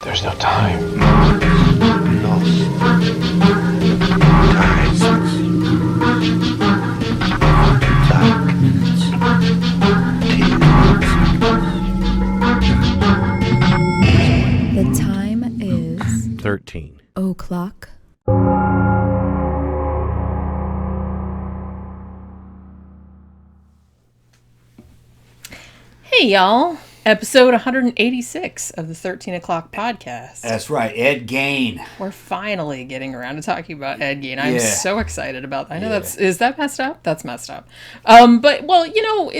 There's no time. Lost. Ties. Darkness. Tears. The time is 13 o'clock. Hey, y'all. Episode 186 of the 13 O'Clock podcast. That's right, Ed Gein. We're finally getting around to talking about Ed Gein. I'm so excited about that. I know is that messed up? That's messed up. But, well, you know,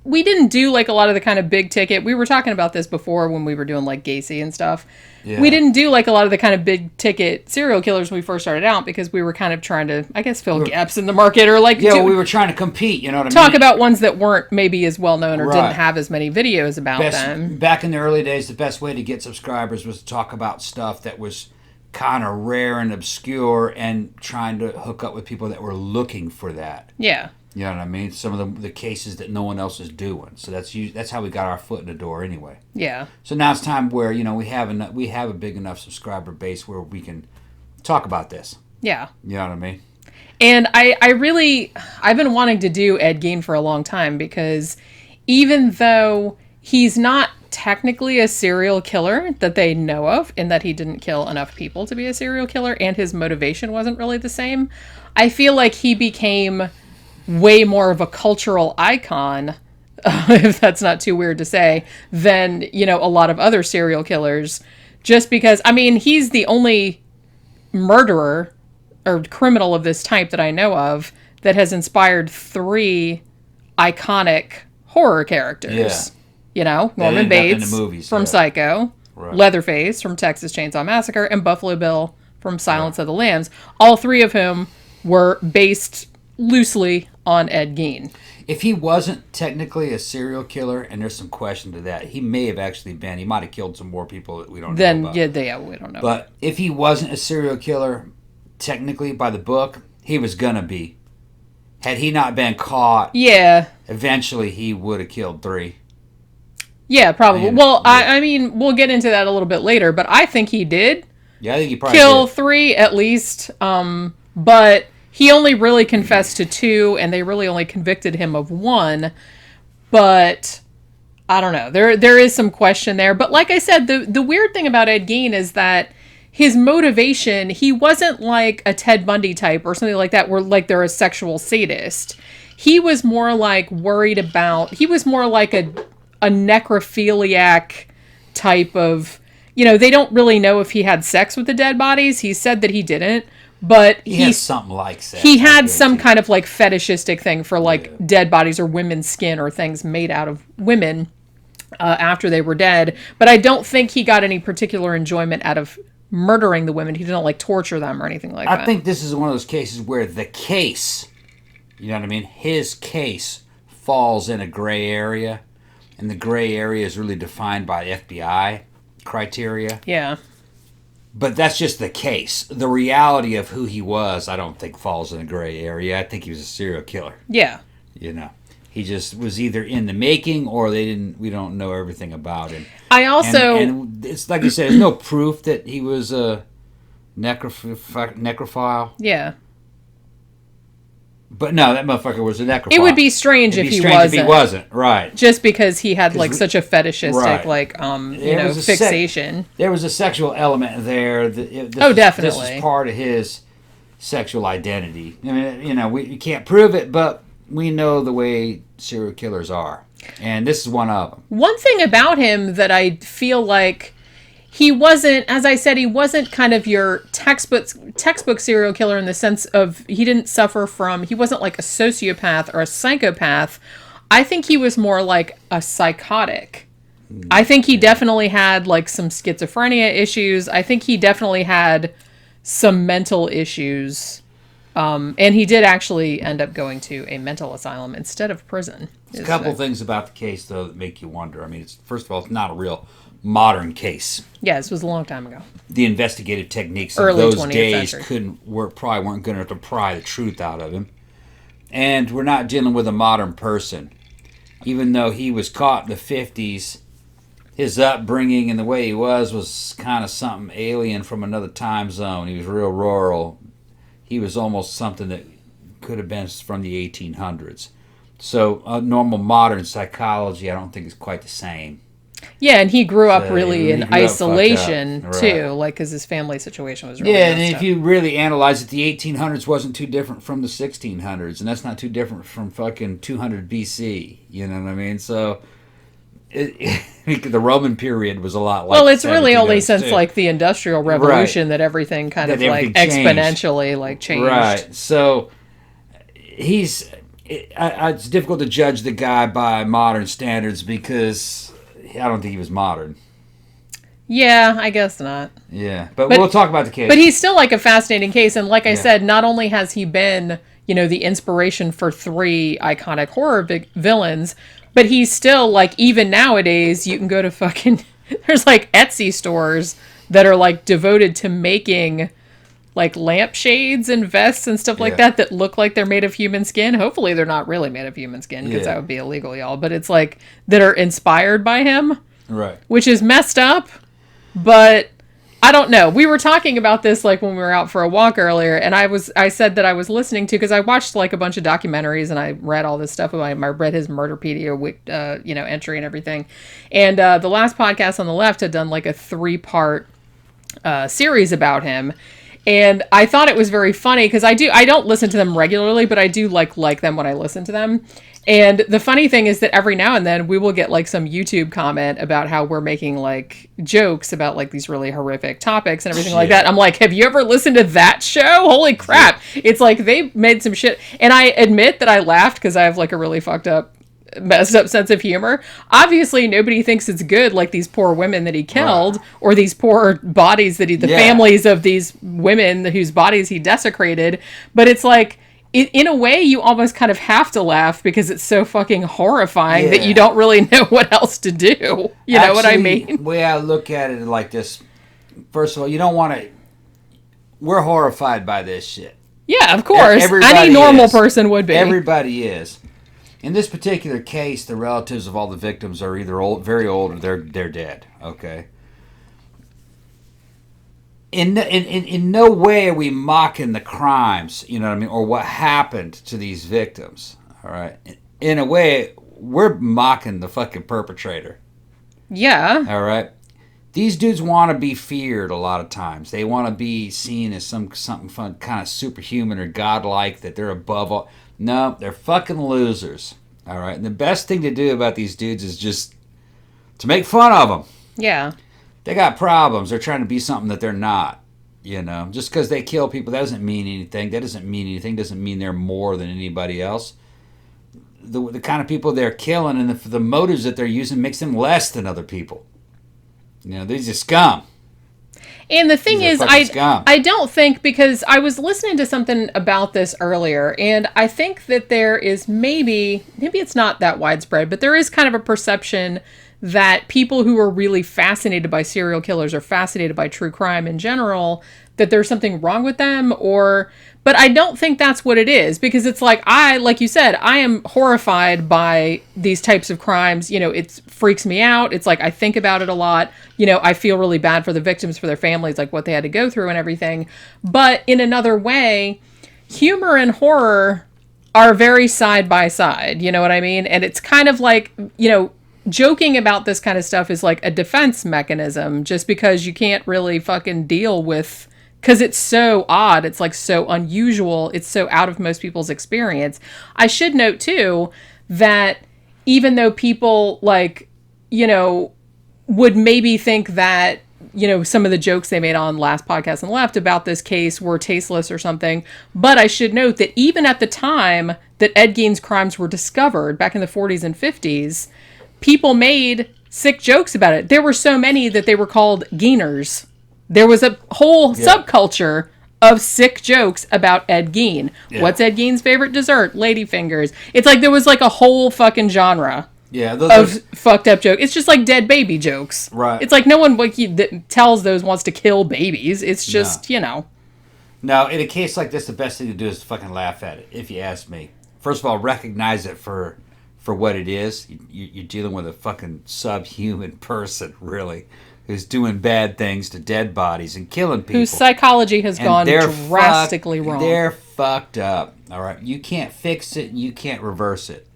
we didn't do like a lot of the kind of big ticket. We were talking about this before when we were doing like Gacy and stuff. Yeah. We didn't do like a lot of the kind of big ticket serial killers when we first started out because we were kind of trying to, I guess, fill gaps in the market or like... Yeah, we were trying to compete, you know what I mean? Talk about ones that weren't maybe as well known or didn't have as many videos about them. Back in the early days, the best way to get subscribers was to talk about stuff that was kind of rare and obscure and trying to hook up with people that were looking for that. Yeah. You know what I mean? Some of the cases that no one else is doing. So that's how we got our foot in the door anyway. Yeah. So now it's time where, you know, we have a big enough subscriber base where we can talk about this. Yeah. You know what I mean? And I've been wanting to do Ed Gein for a long time because even though he's not technically a serial killer that they know of, in that he didn't kill enough people to be a serial killer and his motivation wasn't really the same, I feel like he became way more of a cultural icon, if that's not too weird to say, than, you know, a lot of other serial killers. Just because, I mean, he's the only murderer or criminal of this type that I know of that has inspired 3 iconic horror characters. Yeah. You know, Norman Bates from Psycho, right. Leatherface from Texas Chainsaw Massacre, and Buffalo Bill from Silence of the Lambs. All 3 of whom were based loosely on Ed Gein. If he wasn't technically a serial killer, and there's some question to that, he may have actually been. He might have killed some more people that we don't know about. Yeah, we don't know. But if he wasn't a serial killer, technically by the book, he was gonna be. Had he not been caught, eventually he would have killed 3. Yeah, probably. I mean, we'll get into that a little bit later, but I think he did. Yeah, I think he probably kill did. 3 at least. But he only really confessed to 2, and they really only convicted him of 1. But I don't know. There is some question there. But like I said, the weird thing about Ed Gein is that his motivation, he wasn't like a Ted Bundy type or something like that, where like they're a sexual sadist. He was more like worried about, he was more like a necrophiliac type of, you know, they don't really know if he had sex with the dead bodies. He said that he didn't, but he had something like sex. He had some kind of like fetishistic thing for like dead bodies or women's skin or things made out of women after they were dead. But I don't think he got any particular enjoyment out of murdering the women. He didn't like torture them or anything like that. I think this is one of those cases where the case, you know what I mean? His case falls in a gray area. And the gray area is really defined by FBI criteria. Yeah. But that's just the case. The reality of who he was, I don't think falls in a gray area. I think he was a serial killer. Yeah. You know, he just was either in the making or we don't know everything about him. I also... And it's like you said, there's no proof that he was a necrophile. Yeah. But no, that motherfucker was a necrophile. It would be strange if he wasn't, right? Just because he had like such a fetishistic, like fixation. There was a sexual element there. Definitely. This is part of his sexual identity. I mean, you know, we can't prove it, but we know the way serial killers are, and this is one of them. One thing about him that I feel like he wasn't, as I said, he wasn't kind of your textbook serial killer in the sense of he wasn't like a sociopath or a psychopath. I think he was more like a psychotic. I think he definitely had like some schizophrenia issues. I think he definitely had some mental issues. And he did actually end up going to a mental asylum instead of prison. There's a couple things about the case, though, that make you wonder. I mean, first of all, it's not a real modern case. Yeah, this was a long time ago. The investigative techniques of those days probably weren't good enough to pry the truth out of him. And we're not dealing with a modern person. Even though he was caught in the 50s his upbringing and the way he was kind of something alien from another time zone. He was real rural. He was almost something that could have been from the 1800s. So normal modern psychology, I don't think is quite the same. Yeah, and he grew up really he in grew up isolation fucked up. too, Right. like because his family situation was really Yeah, and messed if up. you really analyze it, the 1800s wasn't too different from the 1600s, and that's not too different from fucking 200 BC. You know what I mean? So the Roman period was a lot like. Well, it's really only 1702. since like the Industrial Revolution that everything kind That of like everything changed. exponentially like changed. Right. So it's difficult to judge the guy by modern standards because I don't think he was modern. Yeah, I guess not. Yeah, but we'll talk about the case. But he's still like a fascinating case, and like I Yeah. said, not only has he been, the inspiration for 3 iconic horror villains, but he's still like, even nowadays, you can go to fucking there's like Etsy stores that are like devoted to making like lampshades and vests and stuff like Yeah. that look like they're made of human skin. Hopefully they're not really made of human skin because Yeah. that would be illegal, y'all. But it's like that are inspired by him, Right. which is messed up. But I don't know. We were talking about this like when we were out for a walk earlier, and I said that I was listening to, because I watched like a bunch of documentaries and I read all this stuff about him. I read his Murderpedia entry and everything. And the last podcast on the left had done like a 3-part series about him. And I thought it was very funny because I don't listen to them regularly, but I do like them when I listen to them. And the funny thing is that every now and then we will get like some YouTube comment about how we're making like jokes about like these really horrific topics and everything like that. I'm like, have you ever listened to that show? Holy crap. It's like they made some shit. And I admit that I laughed because I have like a really messed up sense of humor. Obviously nobody thinks it's good, like these poor women that he killed, or these poor bodies that families of these women whose bodies he desecrated. But it's like, in a way, you almost kind of have to laugh because it's so fucking horrifying that you don't really know what else to do. You know what I mean? The way I look at it like this, first of all, you don't want to. We're horrified by this shit. Yeah, of course. Everybody Any normal is. person would be. Everybody is. In this particular case, the relatives of all the victims are either very old, or they're dead. Okay. In no way are we mocking the crimes, you know what I mean, or what happened to these victims. All right. In a way, we're mocking the fucking perpetrator. Yeah. All right. These dudes want to be feared a lot of times. They want to be seen as something fun, kind of superhuman or godlike, that they're above all. No, they're fucking losers. All right. And the best thing to do about these dudes is just to make fun of them. Yeah. They got problems. They're trying to be something that they're not. You know, just because they kill people, that doesn't mean anything. That doesn't mean anything. Doesn't mean they're more than anybody else. The kind of people they're killing and the motives that they're using makes them less than other people. You know, they're just scum. And the thing These are is, fucking scum. I don't think, because I was listening to something about this earlier, and I think that there is maybe it's not that widespread, but there is kind of a perception that people who are really fascinated by serial killers or fascinated by true crime in general, that there's something wrong with them, but I don't think that's what it is, because it's like you said, I am horrified by these types of crimes. You know, it freaks me out. It's like, I think about it a lot. You know, I feel really bad for the victims, for their families, like what they had to go through and everything. But in another way, humor and horror are very side by side. You know what I mean? And it's kind of like, joking about this kind of stuff is like a defense mechanism, just because you can't really fucking deal with, because it's so odd. It's like so unusual. It's so out of most people's experience. I should note too that even though people would maybe think that, some of the jokes they made on last podcast on the left about this case were tasteless or something. But I should note that even at the time that Ed Gein's crimes were discovered back in the 40s and 50s, people made sick jokes about it. There were so many that they were called Geiners. There was a whole subculture of sick jokes about Ed Gein. Yeah. What's Ed Gein's favorite dessert? Ladyfingers. It's like there was like a whole fucking genre of fucked up jokes. It's just like dead baby jokes. Right. It's like no one that tells those wants to kill babies. It's just, No, in a case like this, the best thing to do is fucking laugh at it, if you ask me. First of all, recognize it for for what it is. You're dealing with a fucking subhuman person, really, who's doing bad things to dead bodies and killing people. Whose psychology has And gone they're drastically wrong. They're fucked up. All right, you can't fix it and you can't reverse it.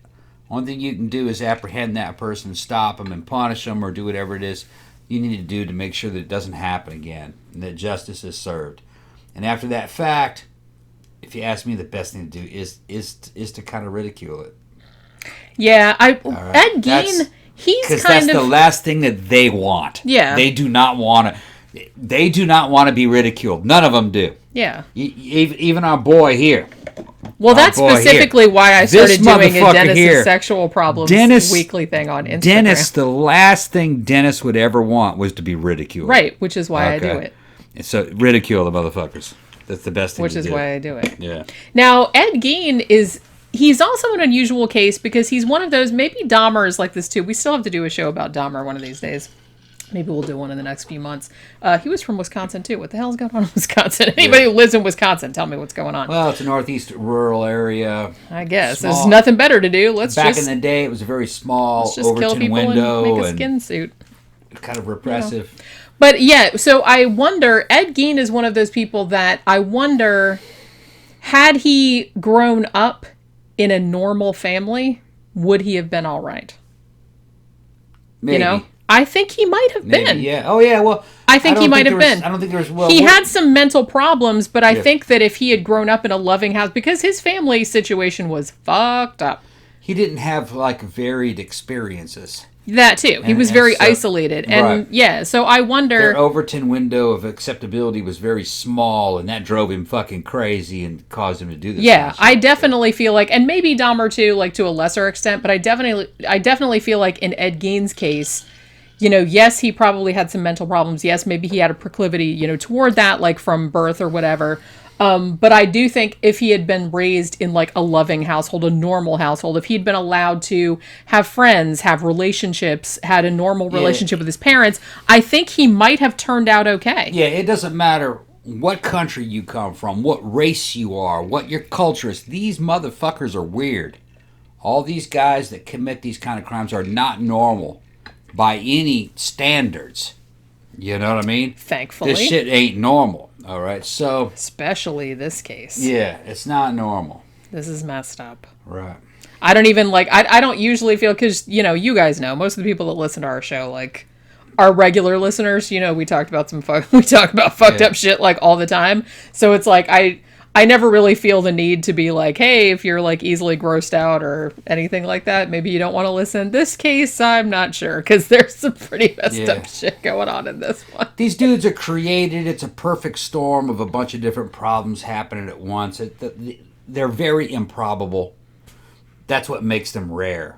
One thing you can do is apprehend that person, stop them, and punish them, or do whatever it is you need to do to make sure that it doesn't happen again and that justice is served. And after that fact, if you ask me, the best thing to do is to kind of ridicule it. Yeah, right. Ed Gein, he's Because kind that's of the last thing that they want. Yeah. They do not want to. They do not want to be ridiculed. None of them do. yeah. Even our boy here. Well, that's boy, specifically here. why I This started doing a motherfucker Dennis's here. sexual problems Dennis- weekly thing on Instagram. Dennis, the last thing Dennis would ever want was to be ridiculed. Right, which is why I do it. And so ridicule the motherfuckers. That's the best thing Which to is do. why I do it. Yeah. Now, Ed Gein he's also an unusual case because he's one of those, maybe Dahmer is like this too. We still have to do a show about Dahmer one of these days. Maybe we'll do one in the next few months. He was from Wisconsin too. What the hell's going on in Wisconsin? Anybody who lives in Wisconsin, tell me what's going on. Well, it's a northeast rural area. I guess. Small. There's nothing better to do. Back in the day, it was a very small let's just kill Overton people window and make a and skin suit. kind of repressive. But yeah, so I wonder, Ed Gein is one of those people that I wonder, had he grown up in a normal family, would he have been all right? Maybe. You know? I think he might have Maybe, been. yeah. Oh, yeah, well... I think he might have been. I don't think there was... Well, He had some mental problems, but I Yeah. think that if he had grown up in a loving house, because his family situation was fucked up. He didn't have, like, varied experiences. That too. He And- was and very so- isolated. And right. yeah, so I wonder... Their Overton window of acceptability was very small, and that drove him fucking crazy and caused him to do this. Yeah, kind of I shit. definitely feel like, and maybe Dahmer too, like to a lesser extent, but I definitely feel like in Ed Gein's case, you know, yes, he probably had some mental problems. Yes, maybe he had a proclivity, you know, toward that, like from birth or whatever. But I do think if he had been raised in like a loving household, a normal household, if he'd been allowed to have friends, have relationships, had a normal relationship with his parents, I think he might have turned out okay. Yeah, it doesn't matter what country you come from, what race you are, what your culture is. These motherfuckers are weird. All these guys that commit these kind of crimes are not normal by any standards. You know what I mean? Thankfully. This shit ain't normal. All right, so... Especially this case. Yeah, it's not normal. This is messed up. Right. I don't even like, I don't usually feel, because, you know, you guys know, most of the people that listen to our show, like, our regular listeners, you know, we talk about fucked up shit, like, all the time. So it's like, I never really feel the need to be like, hey, if you're like easily grossed out or anything like that, maybe you don't want to listen. This case, I'm not sure, because there's some pretty messed up shit going on in this one. These dudes are created. It's a perfect storm of a bunch of different problems happening at once. They're very improbable. That's what makes them rare.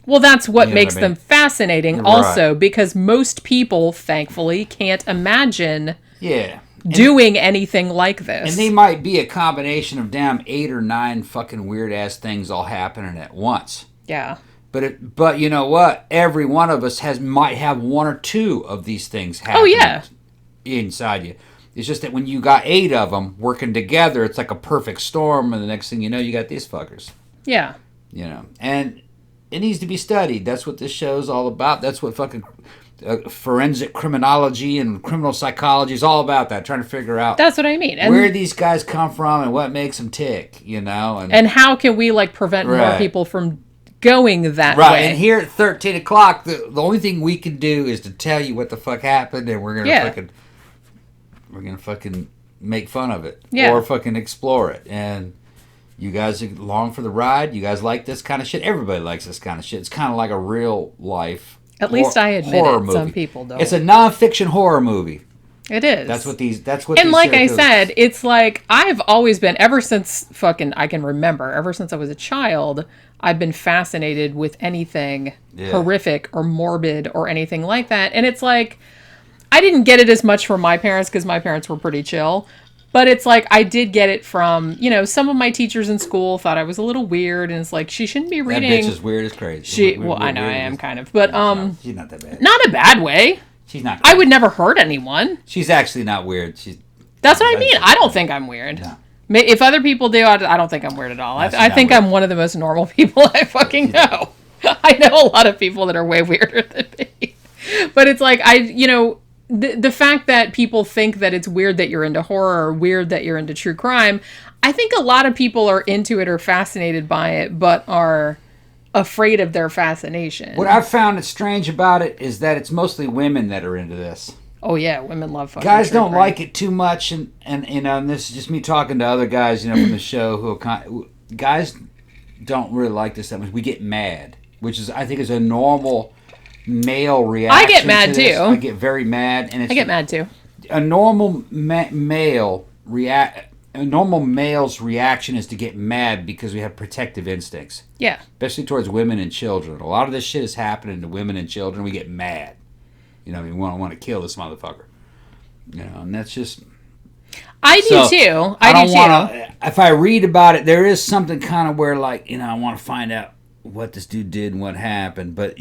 Well, that's what You know makes what I mean? them fascinating also, because most people, thankfully, can't imagine Yeah. doing anything like this. And they might be a combination of damn 8 or 9 fucking weird ass things all happening at once. Yeah. But you know what? Every one of us might have 1 or 2 of these things happening inside you. It's just that when you got 8 of them working together, it's like a perfect storm, and the next thing you know, you got these fuckers. Yeah. You know, and it needs to be studied. That's what this show's all about. That's what fucking forensic criminology and criminal psychology is all about. That, trying to figure out That's what I mean. And, where these guys come from and what makes them tick. You know, and how can we like prevent more Right. people from going that right. way? And here at 13 o'clock, the only thing we can do is to tell you what the fuck happened, and we're gonna fucking make fun of it or fucking explore it. And you guys are along for the ride. You guys like this kind of shit. Everybody likes this kind of shit. It's kind of like a real life. At least I admit horror it. movie. Some people don't. It's a nonfiction horror movie. It is. That's what these. And like I said, it's like I've always been, ever since fucking I can remember, ever since I was a child, I've been fascinated with anything horrific or morbid or anything like that. And it's like, I didn't get it as much from my parents because my parents were pretty chill. But it's like, I did get it from, you know, some of my teachers in school thought I was a little weird. And it's like, she shouldn't be reading. That bitch is weird as crazy. I know I am kind of. But, she's not that bad. not a bad way. She's not. I would never hurt anyone. She's actually not weird. That's what I mean. I don't think I'm weird. No. If other people do, I don't think I'm weird at all. I think I'm one of the most normal people I fucking know. I know a lot of people that are way weirder than me. But it's like, the fact that people think that it's weird that you're into horror or weird that you're into true crime, I think a lot of people are into it or fascinated by it, but are afraid of their fascination. What I've found that's strange about it is that it's mostly women that are into this. Oh yeah, women love fucking Guys true don't crime. like it too much, and and this is just me talking to other guys, from the show guys don't really like this that much. We get mad, which is I think is a normal male reaction. I get mad to this. too. I get very mad, and I get mad too. A normal a normal male's reaction is to get mad because we have protective instincts. Yeah. Especially towards women and children. A lot of this shit is happening to women and children. We get mad. We want to kill this motherfucker. And that's just... I do too. I do too. If I read about it, there is something kind of where, like, I want to find out what this dude did and what happened. But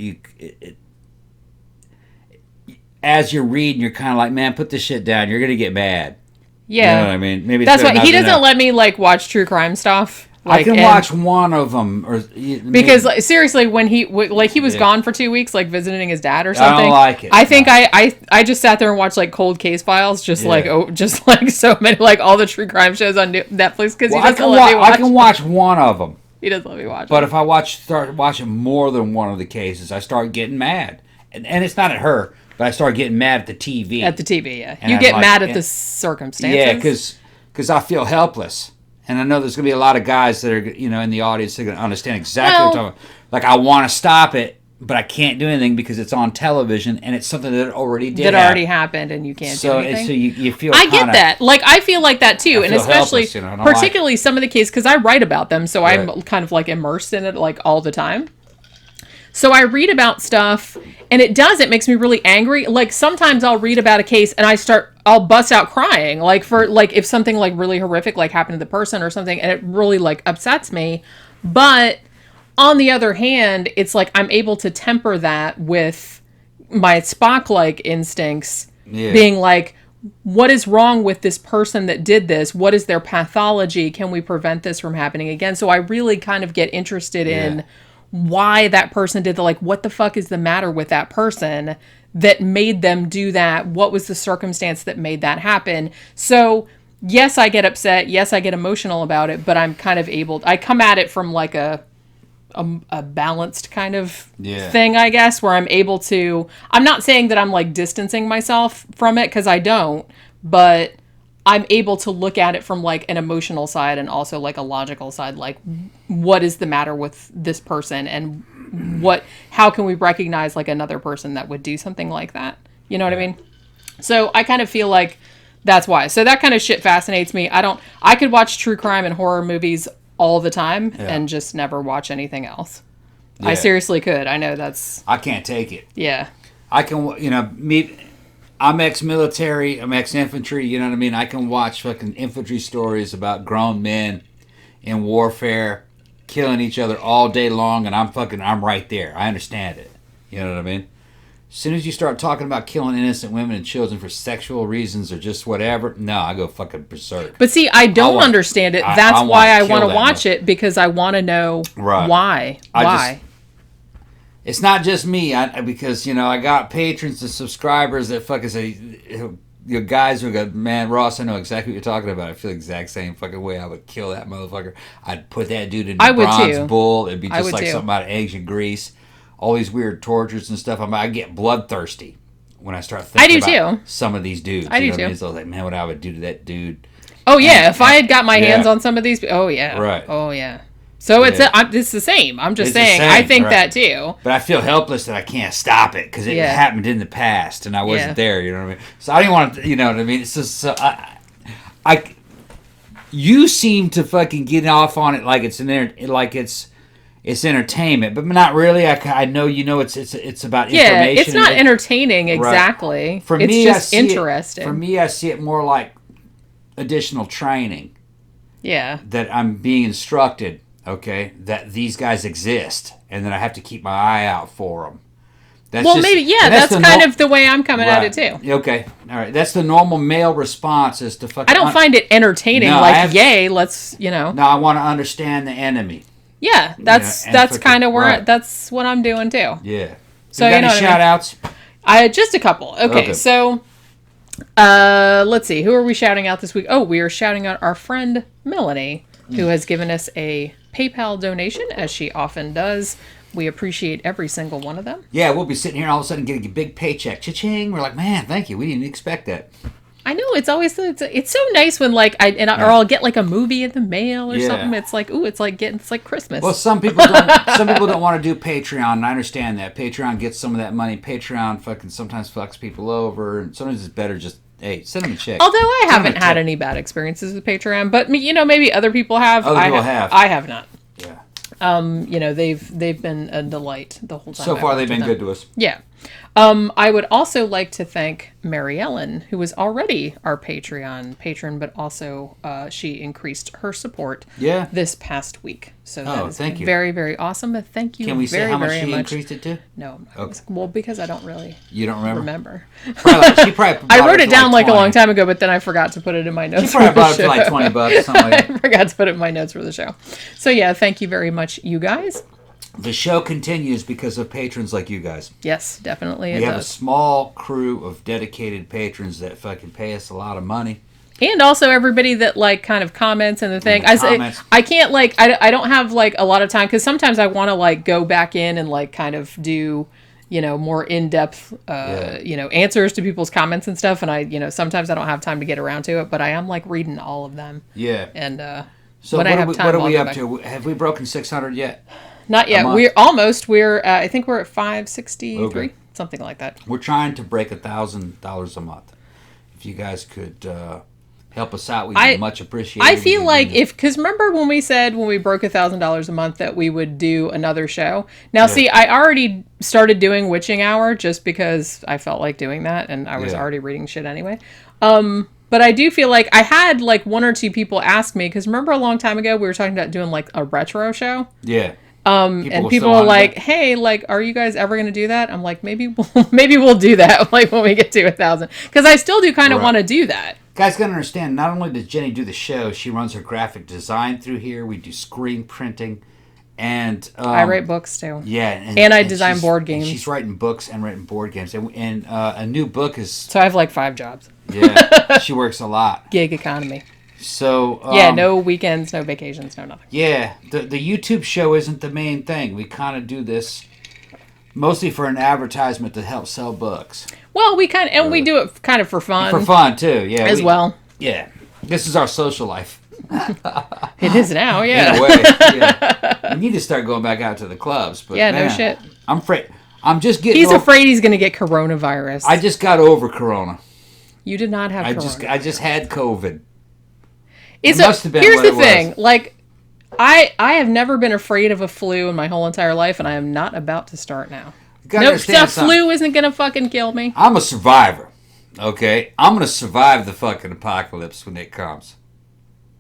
as you're reading, you're kind of like, man, put this shit down. You're going to get mad. Yeah. You know what I mean? Maybe that's why he doesn't let me, like, watch true crime stuff. I can watch one of them. Because, like, seriously, when he was gone for 2 weeks, like, visiting his dad or something. I don't like it. I think I just sat there and watched, like, cold case files, just like so many, like, all the true crime shows on Netflix, because he doesn't let me watch. I can watch one of them. He doesn't let me watch. But if I start watching more than one of the cases, I start getting mad. And it's not at her, but I start getting mad at the TV. At the TV, yeah. And you I'm get like, mad at the circumstances. Yeah, because I feel helpless. And I know there's going to be a lot of guys that are, in the audience that are going to understand exactly what I'm talking about. Like, I want to stop it, but I can't do anything because it's on television and it's something that already did happen. Already happened and you can't do anything. So you feel I get that. Like, I feel like that too. And especially, helpless, particularly some of the cases, because I write about them, so I'm kind of like immersed in it like all the time. So I read about stuff, and it makes me really angry. Like, sometimes I'll read about a case, and I'll bust out crying. Like, if something, like, really horrific, like, happened to the person or something, and it really, like, upsets me. But, on the other hand, it's like I'm able to temper that with my Spock-like instincts, being like, what is wrong with this person that did this? What is their pathology? Can we prevent this from happening again? So I really kind of get interested in why that person did what the fuck is the matter with that person that made them do that? What was the circumstance that made that happen? So yes, I get upset. Yes, I get emotional about it, but I'm kind of I come at it from like a balanced kind of thing, I guess, where I'm able to, I'm not saying that I'm like distancing myself from it, because I don't, but I'm able to look at it from like an emotional side and also like a logical side, like what is the matter with this person and how can we recognize like another person that would do something like that? You know what I mean? So I kind of feel like that's why. So that kind of shit fascinates me. I could watch true crime and horror movies all the time and just never watch anything else. I seriously could. I know I can't take it. Yeah. I can, I'm ex-military, I'm ex-infantry, you know what I mean? I can watch fucking infantry stories about grown men in warfare killing each other all day long, and I'm right there. I understand it. You know what I mean? As soon as you start talking about killing innocent women and children for sexual reasons or just whatever, no, I go fucking berserk. But see, I don't understand it. That's why I want to watch it, because I want to know why. Why? It's not just me, because, I got patrons and subscribers that fucking say, guys who go, man, Ross, I know exactly what you're talking about. I feel the exact same fucking way. I would kill that motherfucker. I'd put that dude in a bronze bull. It'd be just like something out of eggs and grease. All these weird tortures and stuff. I get bloodthirsty when I start thinking about some of these dudes. I do too. I mean? So I was like, man, what I would do to that dude. Oh, yeah. If I had got my hands on some of these, oh, yeah. Right. Oh, yeah. So it's the same. I'm just saying. I think that too. But I feel helpless that I can't stop it because it happened in the past and I wasn't there. You know what I mean? So I didn't want to. You know what I mean? It's just you seem to fucking get off on it like it's it's entertainment, but not really. I know it's about information. Yeah, it's not entertaining exactly. Right. For me, it's just interesting. For me, I see it more like additional training. Yeah. That I'm being instructed. Okay, that these guys exist, and then I have to keep my eye out for them. That's kind of the way I'm coming at it too. Okay, all right. That's the normal male response is to fucking... I don't find it entertaining, yay, let's, No, I want to understand the enemy. Yeah, that's and kind of where right. that's what I'm doing too. Yeah. So you got you know any what I mean? shout outs? I just a couple. Okay, Okay. so let's see. Who are we shouting out this week? Oh, we are shouting out our friend Melanie, who has given us a PayPal donation, as she often does. We appreciate every single one of them. Yeah, we'll be sitting here all of a sudden getting a big paycheck. Cha-ching. We're like, man, thank you. We didn't expect that. I know it's always it's so nice when like or I'll get like a movie in the mail or Yeah. something. It's like it's like Christmas. Well, some people don't want to do Patreon, and I understand that. Patreon gets some of that money. Patreon fucking sometimes fucks people over, and sometimes it's better just, hey, send them a check. Although I Send them haven't a had check. any bad experiences with Patreon, but maybe other people have. Other people have. I have not. Yeah. They've been a delight the whole time. So far, I've they've worked been with good to us. them. Yeah. I would also like to thank Mary Ellen, who was already our Patreon patron, but also she increased her support Yeah. this past week. So that is thank you. very, very awesome. Thank you Can we very, say how much very she much. increased it to? No. Okay. Well, because I don't really You don't remember? remember. She probably I bought wrote it for down like a 20. long time ago, but then I forgot to put it in my notes. She probably for the bought it for show. like $20, something like that. I forgot to put it in my notes for the show. So yeah, thank you very much, you guys. The show continues because of patrons like you guys. Yes, definitely it We have a does. small crew of dedicated patrons that fucking pay us a lot of money. And also everybody that like kind of comments and the thing. the I say comments. I can't like I don't have like a lot of time because sometimes I want to like go back in and like kind of do more in-depth answers to people's comments and stuff, and I sometimes I don't have time to get around to it, but I am like reading all of them. Yeah. And So when I have time, what are I'll we go up back. to? Have we broken 600 yet? Not yet. month? We're I think we're at 563, Okay. something like that. We're trying to break $1,000 a month. If you guys could help us out, we'd be much appreciated. I feel like because remember when we said when we broke $1,000 a month that we would do another show. Now, see, I already started doing Witching Hour just because I felt like doing that, and I was already reading shit anyway. But I do feel like I had like one or two people ask me because remember a long time ago we were talking about doing like a retro show. Yeah. And people are like, "Hey, like, are you guys ever going to do that?" I'm like, maybe we'll do that like when we get to 1,000 because I still do kind of want to do that. Guys, gotta understand. Not only does Jenny do the show, she runs her graphic design through here. We do screen printing, and I write books too. Yeah, and I design board and games. she's writing books and writing board games, and a new book is. So I have like 5 jobs. Yeah, she works a lot. Gig economy. So no weekends, no vacations, no nothing. Yeah, the YouTube show isn't the main thing. We kind of do this mostly for an advertisement to help sell books. Well, we we do it kind of for fun. For fun too, yeah. As well. Yeah, this is our social life. It is now, yeah. In a way, yeah. We need to start going back out to the clubs. But Yeah, man, no shit. I'm afraid. I'm just getting. He's afraid he's going to get coronavirus. I just got over Corona. You did not have corona. I just had COVID. Here's must have been the what it thing. was. Like, I have never been afraid of a flu in my whole entire life, and I am not about to start now. You gotta Nope, understand that something. flu isn't going to fucking kill me. I'm a survivor. Okay, I'm gonna survive the fucking apocalypse when it comes.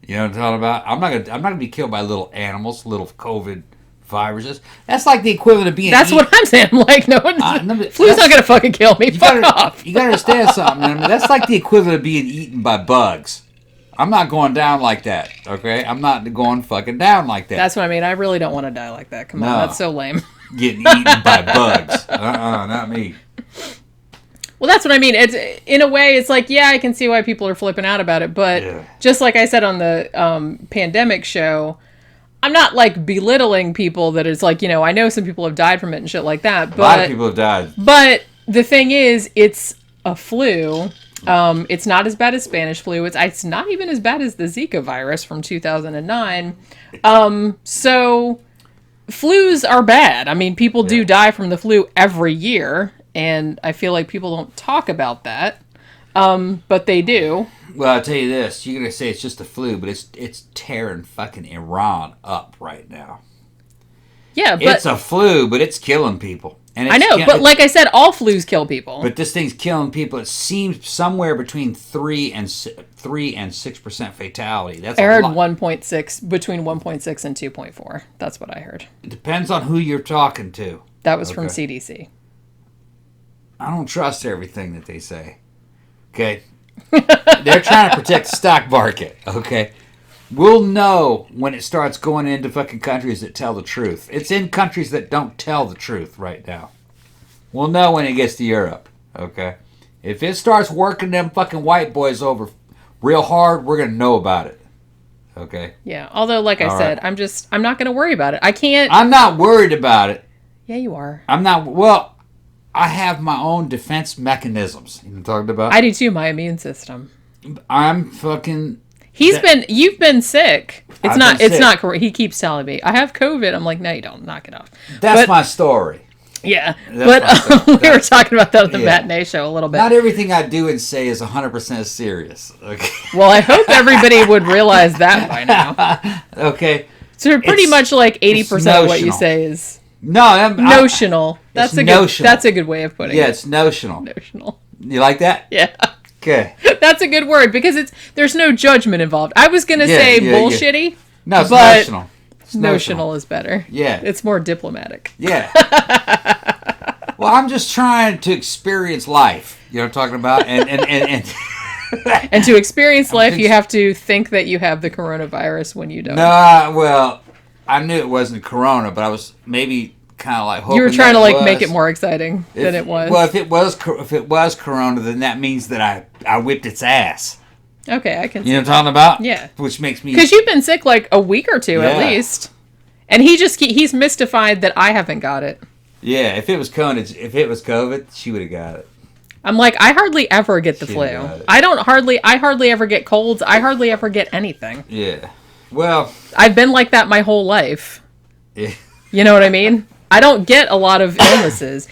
You know what I'm talking about? I'm not gonna be killed by little animals, little COVID viruses. That's like the equivalent of being. That's what I'm saying. I'm like, no one. Flu's not going to fucking kill me. Fuck off. You gotta understand something. I mean, that's like the equivalent of being eaten by bugs. I'm not going down like that. Okay, I'm not going fucking down like that. That's what I mean. I really don't want to die like that. Come on, No. that's so lame. Getting eaten by bugs. Not me. Well, that's what I mean. It's in a way, it's like, yeah, I can see why people are flipping out about it, but just like I said on the pandemic show, I'm not like belittling people that it's like, I know some people have died from it and shit like that, but A lot of people have died. But the thing is, it's a flu. It's not as bad as Spanish flu. It's not even as bad as the Zika virus from 2009. So flus are bad. I mean, people do die from the flu every year. And I feel like people don't talk about that, but they do. Well, I'll tell you this. You're going to say it's just the flu, but it's tearing fucking Iran up right now. Yeah, but... It's a flu, but it's killing people. And I know, but like I said, all flus kill people. But this thing's killing people. It seems somewhere between 3 and 6% fatality. That's I heard a lot. 1.6, between 1.6 and 2.4. That's what I heard. It depends on who you're talking to. That was from CDC. I don't trust everything that they say. Okay? They're trying to protect the stock market. Okay? We'll know when it starts going into fucking countries that tell the truth. It's in countries that don't tell the truth right now. We'll know when it gets to Europe, okay? If it starts working them fucking white boys over real hard, we're going to know about it, okay? Yeah, although, like I said, right. I'm not going to worry about it. I can't... I'm not worried about it. Yeah, you are. I'm not... Well, I have my own defense mechanisms. You know what I'm talking about? I do too, my immune system. I'm fucking... You've been sick. I've been sick. He keeps telling me, I have COVID. I'm like, no, you don't. Knock it off. That's my story. Yeah. That's we were talking about that on the matinee show a little bit. Not everything I do and say is 100% serious. Okay. Well, I hope everybody would realize that by now. Okay. So pretty much like 80% of what you say is notional. That's a good way of putting it. Yeah, it's notional. Notional. You like that? Yeah. Okay. That's a good word because there's no judgment involved. I was going to say bullshitty. Yeah. No, it's but notional. It's notional is better. Yeah. It's more diplomatic. Yeah. Well, I'm just trying to experience life. You know what I'm talking about? And to experience life, you have to think that you have the coronavirus when you don't. No, well, I knew it wasn't corona, but I was maybe kind of like hoping you were trying to like was. make it more exciting than it was. Well, if it was corona, then that means that I whipped its ass. Okay, I can. You know what I'm talking about? Yeah. Which makes me... Because you've been sick like a week or two at least. And he's mystified that I haven't got it. Yeah, if it was COVID, she would have got it. I'm like, I hardly ever get the flu. I hardly ever get colds. I hardly ever get anything. Yeah. Well, I've been like that my whole life. Yeah. You know what I mean? I don't get a lot of illnesses.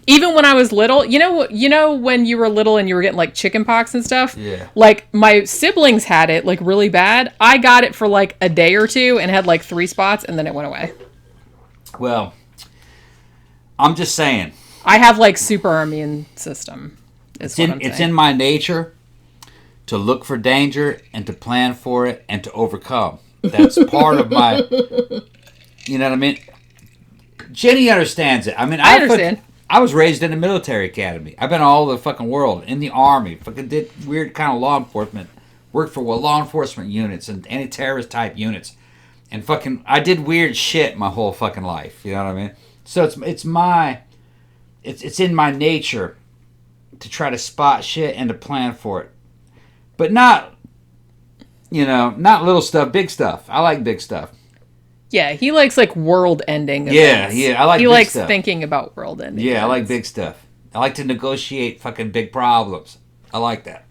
Even when I was little, you know when you were little and you were getting like chicken pox and stuff? Yeah. Like my siblings had it like really bad. I got it for like a day or two and had like 3 spots and then it went away. Well, I'm just saying. I have like super immune system. It's in my nature to look for danger and to plan for it and to overcome. That's part of my, you know what I mean? Jenny understands it. I mean, I understand. I was raised in a military academy. I've been all over the fucking world. In the army. Fucking did weird kind of law enforcement. Worked for law enforcement units and anti-terrorist type units. And fucking, I did weird shit my whole fucking life. You know what I mean? So it's in my nature to try to spot shit and to plan for it. But not little stuff, big stuff. I like big stuff. Yeah, he likes like world-ending events. Yeah, I like big stuff. He likes thinking about world-ending events. I like big stuff. I like to negotiate fucking big problems. I like that.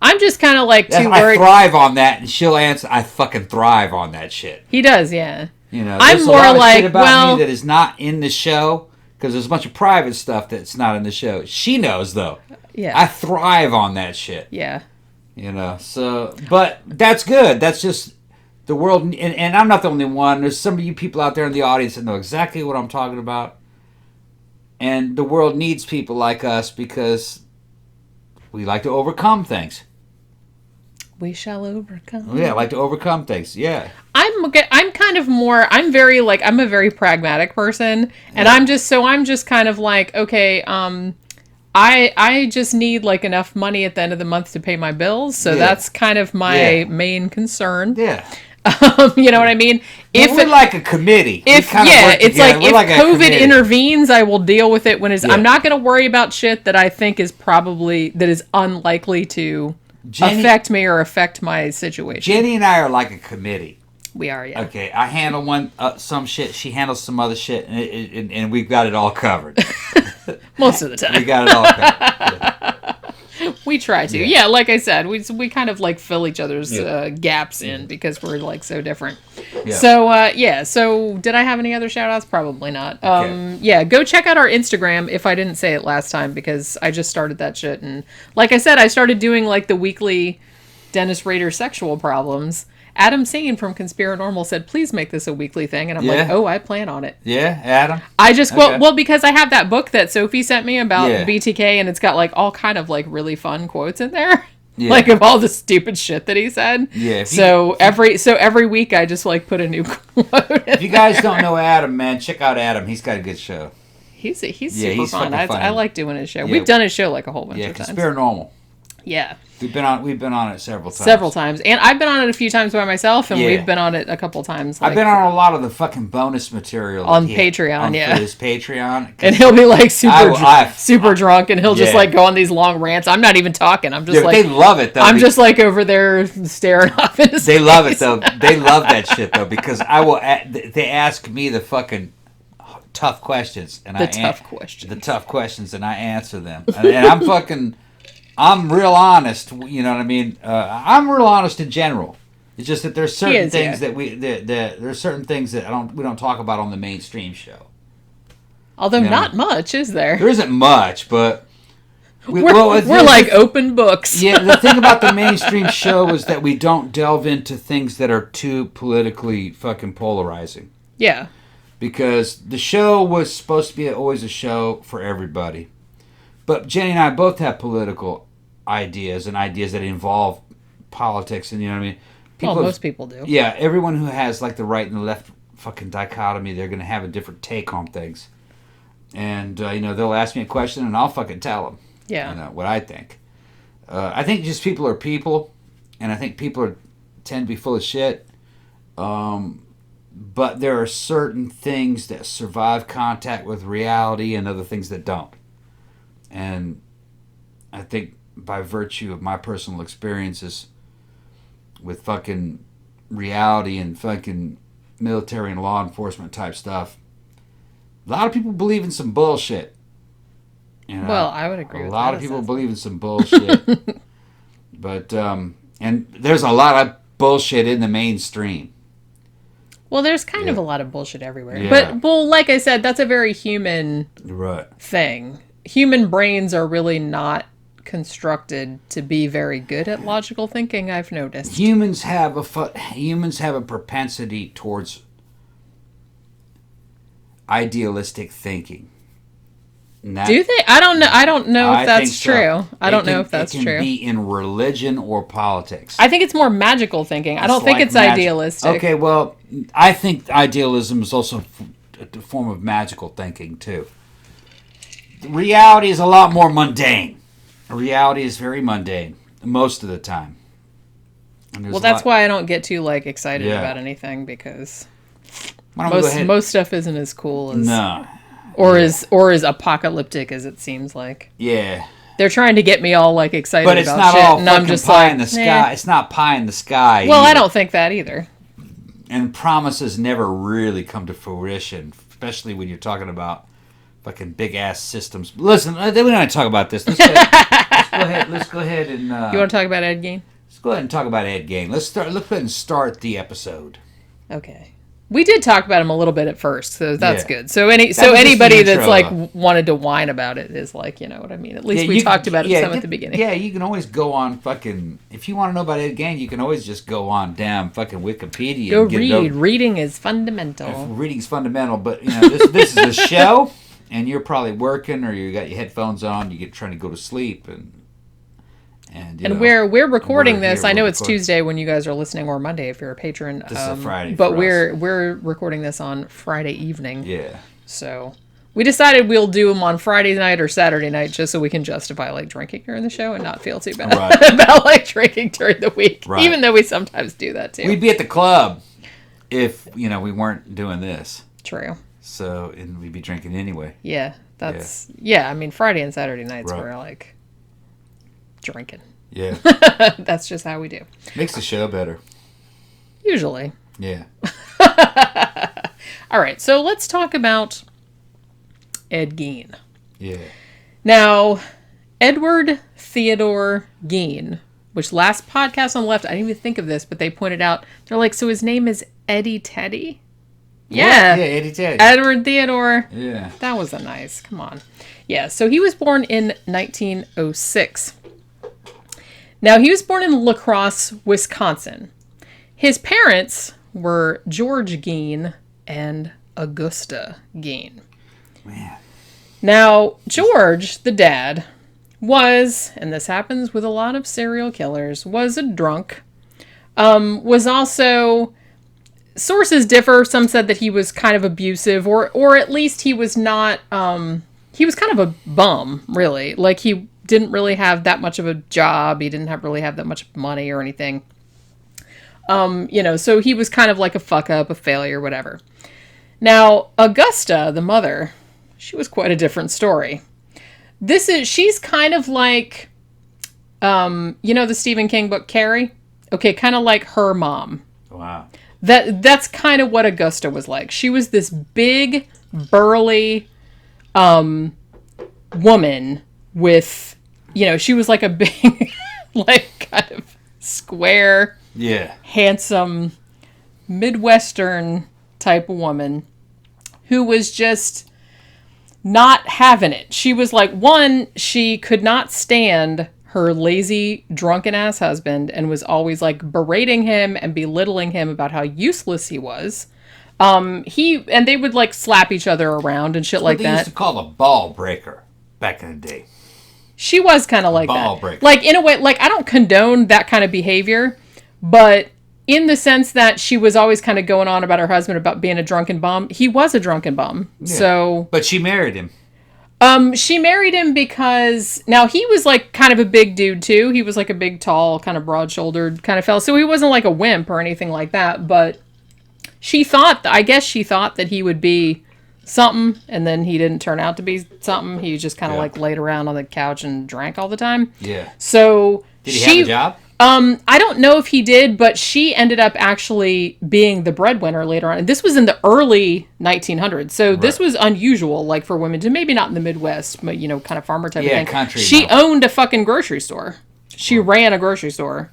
I'm just kind of like too I worried. thrive on that, and she'll answer, I fucking thrive on that shit. He does, yeah. You know, I'm more a lot of like, shit about me that is not in the show, because there's a bunch of private stuff that's not in the show. She knows, though. Yeah. I thrive on that shit. Yeah. You know, so, but that's good. That's just the world, and I'm not the only one. There's some of you people out there in the audience that know exactly what I'm talking about. And the world needs people like us because we like to overcome things. We shall overcome. Yeah, I like to overcome things. Yeah. I'm kind of more, I'm a very pragmatic person. And I'm just kind of like, okay, I just need like enough money at the end of the month to pay my bills. So that's kind of my main concern. Yeah. You know what I mean? We're like a committee. If COVID intervenes, I will deal with it when it's. Yeah. I'm not going to worry about shit that I think is unlikely to affect me or affect my situation. Jenny and I are like a committee. We are, yeah. Okay, I handle some shit. She handles some other shit, and we've got it all covered. Most of the time, we got it all covered. Yeah. We try to. Yeah, like I said, we kind of like fill each other's gaps in because we're like so different. Yeah. So did I have any other shout outs? Probably not. Yeah, go check out our Instagram if I didn't say it last time because I just started that shit. And like I said, I started doing like the weekly Dennis Rader sexual problems. Adam Sane from Conspiranormal said, please make this a weekly thing. And I'm like, oh, I plan on it. Yeah, Adam? I just, well, because I have that book that Sophie sent me about BTK, and it's got like all kind of like really fun quotes in there. Yeah. Like of all the stupid shit that he said. Yeah. Every week I just like put a new quote. If you guys don't know Adam, man, check out Adam. He's got a good show. He's super fun. I like doing his show. Yeah. We've done his show like a whole bunch of times. Conspiranormal. Yeah. We've been on it several times. Several times. And I've been on it a few times by myself, and Yeah. we've been on it a couple times. I've been on a lot of the fucking bonus material. On Patreon, yeah. For his Patreon. And he'll be like super drunk, and he'll just Yeah. like go on these long rants. I'm not even talking. I'm just like... They love it, though. I'm just like over there staring off in his They face. love it, though. They love that shit, though, because they ask me the fucking tough questions. And The tough questions, and I answer them. And I'm real honest, you know what I mean? I'm real honest in general. It's just that there's certain things that there's certain things that we don't talk about on the mainstream show. Although not much, is there? There isn't much, but we're like open books. Yeah, the thing about the mainstream show is that we don't delve into things that are too politically fucking polarizing. Yeah. Because the show was supposed to be always a show for everybody. But Jenny and I both have political ideas and ideas that involve politics, and you know what I mean? Most people do. Yeah, everyone who has like the right and the left fucking dichotomy, they're going to have a different take on things. And, they'll ask me a question and I'll fucking tell them. Yeah. What I think. I think just people are people, and I think people tend to be full of shit. But there are certain things that survive contact with reality and other things that don't. And I think by virtue of my personal experiences with fucking reality and fucking military and law enforcement type stuff, a lot of people believe in some bullshit. Well, I would agree with that. A lot of people believe in some bullshit. But, and there's a lot of bullshit in the mainstream. Well, there's kind of a lot of bullshit everywhere. Yeah. But, like I said, that's a very human thing. Human brains are really not constructed to be very good at logical thinking, I've noticed. Humans have a propensity towards idealistic thinking. Do they? I don't know. I don't know if that's true. I don't know if that's true. It can be in religion or politics. I think it's more magical thinking. I don't think it's idealistic. Okay, well, I think idealism is also a form of magical thinking, too. Reality is a lot more mundane. Reality is very mundane most of the time. Well, that's why I don't get too excited about anything, because most stuff isn't as cool as or as apocalyptic as it seems like. Yeah. They're trying to get me all excited but it's about not shit, all and I'm just pie in the sky. It's not pie in the sky. Well, I don't think that either. And promises never really come to fruition, especially when you're talking about fucking big ass systems. Listen, we're going to talk about this. Let's go ahead and. You want to talk about Ed Gein? Let's go ahead and talk about Ed Gein. Let's go ahead and start the episode. Okay. We did talk about him a little bit at first, so that's good. So anybody that's wanted to whine about it is you know what I mean. At least we talked about it some at the beginning. Yeah, you can always go on fucking. If you want to know about Ed Gein, you can always just go on damn fucking Wikipedia. Go read. Reading is fundamental. Reading's fundamental, but this is a show, and you're probably working or you got your headphones on. You're trying to go to sleep, and we're recording this. I know it's Tuesday when you guys are listening, or Monday if you're a patron. This is a Friday. But we're recording this on Friday evening. Yeah. So we decided we'll do them on Friday night or Saturday night, just so we can justify drinking during the show and not feel too bad about drinking during the week. Right. Even though we sometimes do that too. We'd be at the club if we weren't doing this. True. So and we'd be drinking anyway. Yeah. I mean, Friday and Saturday nights we're drinking. Yeah. That's just how we do. Makes the show better. Usually. Yeah. All right, so let's talk about Ed Gein. Yeah. Now, Edward Theodore Gein, which last podcast on the left, I didn't even think of this, but they pointed out, they're so his name is Eddie Teddy? Yeah. Yeah, Eddie Teddy. Edward Theodore. Yeah. That was a nice, come on. Yeah, so he was born in 1906. Now, he was born in La Crosse, Wisconsin. His parents were George Gein and Augusta Gein. Man. Now, George, the dad, was, and this happens with a lot of serial killers, was a drunk. Was also, sources differ. Some said that he was kind of abusive, or at least he was not, he was kind of a bum, really. He didn't really have that much of a job. He didn't really have that much money or anything. So he was kind of like a fuck up, a failure, whatever. Now, Augusta, the mother, she was quite a different story. She's kind of like, the Stephen King book, Carrie? Okay, kind of like her mom. Wow. That's kind of what Augusta was like. She was this big, burly, woman with, she was like a big, like kind of square, handsome, Midwestern type of woman who was just not having it. She was like, one, she could not stand her lazy, drunken ass husband and was always like berating him and belittling him about how useless he was. They would like slap each other around and shit like that. They used to call a ball breaker back in the day. She was kind of like ball that. Breaker. Like in a way, like I don't condone that kind of behavior, but in the sense that she was always kind of going on about her husband about being a drunken bum. He was a drunken bum. Yeah. So, but she married him. She married him because now he was like kind of a big dude too. He was like a big, tall, kind of broad-shouldered kind of fella. So he wasn't like a wimp or anything like that. But I guess she thought that he would be something, and then he didn't turn out to be something. He just kind of like laid around on the couch and drank all the time. Yeah. So did he have a job? I don't know if he did, but she ended up actually being the breadwinner later on. And this was in the early 1900s. So this was unusual, like for women to maybe not in the Midwest, but kind of farmer type of thing. Country. She owned a fucking grocery store. She ran a grocery store.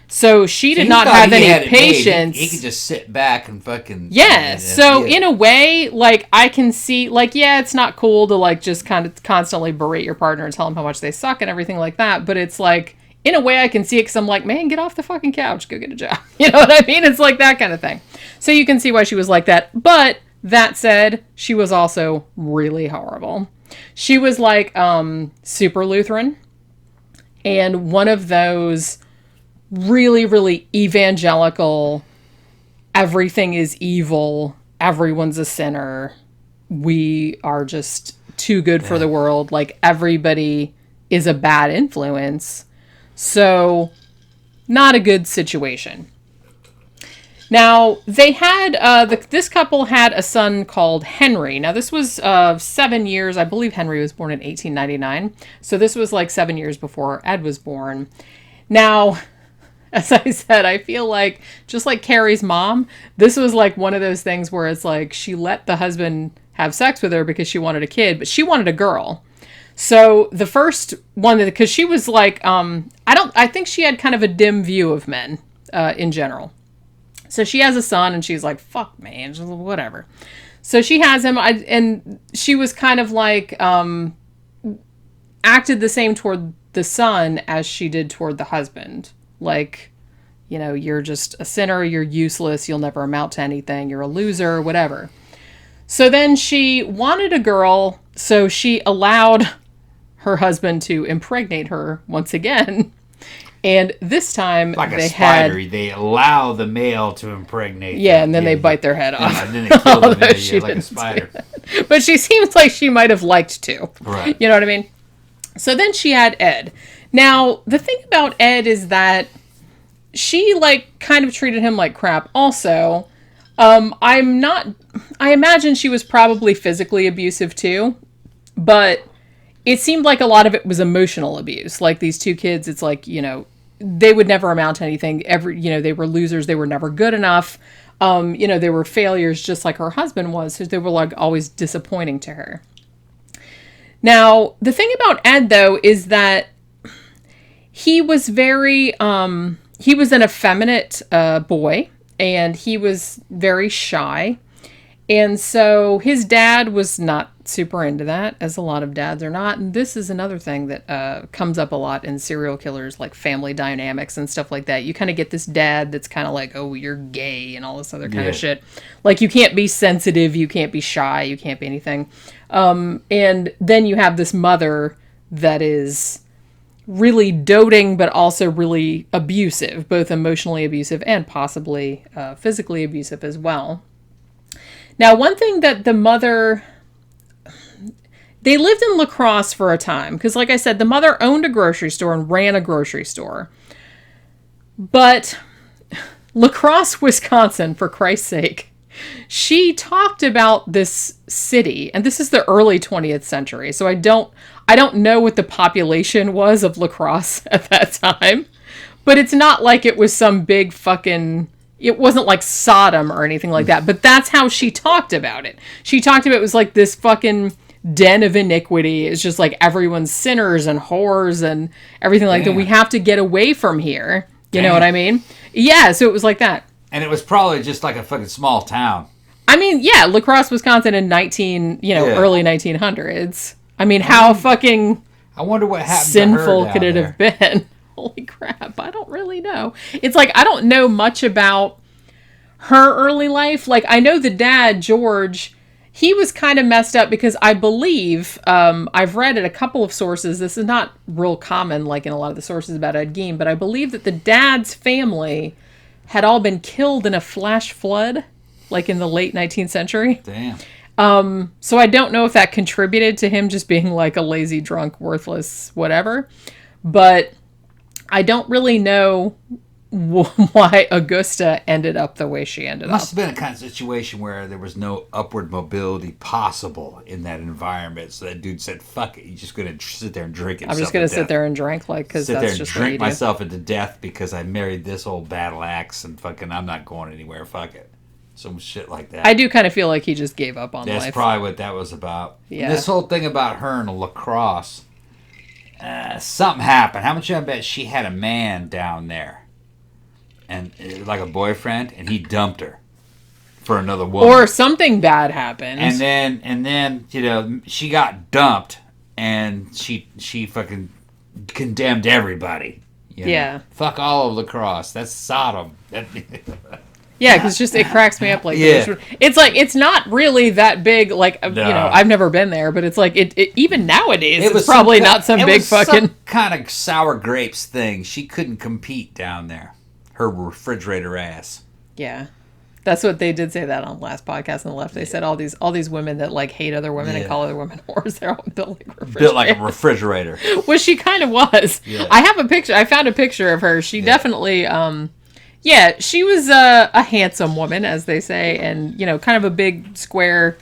So she did not have any patience. He could just sit back and fucking... Yeah. In a way, like, I can see, like, yeah, it's not cool to, like, just kind of constantly berate your partner and tell them how much they suck and everything like that. But it's like, in a way, I can see it because I'm like, man, get off the fucking couch. Go get a job. You know what I mean? It's like that kind of thing. So you can see why she was like that. But that said, she was also really horrible. She was like super Lutheran. And one of those really, really evangelical, everything is evil, everyone's a sinner, we are just too good for the world, like everybody is a bad influence. So, not a good situation. Now, they had, this couple had a son called Henry. Now, this was 7 years, I believe Henry was born in 1899. So this was like 7 years before Ed was born. Now, as I said, I feel like, just like Carrie's mom, this was like one of those things where it's like she let the husband have sex with her because she wanted a kid, but she wanted a girl. So the first one, because she was like, I think she had kind of a dim view of men in general. So she has a son and she's like, fuck man, just whatever. So she has him and she was kind of like, acted the same toward the son as she did toward the husband. Like, you're just a sinner, you're useless, you'll never amount to anything, you're a loser, whatever. So then she wanted a girl, so she allowed her husband to impregnate her once again. And this time like a spider, they allow the male to impregnate. Yeah, and then they bite their head off. And then they kill the male, like a spider. But she seems like she might have liked to. Right. You know what I mean? So then she had Ed. Now, the thing about Ed is that she, like, kind of treated him like crap also. I imagine she was probably physically abusive too, but it seemed like a lot of it was emotional abuse. Like, these two kids, it's like, they would never amount to anything. They were losers. They were never good enough. They were failures just like her husband was. So they were, like, always disappointing to her. Now, the thing about Ed, though, is that he was he was an effeminate boy, and he was very shy. And so his dad was not super into that, as a lot of dads are not. And this is another thing that comes up a lot in serial killers, like family dynamics and stuff like that. You kind of get this dad that's kind of like, oh, you're gay and all this other kind of shit. Like, you can't be sensitive, you can't be shy, you can't be anything. And then you have this mother that is really doting, but also really abusive, both emotionally abusive and possibly physically abusive as well. Now, one thing that the mother they lived in La Crosse for a time because, like I said, the mother owned a grocery store and ran a grocery store. But La Crosse, Wisconsin, for Christ's sake, she talked about this city, and this is the early 20th century, so I don't know what the population was of La Crosse at that time, but it's not like it was some big fucking... It wasn't like Sodom or anything like that, but that's how she talked about it. She talked about it was like this fucking den of iniquity. It's just like everyone's sinners and whores and everything like that. We have to get away from here. You know what I mean? Yeah, so it was like that. And it was probably just like a fucking small town. I mean, yeah, La Crosse, Wisconsin in early 1900s. I mean, how fucking I wonder what happened sinful to her could it have been? Holy crap, I don't really know. It's like, I don't know much about her early life. Like, I know the dad, George, he was kind of messed up because I believe, I've read at a couple of sources, this is not real common like in a lot of the sources about Ed Gein, but I believe that the dad's family had all been killed in a flash flood, like in the late 19th century. Damn. So I don't know if that contributed to him just being like a lazy, drunk, worthless, whatever. But I don't really know why Augusta ended up the way she ended up. Must have been a kind of situation where there was no upward mobility possible in that environment. So that dude said, fuck it. He's just going to sit there and drink himself. I'm just going to sit there and drink, like, because that's just what you do. Drink myself into death because I married this old battle axe and fucking I'm not going anywhere. Fuck it. Some shit like that. I do kind of feel like he just gave up on life. That's probably what that was about. Yeah. This whole thing about her and La Crosse, something happened. How much I bet she had a man down there, and like a boyfriend, and he dumped her for another woman, or something bad happened, and then she got dumped, and she fucking condemned everybody. Yeah. Fuck all of La Crosse. That's Sodom. Yeah, because just it cracks me up. Like, it's like it's not really that big. Like, I've never been there, but it's like it even nowadays it's probably not some big fucking some kind of sour grapes thing. She couldn't compete down there. Her refrigerator ass. Yeah, that's what they did say that on the last podcast on the left. They said all these women that like hate other women and call other women whores. They're all built like a refrigerator. Well, she kind of was. Yeah. I have a picture. I found a picture of her. She definitely. Yeah, she was a handsome woman, as they say, and, kind of a big, square,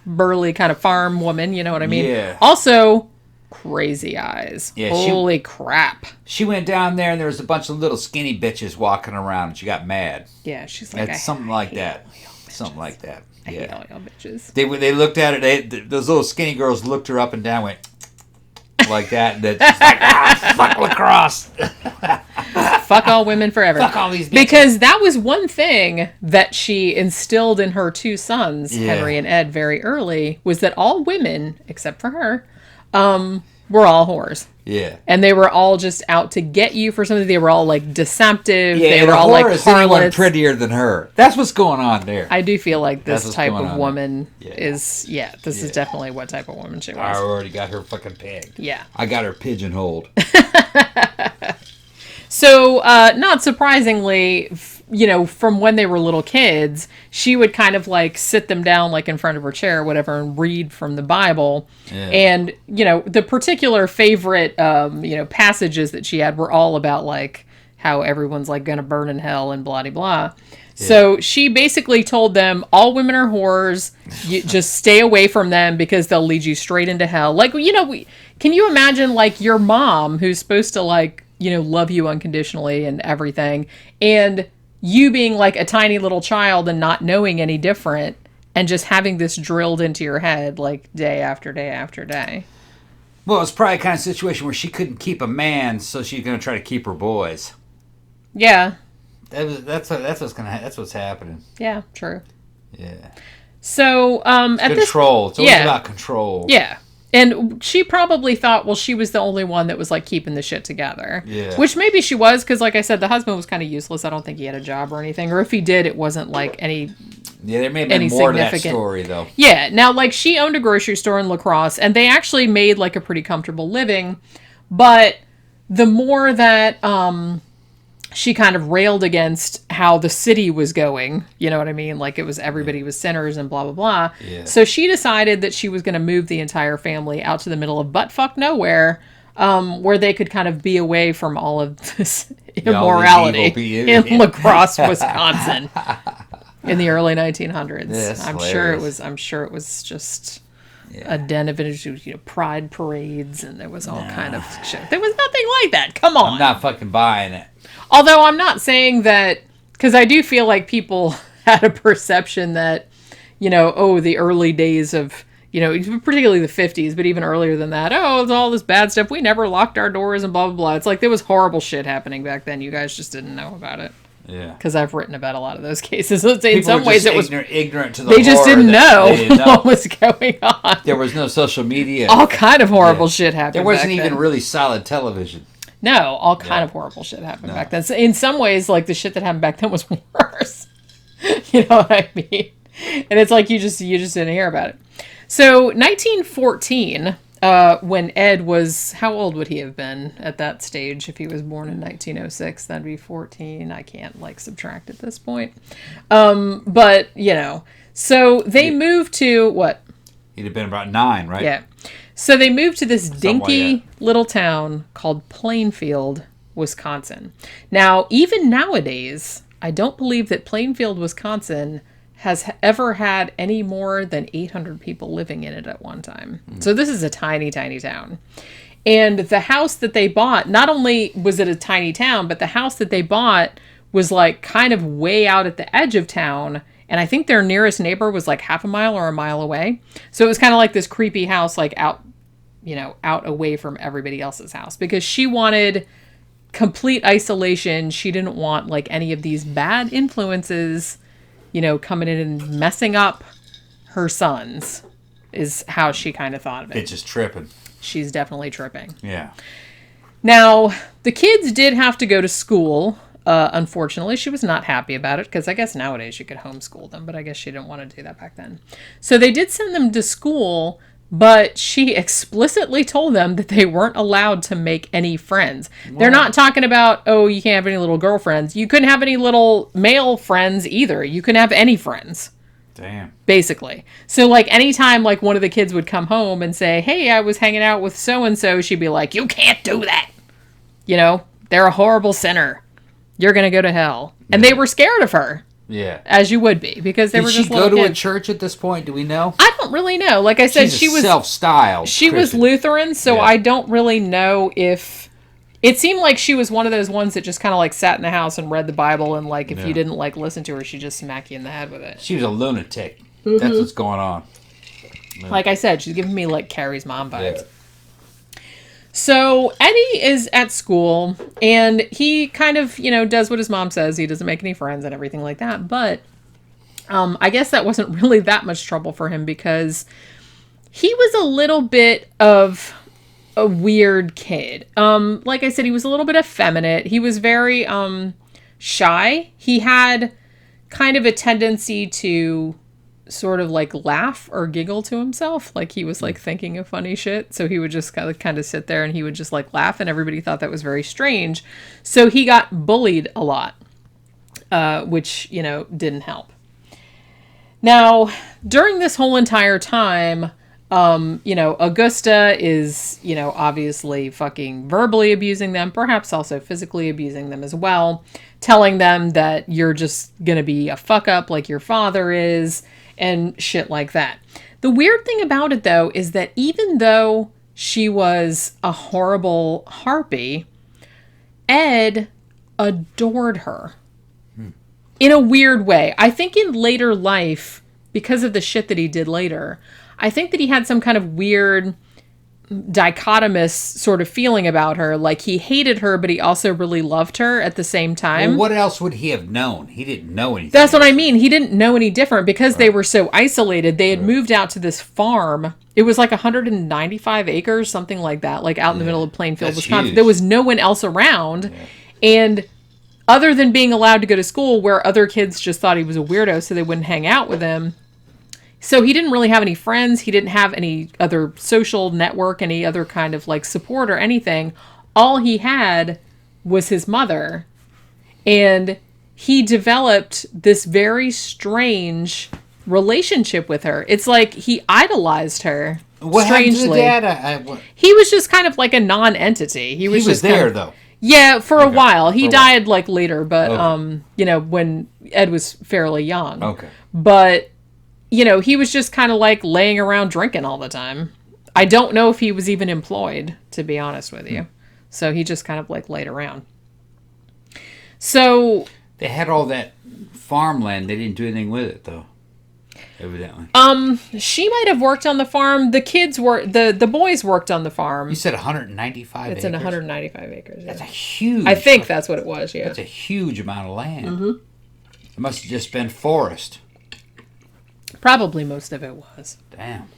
burly kind of farm woman, you know what I mean? Yeah. Also, crazy eyes. Yeah, holy crap. She went down there, and there was a bunch of little skinny bitches walking around, and she got mad. Yeah, she's like, something like that. Something like that. I hate all y'all bitches. They looked at her, those little skinny girls looked her up and down, went like that, and then she's like, fuck La Crosse. Fuck all women forever. Fuck all these bitches. Because that was one thing that she instilled in her two sons, Henry and Ed, very early, was that all women, except for her, were all whores. Yeah. And they were all just out to get you for something. They were all like deceptive. Yeah, they were all like harlots. Prettier than her. That's what's going on there. I do feel like this type of woman is definitely what type of woman she was. I already got her fucking pegged. Yeah. I got her pigeonholed. So, not surprisingly, from when they were little kids, she would kind of like sit them down like in front of her chair or whatever and read from the Bible. Yeah. And, the particular favorite, passages that she had were all about like how everyone's like going to burn in hell and blah, blah, blah. Yeah. So she basically told them all women are whores. You just stay away from them because they'll lead you straight into hell. Like, can you imagine like your mom who's supposed to like, love you unconditionally and everything, and you being like a tiny little child and not knowing any different and just having this drilled into your head like day after day after day. Well, it's probably a kind of situation where she couldn't keep a man, so she's going to try to keep her boys. Yeah. That's what's happening. Yeah, true. Yeah. So, at control. It's always about control. Yeah. And she probably thought, well, she was the only one that was, like, keeping the shit together. Yeah. Which maybe she was, because, like I said, the husband was kind of useless. I don't think he had a job or anything. Or if he did, it wasn't, like, any... Yeah, there may have been more to that story, though. Yeah. Now, like, she owned a grocery store in La Crosse, and they actually made, like, a pretty comfortable living. But the more that she kind of railed against how the city was going. You know what I mean? Like it was everybody was sinners and blah, blah, blah. Yeah. So she decided that she was going to move the entire family out to the middle of buttfuck nowhere, where they could kind of be away from all of this immorality in La Crosse, Wisconsin in the early 1900s. That's I'm sure it was just a den of pride parades, and there was all kind of shit. There was nothing like that. Come on. I'm not fucking buying it. Although I'm not saying that, because I do feel like people had a perception that, the early days of, particularly the 50s, but even earlier than that, it's all this bad stuff. We never locked our doors and blah, blah, blah. It's like there was horrible shit happening back then. You guys just didn't know about it. Yeah. Because I've written about a lot of those cases. So in some ways it was ignorant to the they just didn't know, they didn't know what was going on. There was no social media. All kind of horrible shit happened. There wasn't back even then. really solid television. No, all kind of horrible shit happened back then. So in some ways, like the shit that happened back then was worse. You know what I mean? And it's like you just didn't hear about it. So 1914, when Ed was, how old would he have been at that stage? If he was born in 1906, that'd be 14. I can't subtract at this point. But so they moved to what? He'd have been about 9, right? Yeah. So they moved to this dinky little town called Plainfield, Wisconsin. Now, even nowadays, I don't believe that Plainfield, Wisconsin has ever had any more than 800 people living in it at one time. So this is a tiny, tiny town. And the house that they bought, not only was it a tiny town, but the house that they bought was kind of way out at the edge of town. And I think their nearest neighbor was half a mile or a mile away. So it was kind of like this creepy house, out away from everybody else's house, because she wanted complete isolation. She didn't want any of these bad influences, coming in and messing up her sons, is how she kind of thought of it. It's just tripping. She's definitely tripping. Yeah. Now, the kids did have to go to school. Unfortunately, she was not happy about it, because I guess nowadays you could homeschool them, but I guess she didn't want to do that back then. So they did send them to school, but she explicitly told them that they weren't allowed to make any friends. Wow. They're not talking about, you can't have any little girlfriends. You couldn't have any little male friends either. You couldn't have any friends. Damn. Basically. So anytime one of the kids would come home and say, hey, I was hanging out with so-and-so, she'd be like, you can't do that. They're a horrible sinner. You're going to go to hell. And they were scared of her. Yeah. As you would be, because they were just little kids. Did she go to a church at this point? Do we know? I don't really know. Like I said, she was self-styled She Christian. was Lutheran, so I don't really know if... It seemed like she was one of those ones that just kind of sat in the house and read the Bible, and if you didn't listen to her, she'd just smack you in the head with it. She was a lunatic. Mm-hmm. That's what's going on. Like I said, she's giving me Carrie's mom vibes. Yeah. So Eddie is at school, and he kind of, does what his mom says. He doesn't make any friends and everything like that. But I guess that wasn't really that much trouble for him, because he was a little bit of a weird kid. Like I said, he was a little bit effeminate. He was very shy. He had kind of a tendency to sort of laugh or giggle to himself, he was thinking of funny shit. So he would just kind of sit there and he would just laugh, and everybody thought that was very strange. So he got bullied a lot, which didn't help. Now, during this whole entire time, Augusta is obviously fucking verbally abusing them, perhaps also physically abusing them as well, telling them that you're just gonna be a fuck up like your father is, and shit like that. The weird thing about it, though, is that even though she was a horrible harpy, Ed adored her. In a weird way. I think in later life, because of the shit that he did later, I think that he had some kind of weird dichotomous sort of feeling about her. He hated her, but he also really loved her at the same time. Well, what else would he have known? He didn't know anything. That's what I mean. He didn't know any different, because they were so isolated. They had moved out to this farm. It was 195 acres, something like that, out in the middle of Plainfield, Wisconsin. Huge. There was no one else around. Yeah. And other than being allowed to go to school, where other kids just thought he was a weirdo, so they wouldn't hang out with him. So he didn't really have any friends. He didn't have any other social network, any other kind of support or anything. All he had was his mother. And he developed this very strange relationship with her. It's like he idolized her. What happened strangely. to the dad? He was just kind of like a non-entity. He was just there, kind of, though. Yeah, for a while. He For a died like later, but Okay. when Ed was fairly young. Okay. But he was just kind of like laying around drinking all the time. I don't know if he was even employed, to be honest with you. So he just kind of like laid around. So They had all that farmland. They didn't do anything with it, though. Evidently. she might have worked on the farm. The kids were the boys worked on the farm. You said 195 acres? It's in 195 acres. Yeah. That's a huge... I think that's what it was, yeah. That's a huge amount of land. Mm-hmm. It must have just been forest. Probably most of it was. Damn.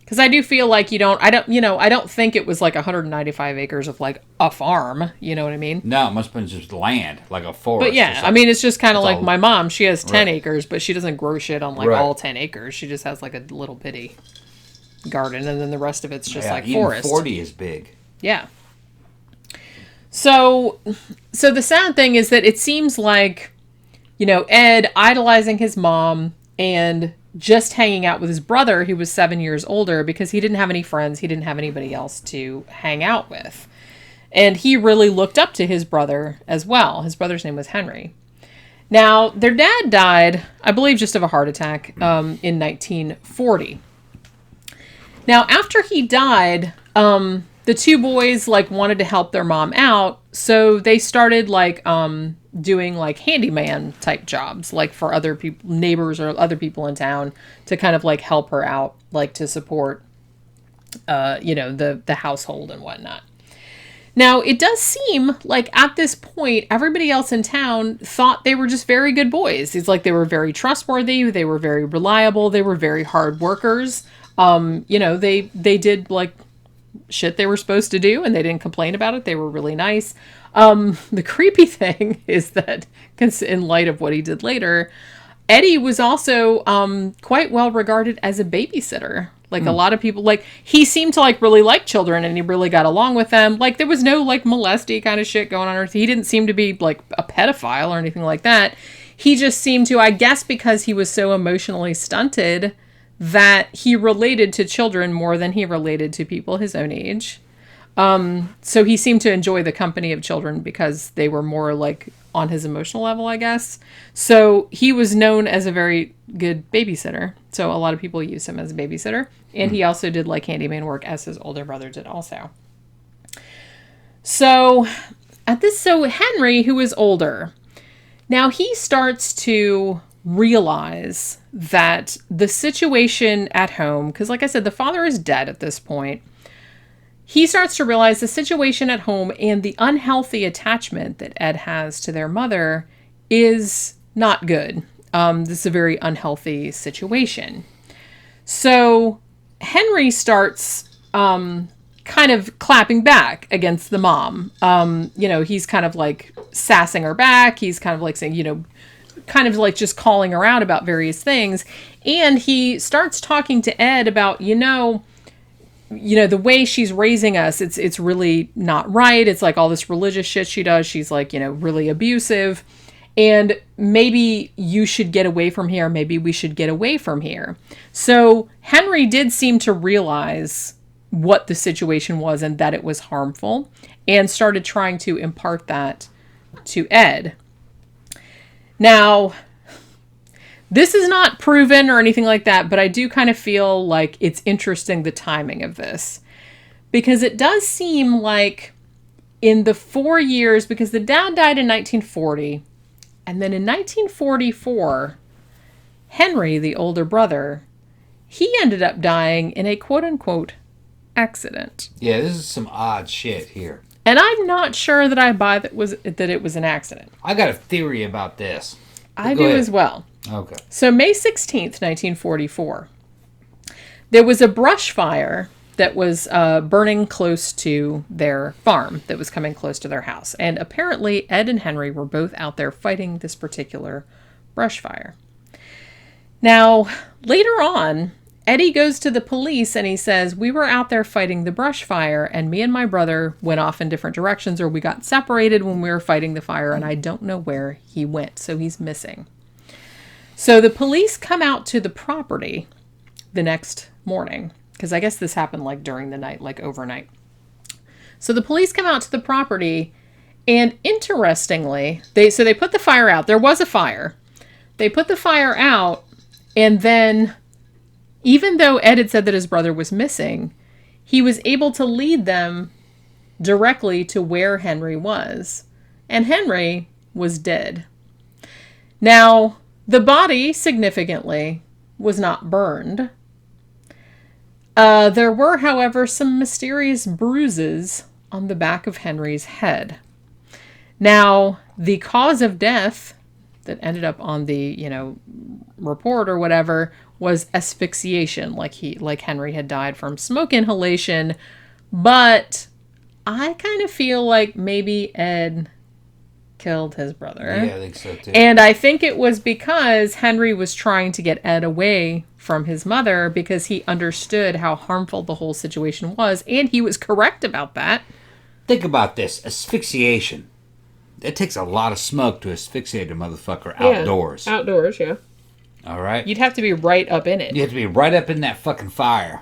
Because I do feel like I don't think it was like 195 acres of like a farm. You know what I mean? No, it must have been just land, like a forest. But yeah, I mean, it's just kind of like all- my mom. She has 10 Right. acres, but she doesn't grow shit on like Right. all 10 acres. She just has like a little bitty garden, and then the rest of it's just Yeah, like even forest. 40 is big. Yeah. So the sad thing is that it seems like, Ed idolizing his mom and just hanging out with his brother, who was 7 years older, because he didn't have any friends. He didn't have anybody else to hang out with. And he really looked up to his brother as well. His brother's name was Henry. Now, their dad died, I believe, just of a heart attack in 1940. Now, after he died, the two boys wanted to help their mom out, so they started doing handyman type jobs, for other people, neighbors or other people in town, to kind of help her out, to support, the household and whatnot. Now, it does seem like at this point, everybody else in town thought they were just very good boys. It's like they were very trustworthy, they were very reliable, they were very hard workers. They did shit they were supposed to do, and they didn't complain about it. They were really nice. The creepy thing is that, in light of what he did later, Eddie was also quite well regarded as a babysitter. A lot of people, he seemed to really like children, and he really got along with them. There was no molesty kind of shit going on. He didn't seem to be a pedophile or anything like that. He just seemed to, I guess because he was so emotionally stunted, that he related to children more than he related to people his own age. So he seemed to enjoy the company of children because they were more on his emotional level, I guess. So he was known as a very good babysitter. So a lot of people use him as a babysitter. And he also did handyman work, as his older brother did also. So Henry, who is older, now he starts to realize that the situation at home, because like I said, the father is dead at this point. He starts to realize the situation at home and the unhealthy attachment that Ed has to their mother is not good. This is a very unhealthy situation. So Henry starts kind of clapping back against the mom. He's kind of sassing her back. He's kind of saying, kind of just calling her out about various things. And he starts talking to Ed about, the way she's raising us, it's really not right. It's all this religious shit she does. She's really abusive. And maybe you should get away from here. Maybe we should get away from here. So Henry did seem to realize what the situation was and that it was harmful, and started trying to impart that to Ed. Now, this is not proven or anything like that, but I do kind of feel like it's interesting, the timing of this. Because it does seem like in the 4 years, because the dad died in 1940, and then in 1944, Henry, the older brother, he ended up dying in a quote-unquote accident. Yeah, this is some odd shit here. And I'm not sure that I buy that it was an accident. I got a theory about this. I Go do ahead. as well. Okay. So May 16th, 1944, there was a brush fire that was burning close to their farm, that was coming close to their house. And apparently Ed and Henry were both out there fighting this particular brush fire. Now, later on, Eddie goes to the police and he says, we were out there fighting the brush fire and me and my brother went off in different directions, or we got separated when we were fighting the fire, and I don't know where he went. So he's missing. So the police come out to the property the next morning, because I guess this happened like during the night, like overnight. So the police come out to the property, and interestingly, they put the fire out. There was a fire. They put the fire out, and then even though Ed had said that his brother was missing, he was able to lead them directly to where Henry was. And Henry was dead. Now, the body, significantly, was not burned. There were, however, some mysterious bruises on the back of Henry's head. Now, the cause of death that ended up on the, report or whatever was asphyxiation, like Henry had died from smoke inhalation. But I kind of feel like maybe Ed killed his brother. Yeah, I think so too. And I think it was because Henry was trying to get Ed away from his mother because he understood how harmful the whole situation was, and he was correct about that. Think about this. Asphyxiation. It takes a lot of smoke to asphyxiate a motherfucker outdoors. Outdoors, yeah. All right? You'd have to be right up in it. You have to be right up in that fucking fire.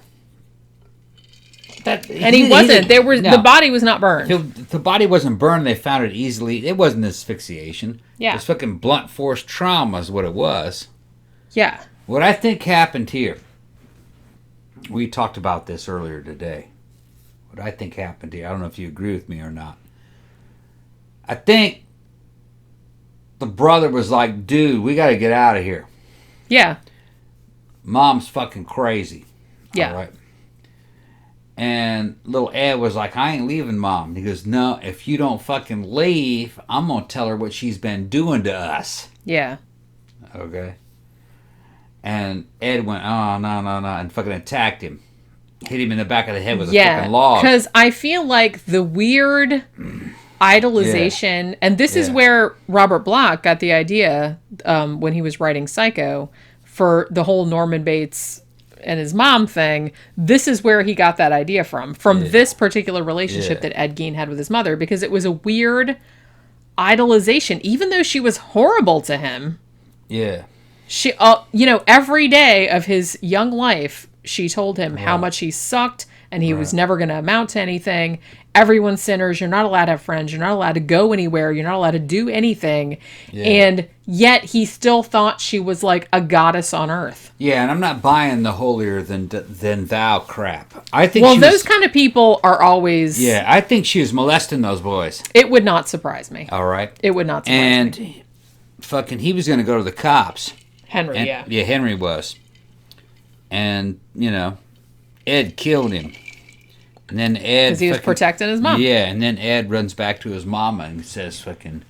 And he wasn't. The body was not burned. If the body wasn't burned, they found it easily. It wasn't asphyxiation. Yeah. It was fucking blunt force trauma is what it was. Yeah. What I think happened here, we talked about this earlier today. What I think happened here, I don't know if you agree with me or not. I think the brother was like, dude, we got to get out of here. Yeah. Mom's fucking crazy. Yeah. All right. And little Ed was like, I ain't leaving, Mom. He goes, no, if you don't fucking leave, I'm going to tell her what she's been doing to us. Yeah. Okay. And Ed went, oh, no, and fucking attacked him. Hit him in the back of the head with a fucking log. Because I feel like the weird idolization, and this is where Robert Bloch got the idea when he was writing Psycho for the whole Norman Bates and his mom thing. This is where he got that idea from this particular relationship that Ed Gein had with his mother, because it was a weird idolization, even though she was horrible to him. Yeah. She, every day of his young life, she told him how much he sucked and he was never going to amount to anything. Everyone's sinners. You're not allowed to have friends. You're not allowed to go anywhere. You're not allowed to do anything. Yeah. And yet he still thought she was like a goddess on earth. Yeah, and I'm not buying the holier than thou crap. I think those kind of people are always... Yeah, I think she was molesting those boys. It would not surprise me. All right. It would not surprise me. And fucking he was going to go to the cops. Henry, Yeah, Henry was. And, Ed killed him. And then Ed... Because he was protecting his mom. Yeah, and then Ed runs back to his mama and says fucking...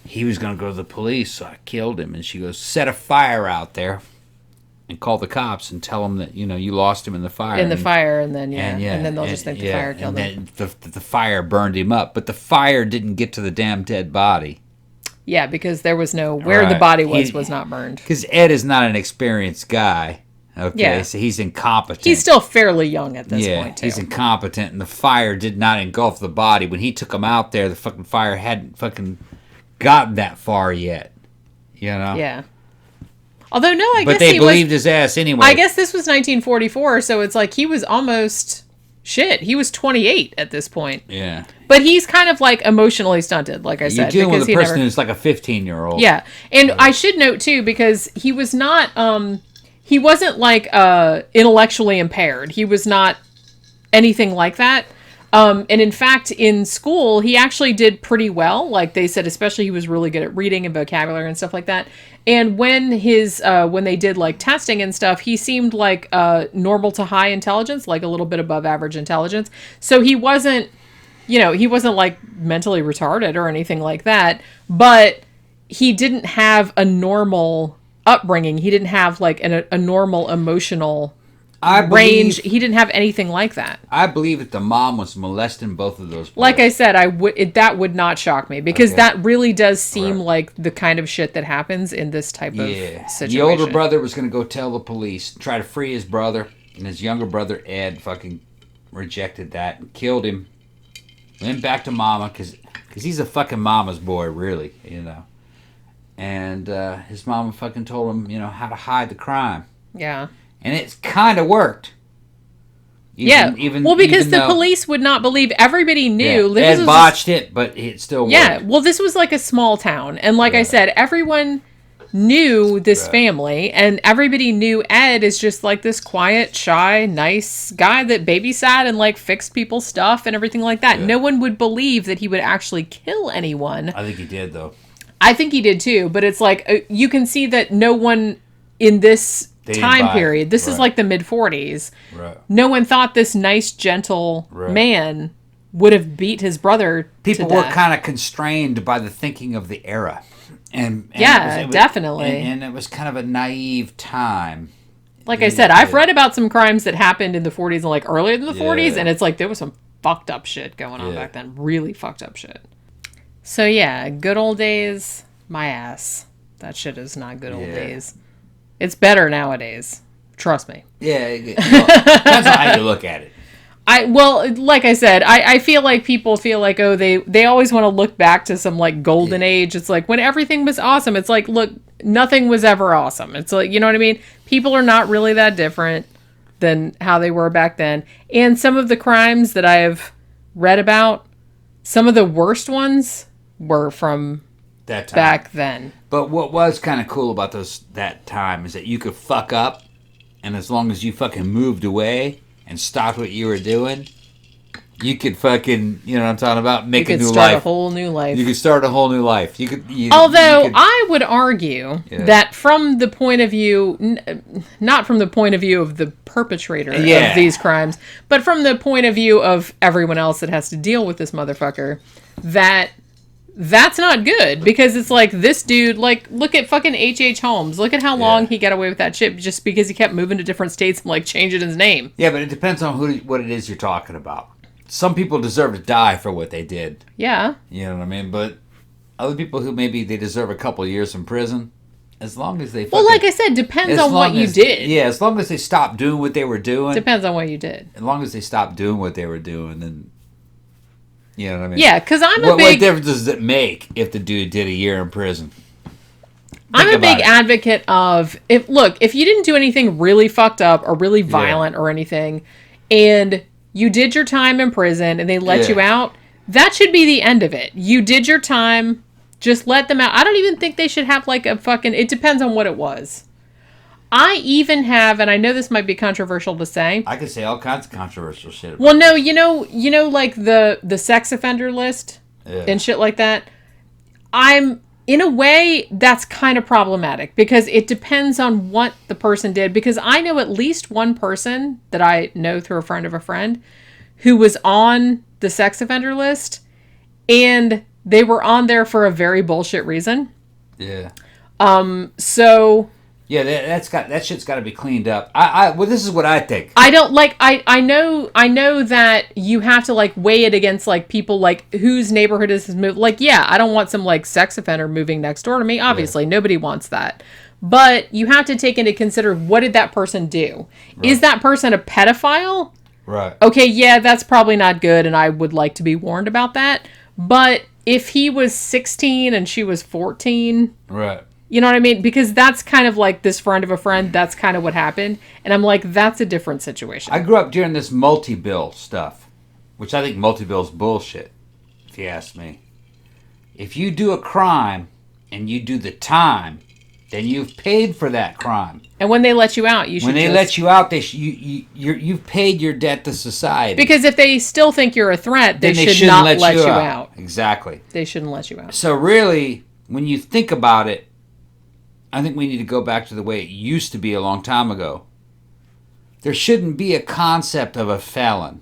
He was going to go to the police, so I killed him. And she goes, set a fire out there and call the cops and tell them that, you lost him in the fire. And then they'll just think the fire killed him. And then the fire burned him up. But the fire didn't get to the damn dead body. Yeah, because there was no... Where the body was not burned. Because Ed is not an experienced guy. Okay, so he's incompetent. He's still fairly young at this point, too. He's incompetent, and the fire did not engulf the body. When he took him out there, the fucking fire hadn't fucking gotten that far yet. Yeah. Although, no, I guess But they believed his ass anyway. I guess this was 1944, so it's like he was almost... Shit, he was 28 at this point. Yeah. But he's kind of like emotionally stunted, like I said. You're dealing with a person who's like a 15-year-old. Yeah. And I should note, too, because he was not... he wasn't like intellectually impaired. He was not anything like that. And in fact, in school, he actually did pretty well. Like they said, especially he was really good at reading and vocabulary and stuff like that. And when when they did like testing and stuff, he seemed like normal to high intelligence, like a little bit above average intelligence. So he wasn't, he wasn't like mentally retarded or anything like that. But he didn't have a normal upbringing. He didn't have like a normal emotional range. He didn't have anything like that. I believe that the mom was molesting both of those boys. Like I said, that would not shock me, because that really does seem like the kind of shit that happens in this type of situation. The older brother was going to go tell the police, try to free his brother. And his younger brother, Ed, fucking rejected that and killed him. Went back to mama, because he's a fucking mama's boy, really, you know. And his mama fucking told him, you know, how to hide the crime. Yeah. And it's kind of worked. Because the police would not believe. Everybody knew. Yeah, Ed botched it, but it still worked. Yeah, well, this was like a small town. And like I said, everyone knew this family. And everybody knew Ed is just like this quiet, shy, nice guy that babysat and like fixed people's stuff and everything like that. Yeah. No one would believe that he would actually kill anyone. I think he did, though. I think he did, too. But it's like, you can see that no one in this time period. This is like the mid-40s. Right. No one thought this nice, gentle man would have beat his brother People to were death. kind of constrained by the thinking of the era. And yeah, definitely. And it was kind of a naive time. Like I said, I've read about some crimes that happened in the 40s and like earlier than the 40s, and it's like there was some fucked up shit going on back then. Really fucked up shit. So yeah, good old days, my ass. That shit is not good old days. It's better nowadays. Trust me. Yeah, well, depends on how you look at it. Like I said, I feel like people feel like, oh, they always want to look back to some like golden age. It's like when everything was awesome. It's like, look, nothing was ever awesome. It's like, you know what I mean? People are not really that different than how they were back then. And some of the crimes that I've read about, some of the worst ones were from that time. Back then. But what was kind of cool about that time is that you could fuck up, and as long as you fucking moved away and stopped what you were doing, you could fucking, you know what I'm talking about, make a new life. You could start a whole new life. You could start a whole new life. Although I would argue that from the point of view, not from the point of view of the perpetrator of these crimes, but from the point of view of everyone else that has to deal with this motherfucker, that's not good, because it's like this dude, like, look at fucking H.H. Holmes. Look at how long he got away with that shit just because he kept moving to different states and like changing his name. Yeah, but it depends on what it is you're talking about. Some people deserve to die for what they did. Yeah. You know what I mean? But other people who maybe they deserve a couple of years in prison, as long as they well, like I said, depends on what you did. Yeah, as long as they stopped doing what they were doing. Depends on what you did. As long as they stopped doing what they were doing, then... You know what I mean? Yeah, because what difference does it make if the dude did a year in prison? I'm a big advocate of, if you didn't do anything really fucked up or really violent or anything, and you did your time in prison and they let you out, that should be the end of it. You did your time, just let them out. I don't even think they should have like a fucking, it depends on what it was. I even have, and I know this might be controversial to say. I could say all kinds of controversial shit. Well, no, you know, like the sex offender list and shit like that. In a way, that's kind of problematic because it depends on what the person did. Because I know at least one person that I know through a friend of a friend who was on the sex offender list, and they were on there for a very bullshit reason. Yeah. So. Yeah, that shit's got to be cleaned up. Well, this is what I think. I don't like. I know that you have to like weigh it against like people like whose neighborhood is this move. Like, yeah, I don't want some like sex offender moving next door to me. Obviously, nobody wants that. But you have to take into consider, what did that person do? Right. Is that person a pedophile? Right. Okay, yeah, that's probably not good, and I would like to be warned about that. But if he was 16 and she was 14, right. You know what I mean? Because that's kind of like this friend of a friend. That's kind of what happened. And I'm like, that's a different situation. I grew up during this multi-bill stuff, which I think multi-bill's bullshit, if you ask me. If you do a crime and you do the time, then you've paid for that crime. And when they let you out, you should. When they let you out, you've paid your debt to society. Because if they still think you're a threat, they should not let you out. Exactly. They shouldn't let you out. So really, when you think about it, I think we need to go back to the way it used to be a long time ago. There shouldn't be a concept of a felon.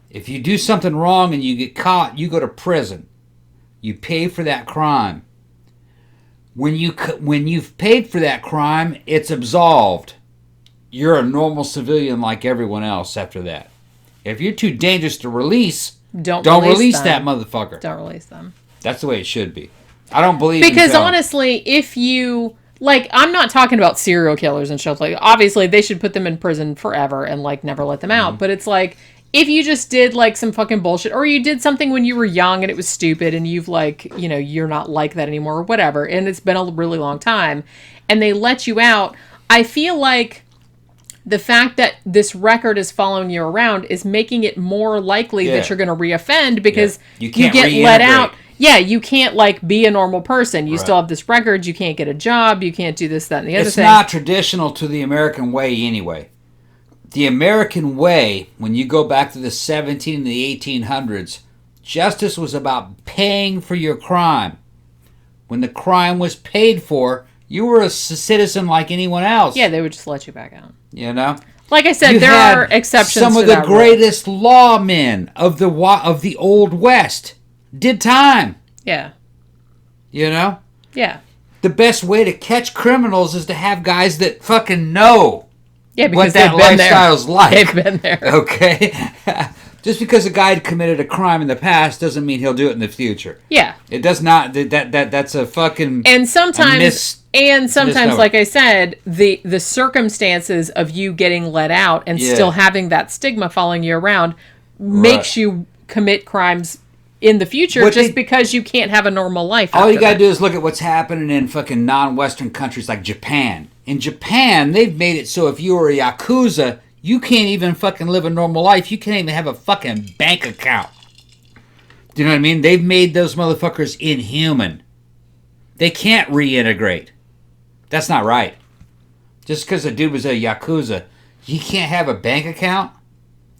If you do something wrong and you get caught, you go to prison. You pay for that crime. When you've paid for that crime, it's absolved. You're a normal civilian like everyone else after that. If you're too dangerous to release, don't release that motherfucker. Don't release them. That's the way it should be. I don't believe because honestly, if you like, I'm not talking about serial killers and stuff. Like, obviously, they should put them in prison forever and, like, never let them out. But it's like, if you just did, like, some fucking bullshit, or you did something when you were young and it was stupid and you've, like, you know, you're not like that anymore or whatever, and it's been a really long time, and they let you out, I feel like the fact that this record is following you around is making it more likely that you're going to reoffend because you can't get let reintegrate. out. Yeah, you can't, like, be a normal person. You Right. still have this record. You can't get a job. You can't do this, that, and the other It's thing. not traditional to the American way anyway. The American way, when you go back to the 17 and the 1800s, justice was about paying for your crime. When the crime was paid for, you were a citizen like anyone else. Yeah, they would just let you back out. You know? Like I said, You there had are exceptions some to of the that rule. greatest lawmen of the Old West did time. Yeah. You know? Yeah. The best way to catch criminals is to have guys that fucking know Yeah, because what that they've been lifestyle's there. like. They've been there. Okay? Just because a guy had committed a crime in the past doesn't mean he'll do it in the future. Yeah. It does not. That's a fucking. And sometimes, misnomer. like I said, the circumstances of you getting let out and Yeah. still having that stigma following you around makes you commit crimes in the future What just they- because you can't have a normal life. All after you gotta that. do is look at what's happening in fucking non-Western countries like Japan. In Japan, they've made it so if you were a Yakuza, you can't even fucking live a normal life. You can't even have a fucking bank account. Do you know what I mean? They've made those motherfuckers inhuman. They can't reintegrate. That's not right. Just because a dude was a Yakuza, he can't have a bank account?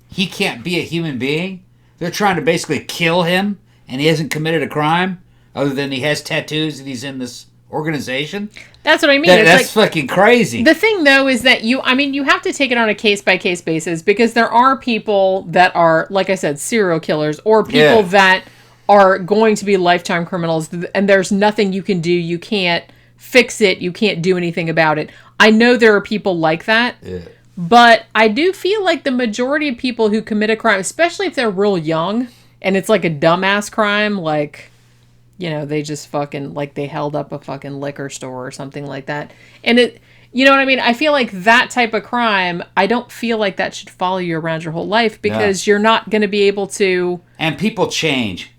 He can't be a human being? They're trying to basically kill him, and he hasn't committed a crime, other than he has tattoos and he's in this organization? That's what I mean. That's fucking crazy. The thing, though, is that you have to take it on a case-by-case basis because there are people that are, like I said, serial killers or people that are going to be lifetime criminals and there's nothing you can do. You can't fix it. You can't do anything about it. I know there are people like that, but I do feel like the majority of people who commit a crime, especially if they're real young and it's like a dumbass crime, like... You know, they just fucking, like, they held up a fucking liquor store or something like that. And it, you know what I mean? I feel like that type of crime, I don't feel like that should follow you around your whole life because you're not going to be able to... And people change.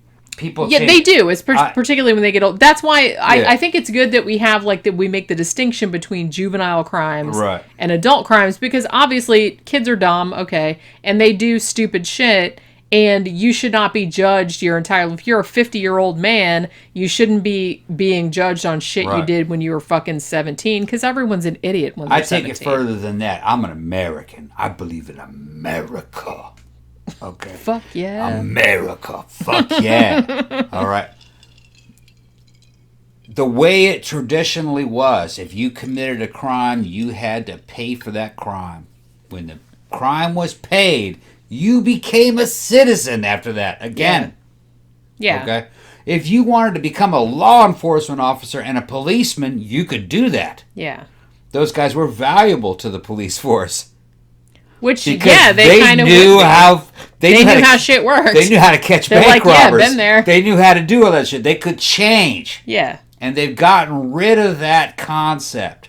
Yeah, they do. It's particularly when they get old. That's why I think it's good that we have, like, that we make the distinction between juvenile crimes and adult crimes because obviously kids are dumb, okay, and they do stupid shit. And you should not be judged your entire life. If you're a 50-year-old man, you shouldn't be being judged on shit you did when you were fucking 17, because everyone's an idiot when they're 17. I take it further than that. I'm an American. I believe in America. Okay. Fuck yeah. America. Fuck yeah. All right. The way it traditionally was, if you committed a crime, you had to pay for that crime. When the crime was paid... You became a citizen after that. Again. Yeah. Okay? If you wanted to become a law enforcement officer and a policeman, you could do that. Yeah. Those guys were valuable to the police force. Which, because they kind of knew how... They knew how shit works. They knew how to catch They're bank like, robbers. Yeah, been there. They knew how to do all that shit. They could change. Yeah. And they've gotten rid of that concept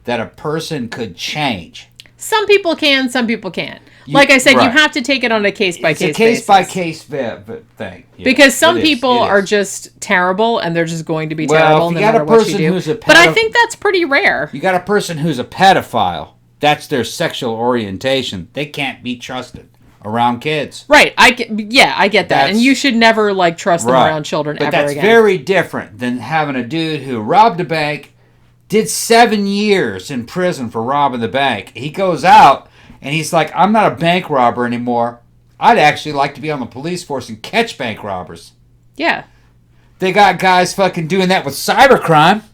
that a person could change. Some people can, some people can't. Like I said, you have to take it on a case-by-case basis. It's a case-by-case thing. Yeah, because some people are just terrible, and they're just going to be terrible no matter what you do. But I think that's pretty rare. You got a person who's a pedophile. That's their sexual orientation. They can't be trusted around kids. Right. I get that. And you should never, like, trust them around children ever again. But that's very different than having a dude who robbed a bank, did 7 years in prison for robbing the bank. He goes out... And he's like, I'm not a bank robber anymore. I'd actually like to be on the police force and catch bank robbers. Yeah. They got guys fucking doing that with cybercrime.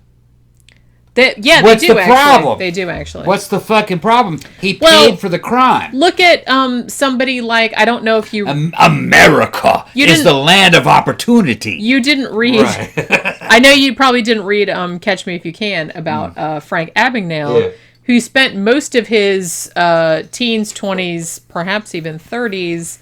What's the problem? They do, actually. What's the fucking problem? He paid for the crime. Look at somebody like, I don't know if you... America is the land of opportunity. You didn't read... Right. I know you probably didn't read Catch Me If You Can about Frank Abagnale, who spent most of his teens, 20s, perhaps even 30s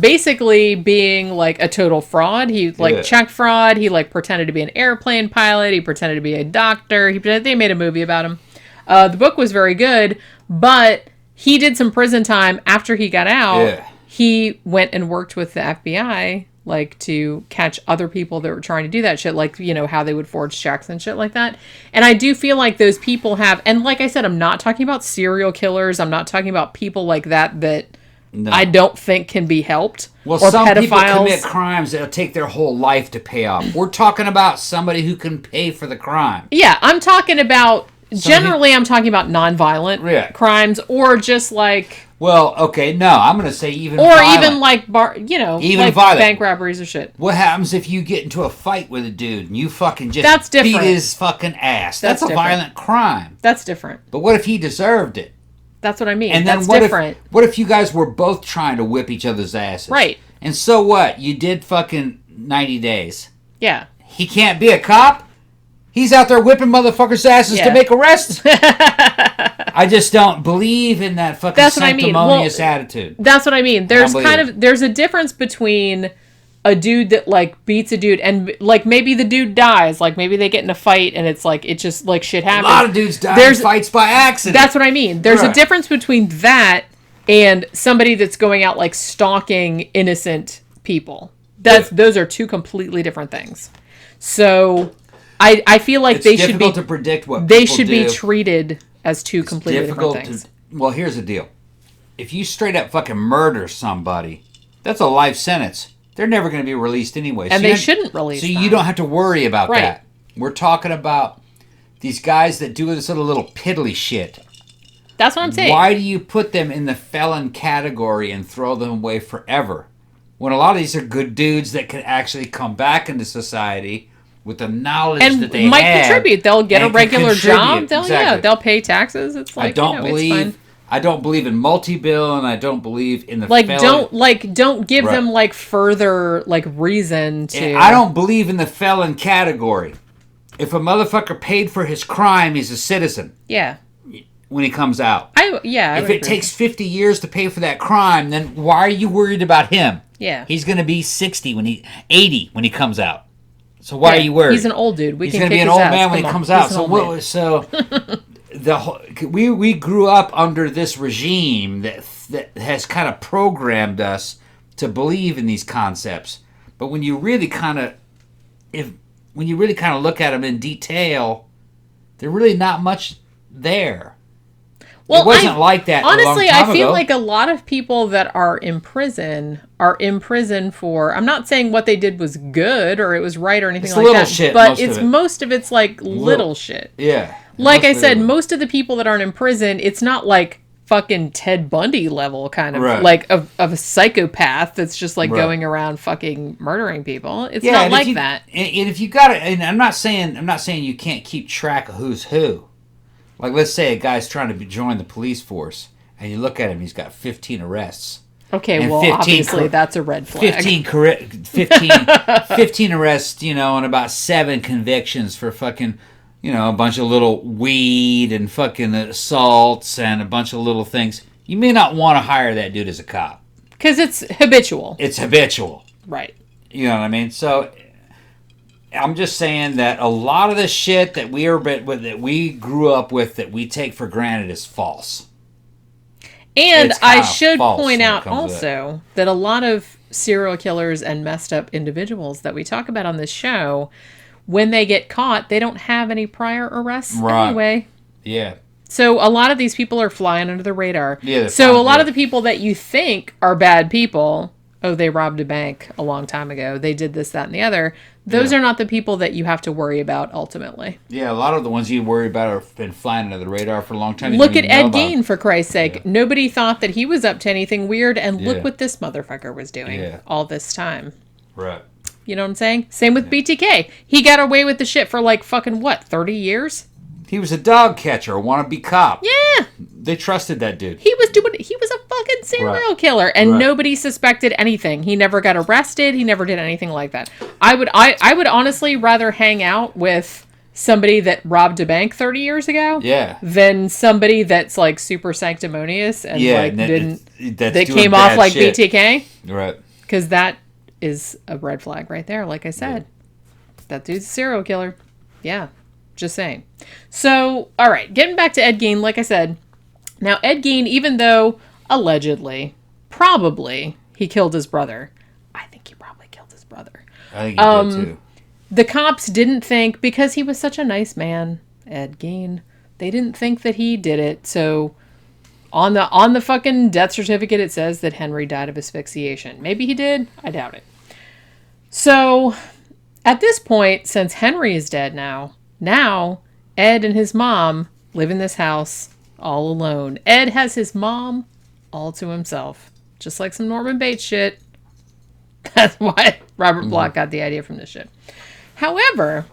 Basically being like a total fraud. He like check fraud. He like pretended to be an airplane pilot. He pretended to be a doctor. They made a movie about him. The book was very good, but he did some prison time after he got out. Yeah. He went and worked with the FBI, like to catch other people that were trying to do that shit, like, you know, how they would forge checks and shit like that. And I do feel like those people have, and like I said, I'm not talking about serial killers. I'm not talking about people like that No. I don't think can be helped. Well, or some pedophiles. people commit crimes that'll take their whole life to pay off. We're talking about somebody who can pay for the crime. Yeah, I'm talking about, generally I'm talking about nonviolent crimes, or just like... Well, okay, no, I'm going to say even or violent. even like, even like violent. Bank robberies or shit. What happens if you get into a fight with a dude and you fucking just That's different. beat his fucking ass? That's a different. violent crime. That's different. But what if he deserved it? That's what I mean. And then that's what different. what if you guys were both trying to whip each other's asses? Right. And so what? You did fucking 90 days. Yeah. He can't be a cop? He's out there whipping motherfuckers' asses to make arrests? I just don't believe in that fucking sanctimonious attitude. That's what I mean. There's there's a difference between a dude that like beats a dude and like maybe the dude dies, like maybe they get in a fight and it's like it just like shit happens. A lot of dudes die in fights by accident. That's what I mean. There's a difference between that and somebody that's going out like stalking innocent people. Those are two completely different things. So I feel like they should be to predict what they should be treated as two completely different things. Well, here's the deal. If you straight up fucking murder somebody, that's a life sentence. They're never going to be released anyway. And they shouldn't release them. So you don't have to worry about that. We're talking about these guys that do this little piddly shit. That's what I'm saying. Why do you put them in the felon category and throw them away forever? When a lot of these are good dudes that can actually come back into society with the knowledge that they have. And might contribute. They'll get a regular job. They'll pay taxes. It's like, I don't believe in multi-bill, and I don't believe in the don't give them like further like reason to. And I don't believe in the felon category. If a motherfucker paid for his crime, he's a citizen. Yeah. When he comes out. If it takes 50 years to pay for that crime, then why are you worried about him? Yeah. He's going to be 80 when he comes out. So why are you worried? He's an old dude. He's going to be an old man when he comes out. So we grew up under this regime that has kind of programmed us to believe in these concepts. But when you really kind of look at them in detail, they're really not much there. Well, it wasn't like that. Honestly, a long time I feel ago. like a lot of people that are in prison for. I'm not saying what they did was good or it was right or anything like that. Shit, but most of it's like little shit. Yeah. Like I said, most of the people that aren't in prison, it's not like fucking Ted Bundy level kind of like of a psychopath that's just like going around fucking murdering people. It's not like that. And if you got it, and I'm not saying you can't keep track of who's who. Like, let's say a guy's trying to join the police force, and you look at him, he's got 15 arrests. Okay, well, obviously that's a red flag. 15 arrests, and about 7 convictions for fucking, a bunch of little weed and fucking assaults and a bunch of little things. You may not want to hire that dude as a cop. Because it's habitual. It's habitual. Right. You know what I mean? So I'm just saying that a lot of the shit that we grew up with that we take for granted is false. And I should point out also that a lot of serial killers and messed up individuals that we talk about on this show, when they get caught, they don't have any prior arrests anyway. Yeah. So a lot of these people are flying under the radar. Yeah. So a lot of the people that you think are bad people, they robbed a bank a long time ago, they did this, that, and the other. Those are not the people that you have to worry about ultimately. Yeah, a lot of the ones you worry about have been flying under the radar for a long time. Look at Ed Gein, for Christ's sake. Yeah. Nobody thought that he was up to anything weird, and look what this motherfucker was doing all this time. Right. You know what I'm saying? Same with BTK. He got away with the shit for like fucking 30 years? He was a dog catcher, a wannabe cop. Yeah. They trusted that dude. He was a fucking serial killer, and nobody suspected anything. He never got arrested. He never did anything like that. I would honestly rather hang out with somebody that robbed a bank 30 years ago Yeah. than somebody that's like super sanctimonious and like and that's that doing came off bad like shit. BTK. Right. Because that is a red flag right there. Like I said, that dude's a serial killer. Yeah, just saying. So, all right, getting back to Ed Gein, like I said, now Ed Gein, even though allegedly, probably he killed his brother, I think he probably killed his brother. I think he did too. The cops didn't think, because he was such a nice man, Ed Gein, they didn't think that he did it. So on the fucking death certificate, it says that Henry died of asphyxiation. Maybe he did. I doubt it. So at this point, since Henry is dead now Ed and his mom live in this house all alone. Ed has his mom all to himself, just like some Norman Bates shit. That's why Robert Bloch got the idea from this shit. However,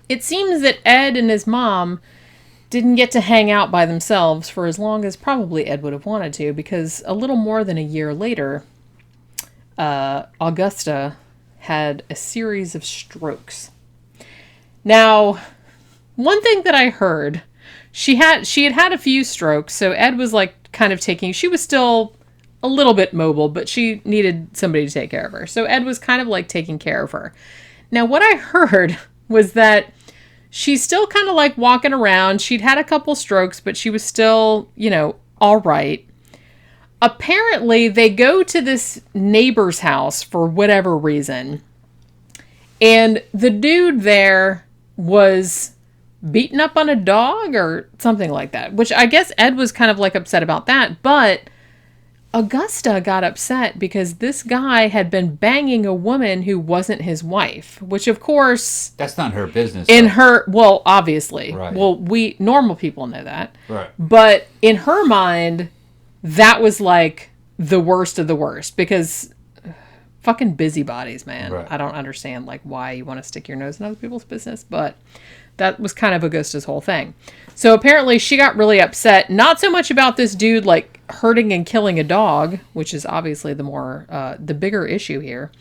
it seems that Ed and his mom didn't get to hang out by themselves for as long as probably Ed would have wanted to, because a little more than a year later, Augusta had a series of strokes. Now, one thing that I heard, she had a few strokes, so Ed was like kind of she was still a little bit mobile, but she needed somebody to take care of her. So Ed was kind of like taking care of her. Now, what I heard was that she's still kind of like walking around. She'd had a couple strokes, but she was still, all right. Apparently, they go to this neighbor's house for whatever reason. And the dude there was beaten up on a dog or something like that, which I guess Ed was kind of like upset about that. But Augusta got upset because this guy had been banging a woman who wasn't his wife, which of course... That's not her business. Well, obviously. Right. Well, we normal people know that. Right. But in her mind, that was like the worst of the worst, because fucking busybodies, man. Right. I don't understand like why you want to stick your nose in other people's business, but that was kind of Augusta's whole thing. So apparently she got really upset, not so much about this dude like hurting and killing a dog, which is obviously the bigger issue here,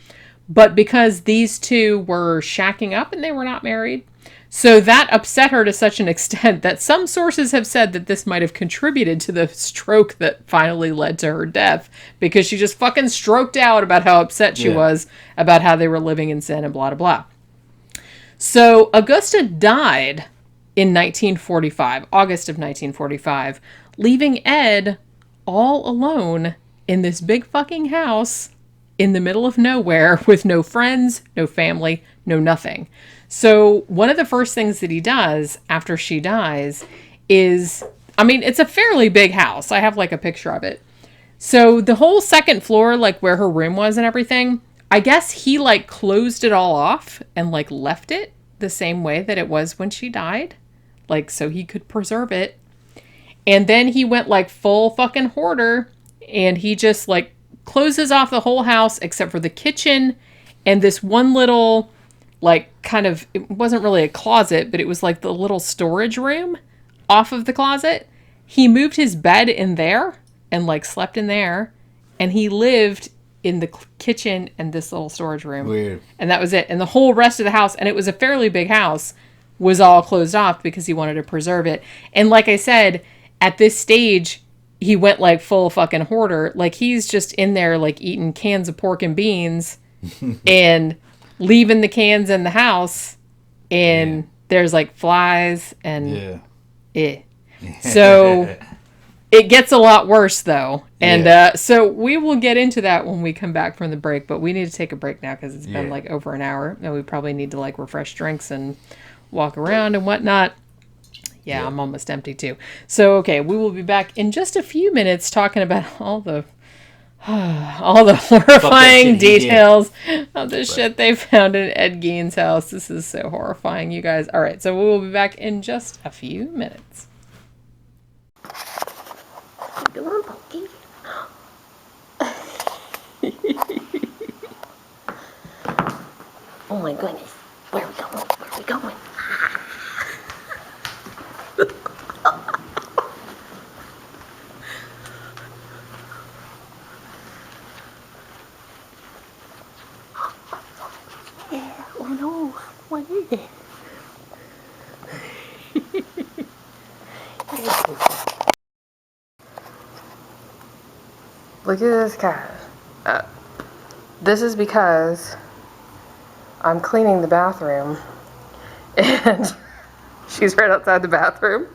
but because these two were shacking up and they were not married. So that upset her to such an extent that some sources have said that this might have contributed to the stroke that finally led to her death, because she just fucking stroked out about how upset she was about how they were living in sin and blah, blah, blah. So Augusta died in 1945, August of 1945, leaving Ed all alone in this big fucking house in the middle of nowhere with no friends, no family, no nothing. So one of the first things that he does after she dies is, it's a fairly big house. I have like a picture of it. So the whole second floor, like where her room was and everything, I guess he like closed it all off and like left it the same way that it was when she died, like so he could preserve it. And then he went like full fucking hoarder, and he just like closes off the whole house except for the kitchen and this one little like kind of, it wasn't really a closet, but it was like the little storage room off of the closet. He moved his bed in there and like slept in there, and he lived in the kitchen and this little storage room. Weird. And that was it. And the whole rest of the house, and it was a fairly big house, was all closed off because he wanted to preserve it. And like I said, at this stage, he went like full fucking hoarder. Like he's just in there like eating cans of pork and beans and leaving the cans in the house, and there's like flies and so it gets a lot worse though. And so we will get into that when we come back from the break, but we need to take a break now because it's been like over an hour, and we probably need to like refresh drinks and walk around and whatnot. Yeah, I'm almost empty too. So, okay, we will be back in just a few minutes talking about all the horrifying details of the shit they found in Ed Gein's house. This is so horrifying, you guys. All right, so we will be back in just a few minutes. What you doing, Pokey? Oh my goodness. Where are we going? Where are we going? Yeah, oh no, what is it? Look at this cat. This is because I'm cleaning the bathroom and she's right outside the bathroom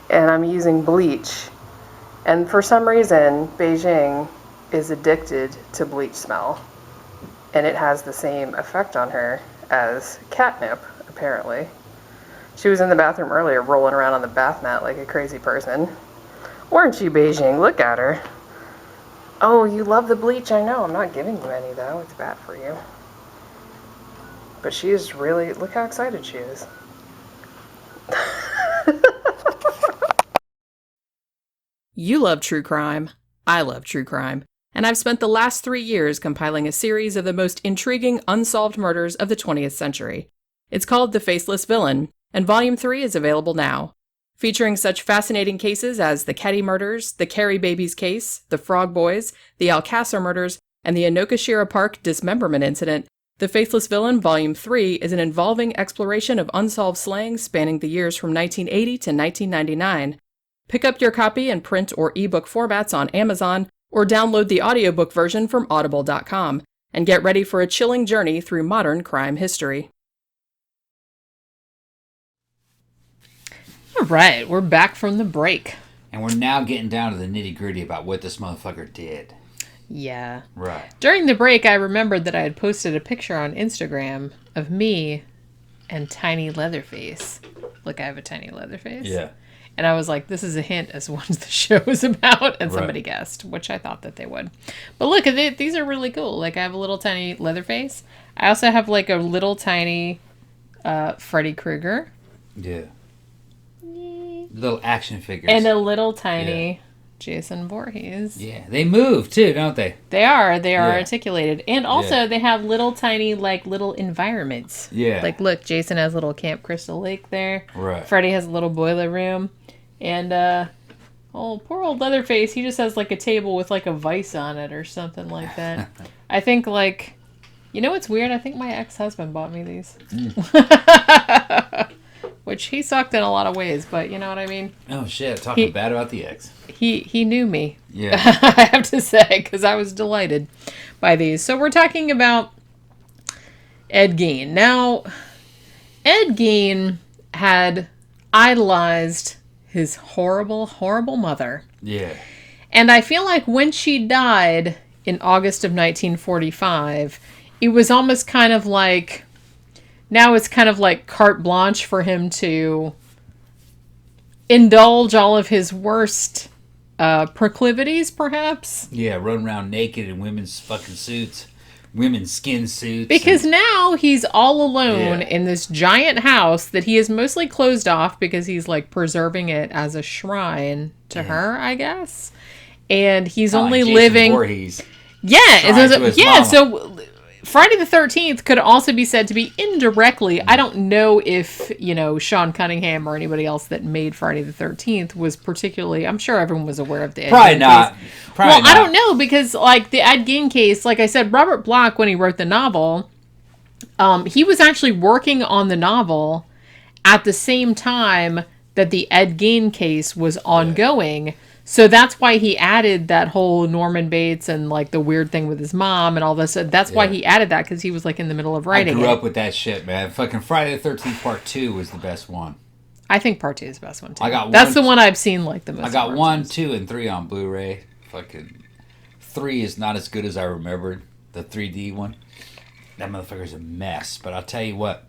and I'm using bleach. And for some reason, Beijing is addicted to bleach smell. And it has the same effect on her as catnip, apparently. She was in the bathroom earlier rolling around on the bath mat like a crazy person. Weren't you, Beijing? Look at her. Oh, you love the bleach, I know. I'm not giving you any, though. It's bad for you. But she is really... Look how excited she is. You love true crime. I love true crime. And I've spent the last 3 years compiling a series of the most intriguing unsolved murders of the 20th century. It's called The Faceless Villain, and Volume 3 is available now. Featuring such fascinating cases as the Ketty murders, the Carrie Babies case, the Frog Boys, the Alcasser murders, and the Inokashira Park dismemberment incident, The Faceless Villain Volume 3 is an involving exploration of unsolved slayings spanning the years from 1980 to 1999. Pick up your copy in print or ebook formats on Amazon, or download the audiobook version from audible.com, and get ready for a chilling journey through modern crime history. All right, we're back from the break. And we're now getting down to the nitty-gritty about what this motherfucker did. Yeah. Right. During the break, I remembered that I had posted a picture on Instagram of me and tiny Leatherface. Look, I have a tiny Leatherface. Yeah. And I was like, this is a hint as to what the show is about. And somebody guessed, which I thought that they would. But look, these are really cool. Like, I have a little tiny Leatherface. I also have, like, a little tiny Freddy Krueger. Yeah. Little action figures. And a little tiny Jason Voorhees. Yeah. They move, too, don't they? They are articulated. And also, they have little tiny, like, little environments. Yeah. Like, look, Jason has a little Camp Crystal Lake there. Right. Freddy has a little boiler room. And, oh, poor old Leatherface, he just has, like, a table with, like, a vice on it or something like that. I think, like, you know what's weird? I think my ex-husband bought me these. Which he sucked in a lot of ways, but you know what I mean? Oh, shit. Talking bad about the ex. He knew me. Yeah. I have to say, because I was delighted by these. So we're talking about Ed Gein. Now, Ed Gein had idolized his horrible, horrible mother. Yeah. And I feel like when she died in August of 1945, it was almost kind of like... Now it's kind of like carte blanche for him to indulge all of his worst proclivities, perhaps. Yeah, run around naked in women's fucking suits. Women's skin suits. Because now he's all alone in this giant house that he has mostly closed off because he's like preserving it as a shrine to her, I guess. And he's only Jason living... Voorhees. Yeah, so Friday the 13th could also be said to be indirectly, I don't know if, you know, Sean Cunningham or anybody else that made Friday the 13th was particularly, I'm sure everyone was aware of the Ed Probably Gein not. case. Probably Well, not. I don't know, because like the Ed Gein case, like I said, Robert Bloch, when he wrote the novel, he was actually working on the novel at the same time that the Ed Gein case was ongoing. So that's why he added that whole Norman Bates and like the weird thing with his mom and all this. That's why he added that, because he was like in the middle of writing it. I grew up with that shit, man. Fucking Friday the 13th Part 2 was the best one. I think Part 2 is the best one too. That's the one I've seen like the most. I got 1, 2, and 3 on Blu-ray. Fucking 3 is not as good as I remembered. The 3D one. That motherfucker's a mess. But I'll tell you what.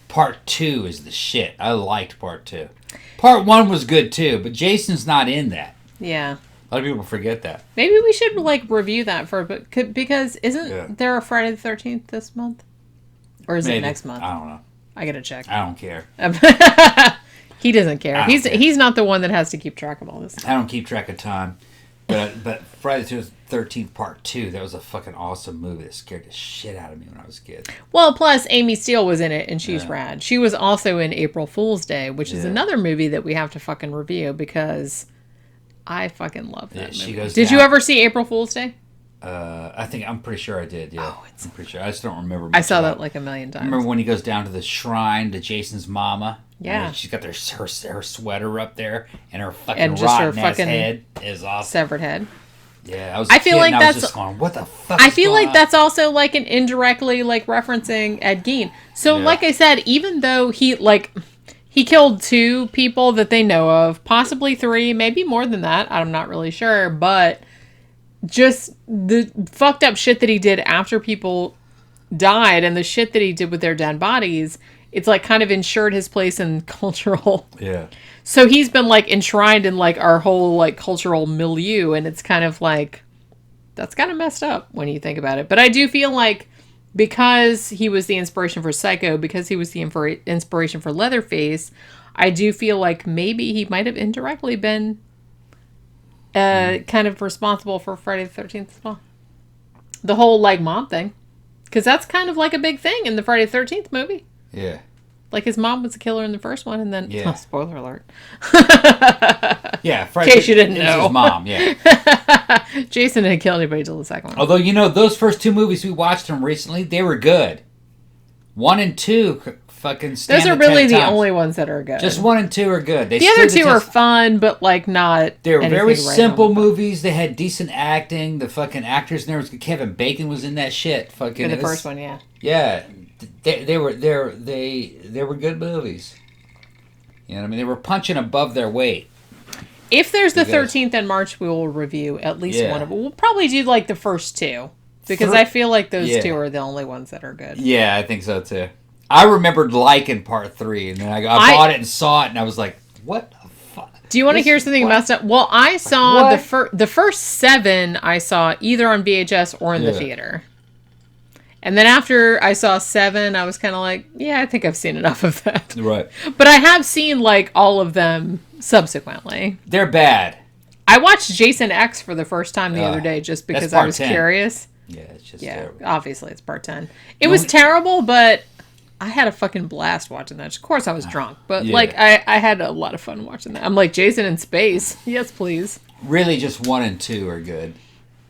Part 2 is the shit. I liked Part 2. Part 1 was good too, but Jason's not in that. Yeah. A lot of people forget that. Maybe we should like review that for a bit, because isn't there a Friday the 13th this month? Or is it next month? I don't know. I gotta check. I don't care. He doesn't care. He's not the one that has to keep track of all this. I don't keep track of time. But Friday the 13th Part 2, that was a fucking awesome movie that scared the shit out of me when I was a kid. Well, plus Amy Steele was in it, and she's rad. She was also in April Fool's Day, which is another movie that we have to fucking review, because I fucking love that movie. Did you ever see April Fool's Day? I'm pretty sure I did, yeah. Oh, I'm pretty sure. I just don't remember much. I saw that like a million times. Remember when he goes down to the shrine to Jason's mama? Yeah. And she's got her sweater up there, and her fucking And just her rotten ass fucking head is awesome. Severed head. Yeah, I was. I feel like I was that's- just going, what the fuck? I feel like that's also like an indirectly like referencing Ed Gein. So Yeah. like I said, even though he killed 2 people that they know of, possibly 3, maybe more than that. I'm not really sure, but just the fucked up shit that he did after people died and the shit that he did with their dead bodies, it's like kind of ensured his place in cultural. Yeah. So he's been like enshrined in like our whole like cultural milieu, and it's kind of like that's kind of messed up when you think about it. But I do feel like because he was the inspiration for Psycho, because he was the inspiration for Leatherface, I do feel like maybe he might have indirectly been kind of responsible for Friday the 13th as well. The whole like mom thing. Because that's kind of like a big thing in the Friday the 13th movie. Yeah. Like his mom was the killer in the first one, and then Yeah. spoiler alert. Yeah. In case you didn't it was know. his mom. Yeah. Jason didn't kill anybody till the second one. Although those first 2 movies we watched them recently, they were good. 1 and 2 fucking stand Those are the really test the times. only ones that are good. Just 1 and 2 are good. They the other stood 2 are test. fun, but like not. They were very anything right simple on. movies. They had decent acting. The fucking actors in there was Kevin Bacon was in that shit. Fucking In the it was- first one, yeah. Yeah, they were good movies. You know what I mean? They were punching above their weight. If there's the Because- 13th in March, we will review at least Yeah. one of them. We'll probably do like the first 2. Because Three- I feel like those Yeah. 2 are the only ones that are good. Yeah, I think so too. I remembered liking part 3, and then I bought it and saw it, and I was like, "What the fuck?" Do you want to This- hear something what? messed up? Well, I saw What? the first 7 I saw either on VHS or in the Yeah. theater. And then after I saw 7, I was kind of like, yeah, I think I've seen enough of that. Right? But I have seen like all of them subsequently. They're bad. I watched Jason X for the first time the other day just because that's I part was 10. curious. Yeah, it's just Yeah, terrible. obviously it's part 10. It was terrible, but I had a fucking blast watching that. Of course I was drunk, but Yeah. like I had a lot of fun watching that. I'm like, Jason in space. Yes, please. Really, just 1 and 2 are good.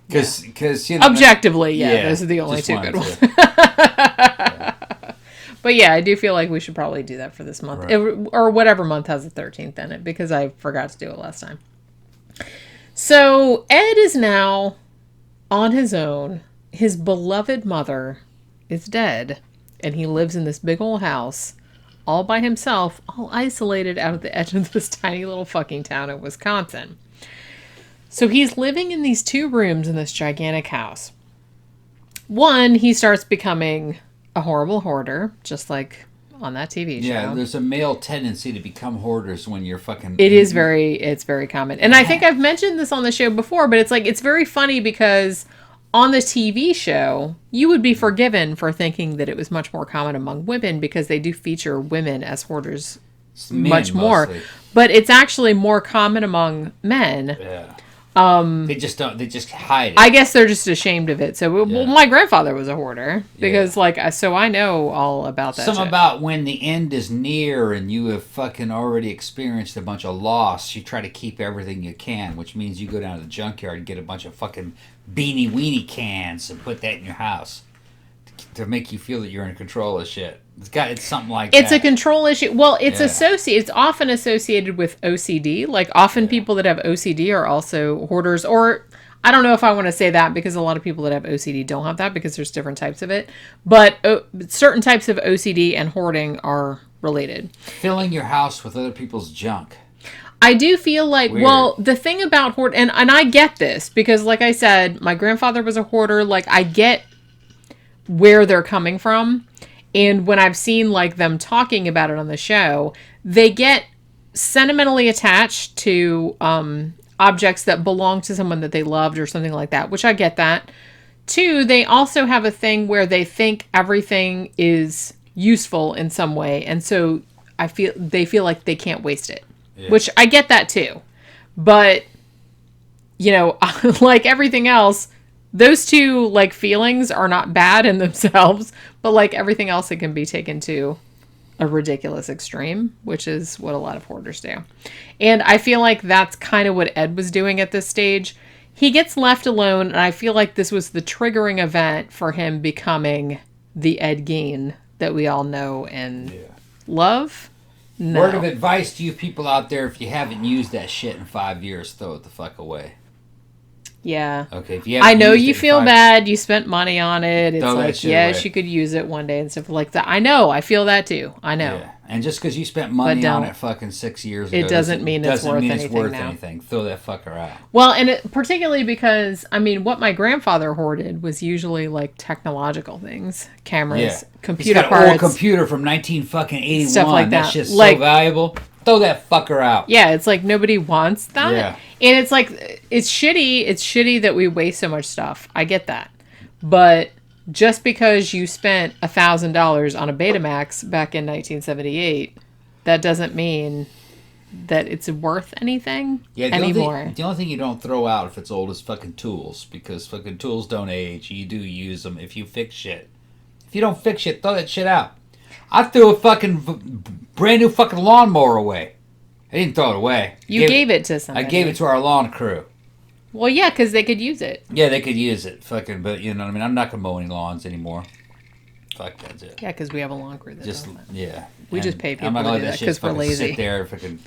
Because Objectively, yeah, those are the only just 2 1 good and ones. 2. But yeah, I do feel like we should probably do that for this month. Right. Or whatever month has the 13th in it, because I forgot to do it last time. So Ed is now on his own. His beloved mother is dead, and he lives in this big old house all by himself, all isolated out at the edge of this tiny little fucking town in Wisconsin. So he's living in these 2 rooms in this gigantic house. One, he starts becoming a horrible hoarder, just like on that TV show. Yeah, there's a male tendency to become hoarders when you're fucking. It's very common. And I think I've mentioned this on the show before, but it's like, it's very funny because on the TV show, you would be forgiven for thinking that it was much more common among women because they do feature women as hoarders men much more. mostly. But it's actually more common among men. Yeah. They just don't. They just hide it. I guess they're just ashamed of it. So, well, Yeah. my grandfather was a hoarder because, so I know all about that. Something shit. about when the end is near and you have fucking already experienced a bunch of loss, you try to keep everything you can, which means you go down to the junkyard and get a bunch of fucking beanie weenie cans and put that in your house to make you feel that you're in control of shit. It's something like It's that. a control issue. Well, it's Yeah. It's often associated with OCD. Like often people that have OCD are also hoarders, or I don't know if I want to say that because a lot of people that have OCD don't have that because there's different types of it. But certain types of OCD and hoarding are related. Filling your house with other people's junk. I do feel like, Weird. well, the thing about hoard, and I get this because, like I said, my grandfather was a hoarder. Like, I get where they're coming from. And when I've seen, like, them talking about it on the show, they get sentimentally attached to objects that belong to someone that they loved or something like that, which I get that. 2, they also have a thing where they think everything is useful in some way. And so they feel like they can't waste it. Which I get that too. But, you know, like everything else, those 2 like feelings are not bad in themselves, but like everything else, it can be taken to a ridiculous extreme, which is what a lot of hoarders do. And I feel like that's kind of what Ed was doing at this stage. He gets left alone, and I feel like this was the triggering event for him becoming the Ed Gein that we all know and love. No. Word of advice to you people out there: if you haven't used that shit in 5 years, throw it the fuck away. Yeah. Okay, if you I know used you it in feel 5 bad. You spent money on it. It's Throw that like, shit yeah, away. she could use it one day and stuff like that. I know. I feel that too. I know. Yeah. And just because you spent money on don't. it fucking 6 years ago, It doesn't mean it's worth anything now. anything. Throw that fucker out. Well, and particularly because, I mean, what my grandfather hoarded was usually like technological things, cameras, Yeah. computer He's got an old parts, computer from 1981. Stuff like That that. shit's Like- so valuable. Throw that fucker out. Yeah, it's like nobody wants that. Yeah. And it's like, it's shitty. It's shitty that we waste so much stuff. I get that. But just because you spent $1,000 on a Betamax back in 1978, that doesn't mean that it's worth anything anymore. The only thing you don't throw out if it's old is fucking tools, because fucking tools don't age. You do use them if you fix shit. If you don't fix shit, throw that shit out. I threw a fucking brand new fucking lawnmower away. I didn't throw it away. You gave it to somebody. I gave it to our lawn crew. Well, yeah, because they could use it. Yeah, they could use it. Fucking, but you know what I mean? I'm not going to mow any lawns anymore. Fuck, that's it. Yeah, because we have a lawn crew that does that. Yeah. We And just pay I'm not people gonna to do let that shit 'cause we're fucking lazy. Sit there, fucking.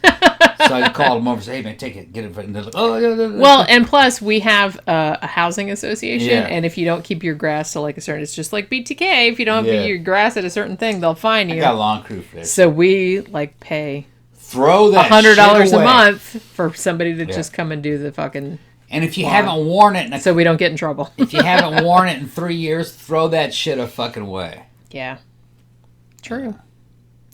So I called them over and said, "Hey man, take it, get it." And they're like, "Oh yeah." Well, and plus we have a housing association, Yeah. and if you don't keep your grass to like a certain, it's just like BTK. If you don't have Yeah. your grass at a certain thing, they'll fine I you. got a lawn crew for this. So we like pay Throw that $100 shit a away. month for somebody to Yeah. just come and do the fucking. And if you haven't worn it, So we don't get in trouble. if you haven't worn it in 3 years, throw that shit a fucking way. Yeah. True.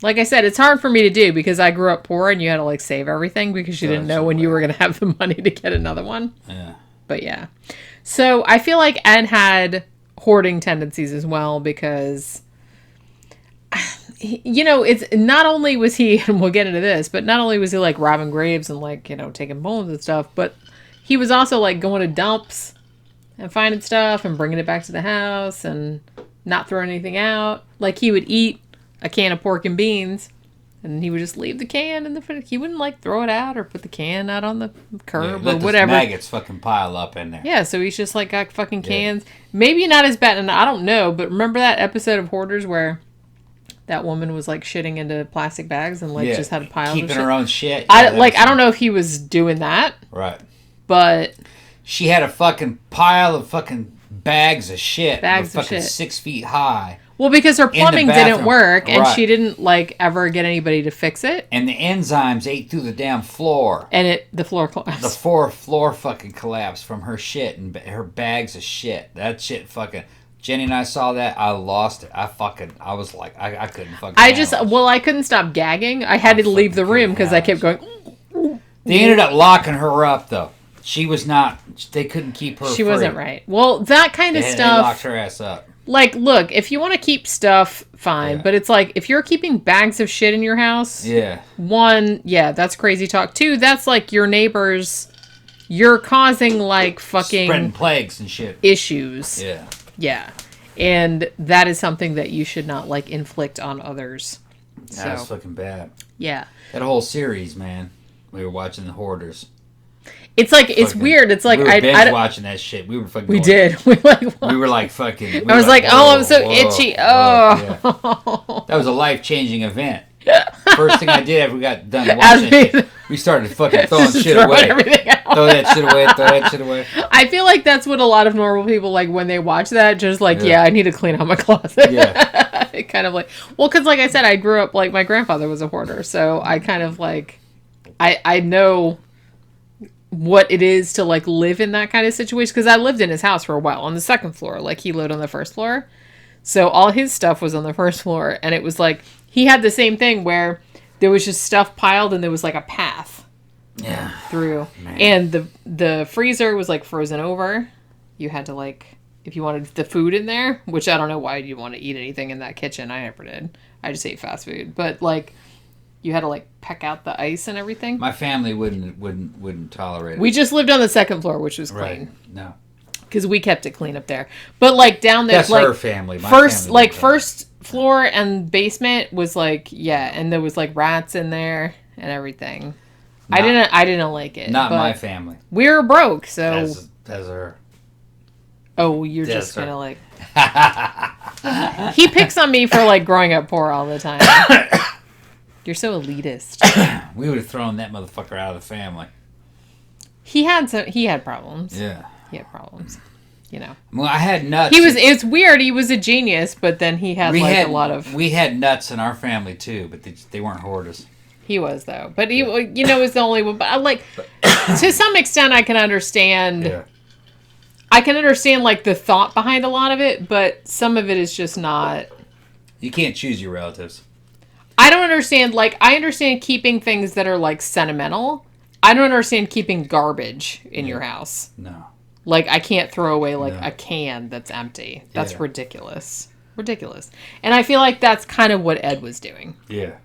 Like I said, it's hard for me to do because I grew up poor and you had to like save everything because you didn't know when you were going to have the money to get another one. Yeah. But yeah. So I feel like Ed had hoarding tendencies as well because, you know, it's not only was he, and we'll get into this, but not only was he like robbing graves and like, you know, taking bones and stuff, but he was also like going to dumps and finding stuff and bringing it back to the house and not throwing anything out. Like he would eat a can of pork and beans and he would just leave the can in the fridge. He wouldn't like throw it out or put the can out on the curb Let or those whatever. maggots fucking pile up in there. Yeah, so he's just like got fucking cans. Maybe not as bad, and I don't know, but remember that episode of Hoarders where that woman was like shitting into plastic bags and like just had piles keeping of shit? her own shit. I don't know if he was doing that, Right. but She had a fucking pile of fucking bags of shit. Bags of fucking shit. 6 feet high. well, because her plumbing didn't bathroom. work and Right. she didn't like ever get anybody to fix it, And the enzymes ate through the damn floor. and the floor collapsed. The floor fucking collapsed from her shit and her bags of shit. That shit fucking. Jenny and I saw that. I lost it. I was like, I couldn't fucking. I couldn't stop gagging. I had to leave the fucking room because I kept couldn't going. They ended up locking her up though. She was not. They couldn't keep her. She free. wasn't right. Well, that kind of They stuff. locked her ass up. Like, look, if you want to keep stuff, fine. Yeah. But it's like, if you're keeping bags of shit in your house, Yeah. one, yeah, that's crazy talk. Two, that's like your neighbors. You're causing like Spreading fucking plagues and shit. issues. Yeah. Yeah. And that is something that you should not like inflict on others. That was So, fucking bad. yeah. That whole series, man. We were watching the Hoarders. It's like, it's Fucking- weird. It's like, we were I binge don't, watching that shit. We were fucking. we going- did. We were like fucking. I was like, oh, I'm so itchy. Yeah. Oh. That was a life-changing event. First thing I did after we got done watching As it, we- we started fucking throwing Just shit throwing away. everything out. Throw that shit away. Throw that shit away. I feel like that's what a lot of normal people like when they watch that. Just like, Yeah. yeah, I need to clean out my closet. Yeah. Kind of like, well, because like I said, I grew up like my grandfather was a hoarder, so I kind of like, I know what it is to like live in that kind of situation because I lived in his house for a while on the second floor. Like he lived on the first floor, so all his stuff was on the first floor, and it was like he had the same thing where there was just stuff piled and there was like a path Yeah. through. Man. And the freezer was like frozen over. You had to like, if you wanted the food in there, which I don't know why you want to eat anything in that kitchen. I never did. I just ate fast food. But like, you had to like peck out the ice and everything. My family wouldn't tolerate it. We just lived on the second floor, which was right. clean No. because we kept it clean up there. But like down there, That's like her family. My first family like wouldn't first floor and basement was like, yeah, and there was like rats in there and everything. I didn't like it. Not but my family. we were broke, so As her. oh, you're Yes, just sir. gonna like. He picks on me for like growing up poor all the time. You're so elitist. We would have thrown that motherfucker out of the family. He had problems. Yeah. He had problems. You know. Well, I had nuts. It's weird. He was a genius, but then he had a lot of... We had nuts in our family, too, but they weren't hoarders. He was, though. But he, was the only one. But to some extent, I can understand... Yeah. I can understand, the thought behind a lot of it, but some of it is just not... You can't choose your relatives. I don't understand, I understand keeping things that are, sentimental. I don't understand keeping garbage in your house. No. I can't throw away, a can that's empty. That's ridiculous. Ridiculous. And I feel like that's kind of what Ed was doing. Yeah.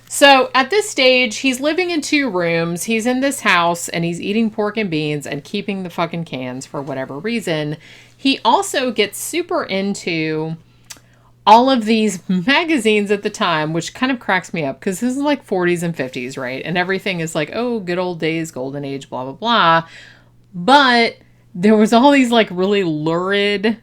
So, at this stage, he's living in 2 rooms, he's in this house, and he's eating pork and beans and keeping the fucking cans for whatever reason. He also gets super into all of these magazines at the time, which kind of cracks me up, because this is 40s and 50s, right? And everything is good old days, golden age, blah, blah, blah. But there was all these, really lurid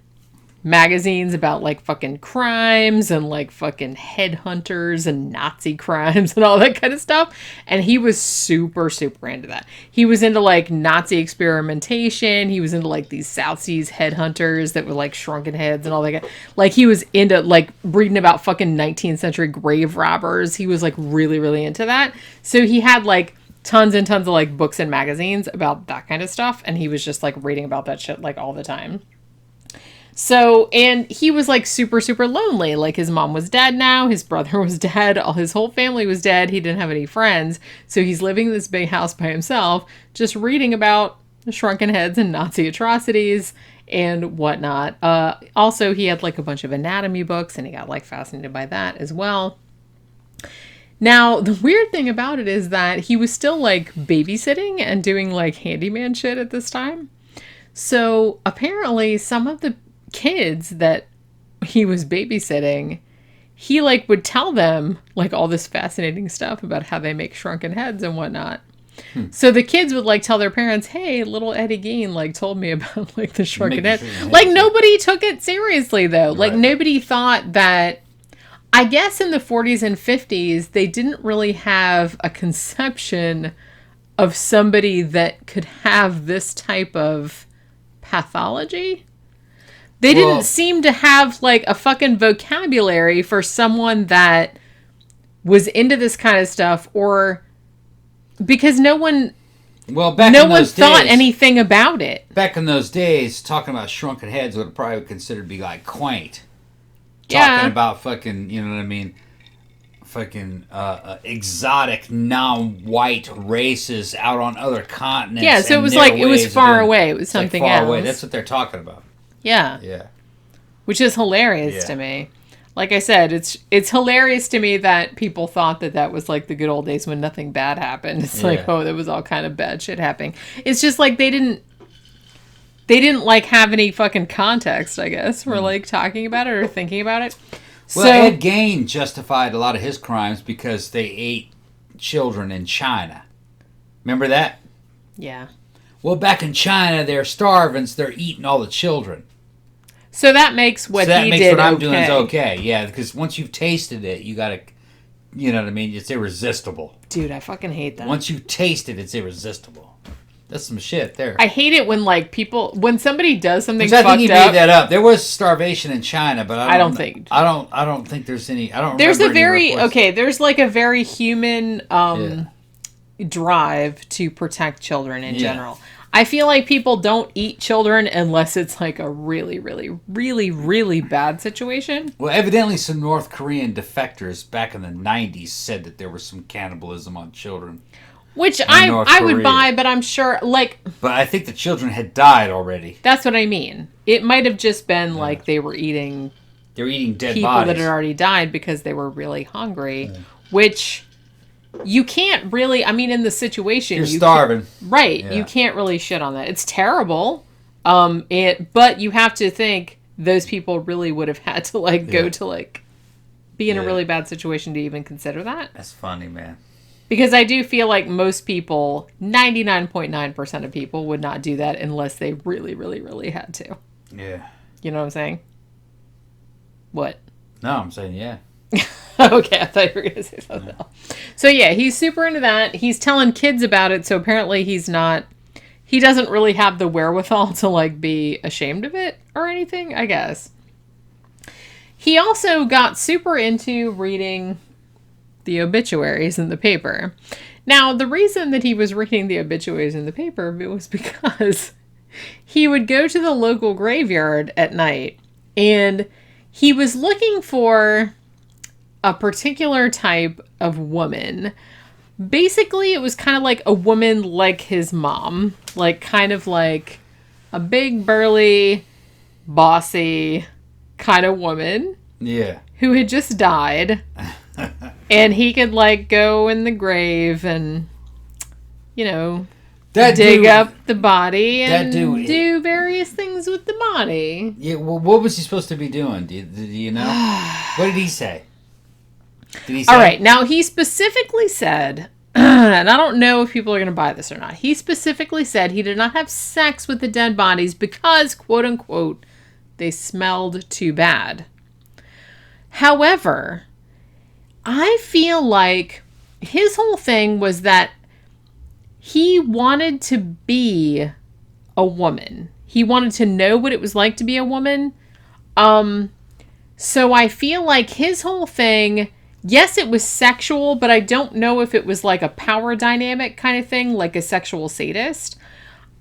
magazines about fucking crimes and fucking headhunters and Nazi crimes and all that kind of stuff, and he was super into that. He was into Nazi experimentation. He was into these South Seas headhunters that were shrunken heads and all that. He was into reading about fucking 19th century grave robbers. He was really into that. So he had tons and tons of books and magazines about that kind of stuff, and he was just reading about that shit all the time. So, and he was super lonely. His mom was dead now, his brother was dead, his whole family was dead, he didn't have any friends, so he's living in this big house by himself, just reading about shrunken heads and Nazi atrocities and whatnot. Also, he had a bunch of anatomy books, and he got fascinated by that as well. Now, the weird thing about it is that he was still babysitting and doing handyman shit at this time. So, apparently, some of the kids that he was babysitting, he would tell them all this fascinating stuff about how they make shrunken heads and whatnot. So the kids would tell their parents, hey, little Eddie Gein told me about the shrunken head. Nobody took it seriously though. Right. Nobody thought that. I guess in the 40s and 50s they didn't really have a conception of somebody that could have this type of pathology. They didn't seem to have a fucking vocabulary for someone that was into this kind of stuff, or because no one thought anything about it. Back in those days, talking about shrunken heads would probably considered to be quaint. Yeah. Talking about fucking, you know what I mean? Fucking exotic, non-white races out on other continents. Yeah, so it was it was far away. It was something else. Far away. That's what they're talking about. Yeah. Yeah. Which is hilarious to me. Like I said, it's hilarious to me that people thought that was the good old days when nothing bad happened. It's there was all kind of bad shit happening. It's just they didn't have any fucking context, I guess, for talking about it or thinking about it. Well, Ed Gein justified a lot of his crimes because they ate children in China. Remember that? Yeah. Well, back in China, they're starving, so they're eating all the children. So that makes what he did what I'm doing is okay. Yeah, because once you've tasted it, you gotta, you know what I mean? It's irresistible. Dude, I fucking hate that. Once you taste it, it's irresistible. That's some shit there. I hate it when when somebody does something fucked up. I think he made that up. There was starvation in China, but I don't think there's any. I don't. There's a very There's a very human drive to protect children in general. I feel like people don't eat children unless it's a really, really, really, really bad situation. Well, evidently some North Korean defectors back in the 90s said that there was some cannibalism on children. Which I would buy, but I'm sure, But I think the children had died already. That's what I mean. It might have just been they were eating... They were eating dead people bodies. That had already died because they were really hungry, which... You can't really, in the situation... You're starving. Right. Yeah. You can't really shit on that. It's terrible. But you have to think those people really would have had to, go to, be in a really bad situation to even consider that. That's funny, man. Because I do feel like most people, 99.9% of people, would not do that unless they really, really, really had to. Yeah. You know what I'm saying? What? No, I'm saying yeah. Okay, I thought you were going to say something else. So yeah, he's super into that. He's telling kids about it, so apparently he's not he doesn't really have the wherewithal to like be ashamed of it or anything, I guess. He also got super into reading the obituaries in the paper. Now, the reason that he was reading the obituaries in the paper was because he would go to the local graveyard at night and he was looking for a particular type of woman. Basically, it was kind of like a woman like his mom, like kind of like a big, burly, bossy kind of woman. Yeah. Who had just died. And he could like go in the grave and, you know, dig up the body and do various things with the body. Yeah, well, what was he supposed to be doing? Do you know? What did he say? All right, now he specifically said, and I don't know if people are going to buy this or not. He specifically said he did not have sex with the dead bodies because, quote unquote, they smelled too bad. However, I feel like his whole thing was that he wanted to be a woman. He wanted to know what it was like to be a woman. So I feel like his whole thing, yes, it was sexual, but I don't know if it was like a power dynamic kind of thing, like a sexual sadist.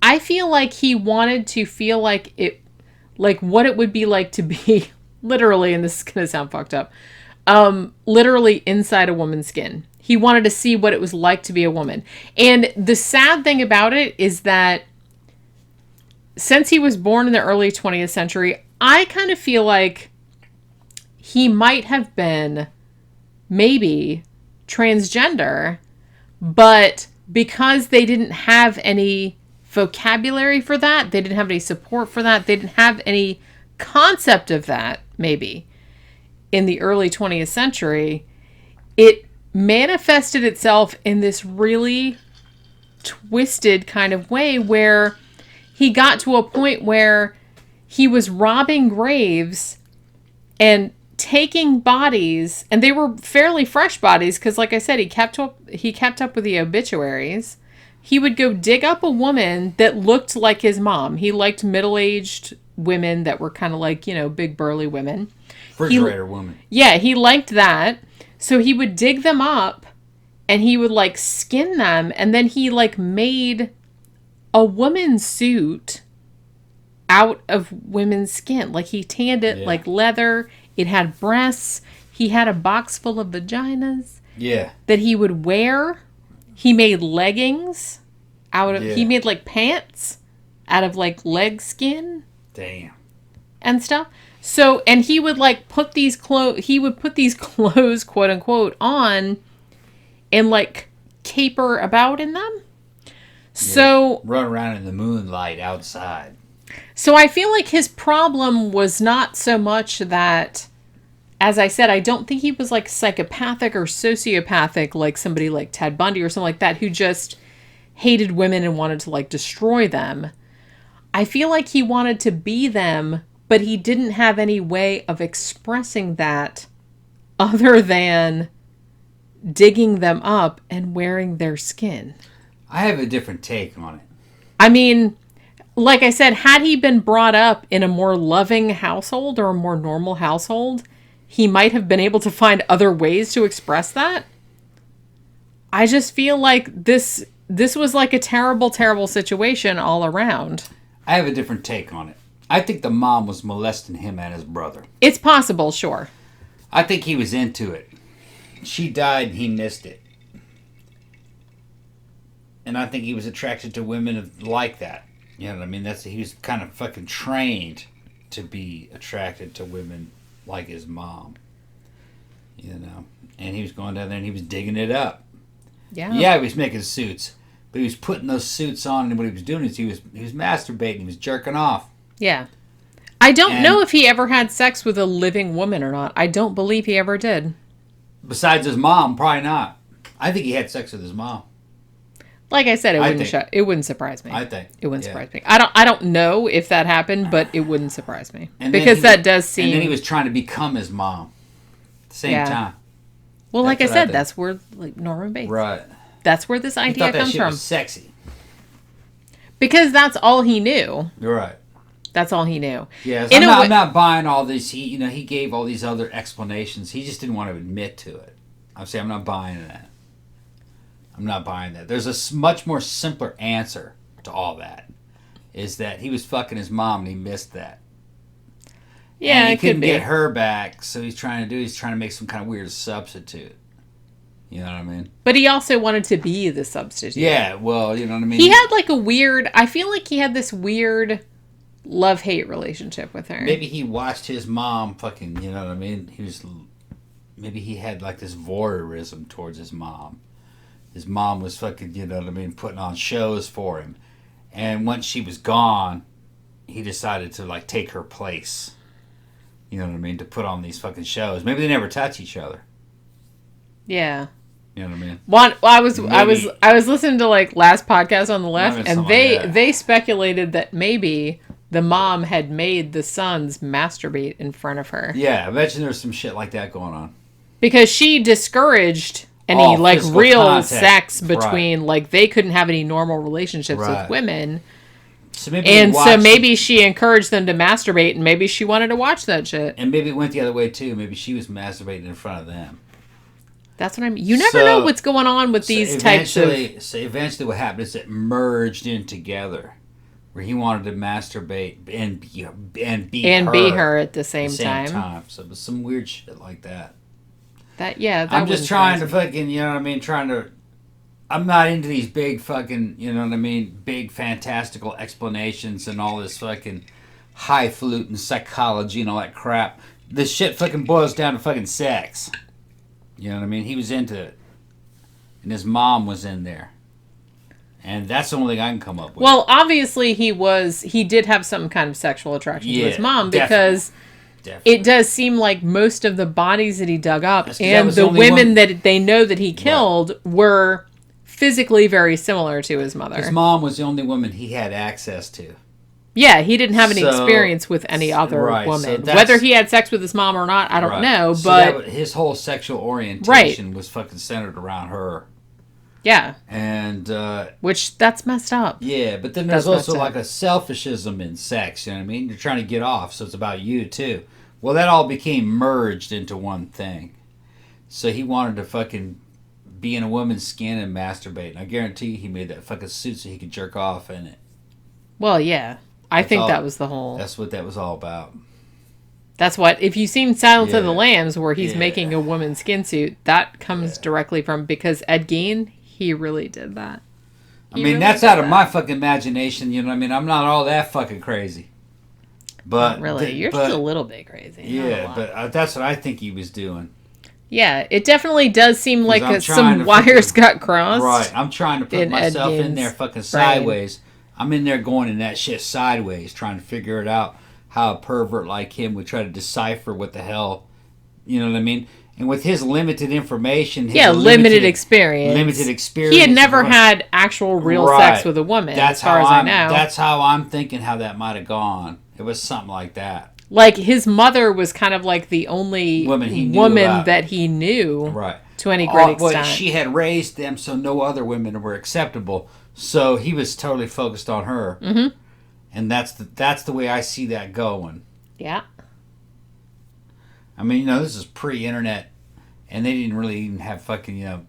I feel like he wanted to feel like it, like what it would be like to be literally, and this is going to sound fucked up, literally inside a woman's skin. He wanted to see what it was like to be a woman. And the sad thing about it is that since he was born in the early 20th century, I kind of feel like he might have been maybe transgender, but because they didn't have any vocabulary for that, they didn't have any support for that, they didn't have any concept of that, maybe, in the early 20th century, it manifested itself in this really twisted kind of way where he got to a point where he was robbing graves and taking bodies, and they were fairly fresh bodies because, like I said, he kept up with the obituaries. He would go dig up a woman that looked like his mom. He liked middle-aged women that were kind of like, you know, big burly women. Refrigerator woman. Yeah, he liked that. So he would dig them up and he would like skin them, and then he like made a woman's suit out of women's skin. Like he tanned it like leather. It had breasts. He had a box full of vaginas. Yeah. That he would wear. He made leggings out of, he made like pants out of like leg skin. Damn. And stuff. So, and he would like put these clothes, quote unquote, on and like caper about in them. So, run around in the moonlight outside. So I feel like his problem was not so much that, as I said, I don't think he was like psychopathic or sociopathic like somebody like Ted Bundy or something like that who just hated women and wanted to like destroy them. I feel like he wanted to be them, but he didn't have any way of expressing that other than digging them up and wearing their skin. I have a different take on it. I mean, like I said, had he been brought up in a more loving household or a more normal household, he might have been able to find other ways to express that. I just feel like this was like a terrible, terrible situation all around. I have a different take on it. I think the mom was molesting him and his brother. It's possible, sure. I think he was into it. She died and he missed it. And I think he was attracted to women like that. You know what I mean? He was kind of fucking trained to be attracted to women like his mom. You know? And he was going down there and he was digging it up. Yeah. Yeah, he was making suits. But he was putting those suits on, and what he was doing is he was masturbating. He was jerking off. Yeah. I don't know if he ever had sex with a living woman or not. I don't believe he ever did. Besides his mom, probably not. I think he had sex with his mom. Like I said, it wouldn't surprise me. I think it wouldn't surprise me. I don't know if that happened, but it wouldn't surprise me because that does seem. And then he was trying to become his mom. At the same time. Well, like I said, that's where like Norman Bates. Right. That's where this idea comes from. Was sexy. Because that's all he knew. You're right. That's all he knew. Yes, In a I'm way- not buying all this. He gave all these other explanations. He just didn't want to admit to it. I'm saying I'm not buying that. I'm not buying that. There's a much more simpler answer to all that. Is that he was fucking his mom and he missed that. Yeah, and he it could couldn't be. get her back, so he's trying to make some kind of weird substitute. You know what I mean? But he also wanted to be the substitute. Yeah, well, you know what I mean? He had like a weird, I feel like he had this weird love-hate relationship with her. Maybe he watched his mom fucking, you know what I mean? Maybe he had like this voyeurism towards his mom. His mom was fucking, you know what I mean, putting on shows for him. And once she was gone, he decided to like take her place. You know what I mean? To put on these fucking shows. Maybe they never touch each other. Yeah. You know what I mean? I was listening to like last podcast on the left, Maybe and something like that. they speculated that maybe the mom had made the sons masturbate in front of her Yeah, I imagine there's some shit like that going on. because she discouraged any Oh, like physical real contact. sex between like they couldn't have any normal relationships Right. with women. So maybe And he so watched- maybe she encouraged them to masturbate, and maybe she wanted to watch that shit. And maybe it went the other way too. Maybe she was masturbating in front of them. That's what I mean. You never So- know what's going on with these types of... So eventually what happened is it merged in together. Where he wanted to masturbate and be her at the at same the same time. time. So it was some weird shit like that. That I'm just wouldn't trying to surprise me. fucking, you know what I mean, I'm not into these big fucking, you know what I mean, big fantastical explanations and all this fucking highfalutin psychology and all that crap. This shit fucking boils down to fucking sex. You know what I mean? He was into it. And his mom was in there. And that's the only thing I can come up with. Well, obviously he did have some kind of sexual attraction to his Yeah, mom definitely. because Definitely. it does seem like most of the bodies that he dug up That's 'cause that and was the the only women one- that they know that he killed were physically very similar to his mother. His mom was the only woman he had access to. Yeah, he didn't have any So- experience with any other right, so woman. that's- Whether he had sex with his mom or not, I don't Right. know. So But his whole sexual orientation was fucking centered around her. yeah, And which that's messed up. yeah, but then there's That's also messed up. like a selfishism in sex, you know what I mean? You're trying to get off, so it's about you too. Well, that all became merged into one thing. So he wanted to fucking be in a woman's skin and masturbate. And I guarantee you he made that fucking suit so he could jerk off in it. Well, yeah, I think all- that was the whole. That's what that was all about. That's what, if you've seen Silence of the Yeah. Lambs, where he's Yeah. making a woman's skin suit, that comes directly from, because Ed Gein, he really did that. I mean, that's out of my fucking imagination, you know what I mean? I'm not all that fucking crazy. But Really, you're but, just a little bit crazy. not a Yeah, lot. but that's what I think he was doing. Yeah, it definitely does seem like I'm trying some to wires fucking- got crossed. Right, I'm trying to put in Ed myself in Gein's there fucking brain. sideways. I'm in there going in that shit sideways, trying to figure it out how a pervert like him would try to decipher what the hell, you know what I mean? And with his limited information, his Yeah, limited experience. limited experience. He had never right. had actual real Right. sex with a woman, That's as far how as I I'm, know. That's how I'm thinking how that might have gone. It was something like that. Like, his mother was kind of like the only Woman he knew about. that he knew Right. to any great Well, extent. she had raised them so no other women were acceptable. So he was totally focused on her. Mm-hmm. And that's the way I see that going. Yeah. I mean, you know, this is pre-internet, and they didn't really even have fucking, you know,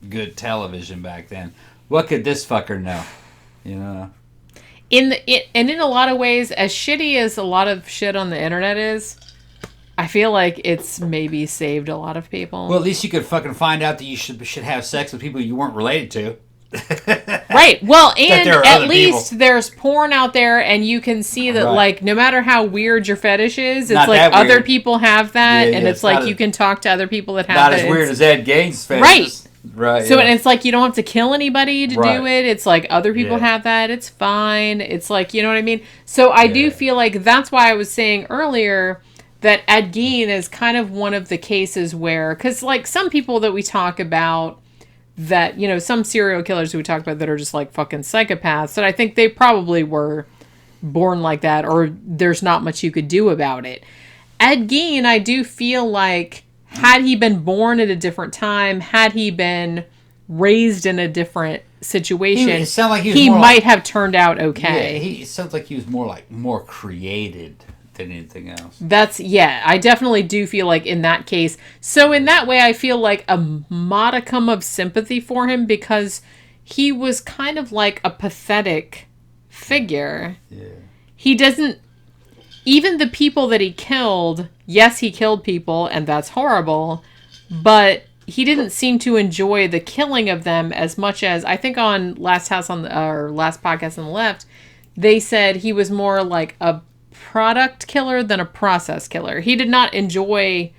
good television back then. What could this fucker know? You know? And in a lot of ways, as shitty as a lot of shit on the internet is, I feel like it's maybe saved a lot of people. Well, at least you could fucking find out that you should have sex with people you weren't related to. Right. Well, and there are at other least people. there's porn out there, and you can see that, Right. like, no matter how weird your fetish is, it's Not like that other weird. people have that, Yeah, and yeah, it's it's like not you as- can talk to other people that have Not it. as weird It's- as Ed Gein's face. Right. Right. So, yeah. and it's like you don't have to kill anybody to do Right. it. It's like other people Yeah. have that. It's fine. It's like, you know what I mean? So I do Yeah. feel like that's why I was saying earlier that Ed Gein is kind of one of the cases where, because like some people that we talk about that, you know, some serial killers who we talk about that are just like fucking psychopaths, that I think they probably were born like that, or there's not much you could do about it. Ed Gein, I do feel like, had he been born at a different time, had he been raised in a different situation, It sounded like he was he more might like- have turned out okay. Yeah, it sounds like he was more created than anything else. I definitely do feel like in that case. So in that way, I feel like a modicum of sympathy for him because he was kind of like a pathetic figure. Yeah. He doesn't, even the people that he killed, yes, he killed people and that's horrible, but he didn't seem to enjoy the killing of them as much as, I think on last podcast on the left, they said he was more like a product killer than a process killer. He did not enjoy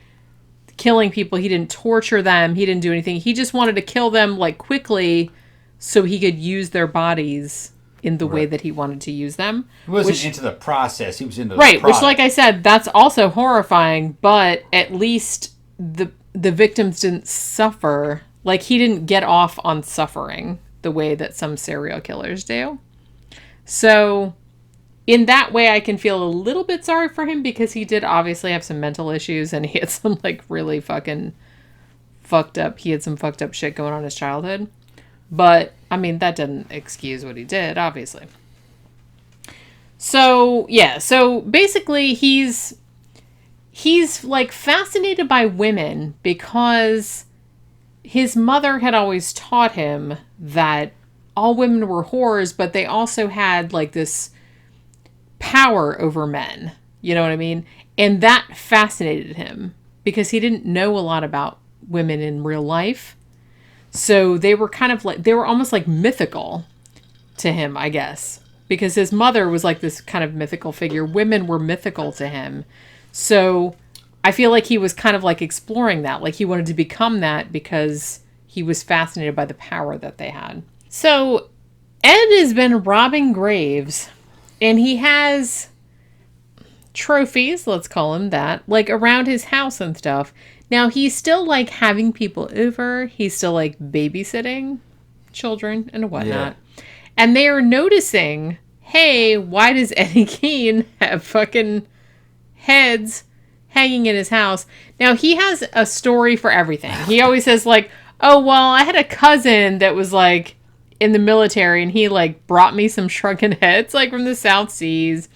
killing people. He didn't torture them. He didn't do anything. He just wanted to kill them like quickly so he could use their bodies in the way that he wanted to use them. He wasn't into the process. He was into the right, product. which, like I said, that's also horrifying, but at least the victims didn't suffer. Like, he didn't get off on suffering the way that some serial killers do. So, in that way, I can feel a little bit sorry for him because he did obviously have some mental issues and he had some, like, really fucking fucked up shit going on in his childhood. But, I mean, that didn't excuse what he did, obviously. So, yeah. So, basically, he's like, fascinated by women because his mother had always taught him that all women were whores, but they also had, like, this power over men. You know what I mean? And that fascinated him because he didn't know a lot about women in real life. So they were kind of like, they were almost like mythical to him, I guess, because his mother was like this kind of mythical figure. Women were mythical to him. So I feel like he was kind of like exploring that. Like he wanted to become that because he was fascinated by the power that they had. So Ed has been robbing graves and he has trophies, let's call him that, like around his house and stuff. Now, he's still, like, having people over. He's still, like, babysitting children and whatnot. Yeah. And they are noticing, hey, why does Eddie Gein have fucking heads hanging in his house? Now, he has a story for everything. He always says, like, oh, well, I had a cousin that was, like, in the military, and he, like, brought me some shrunken heads, like, from the South Seas,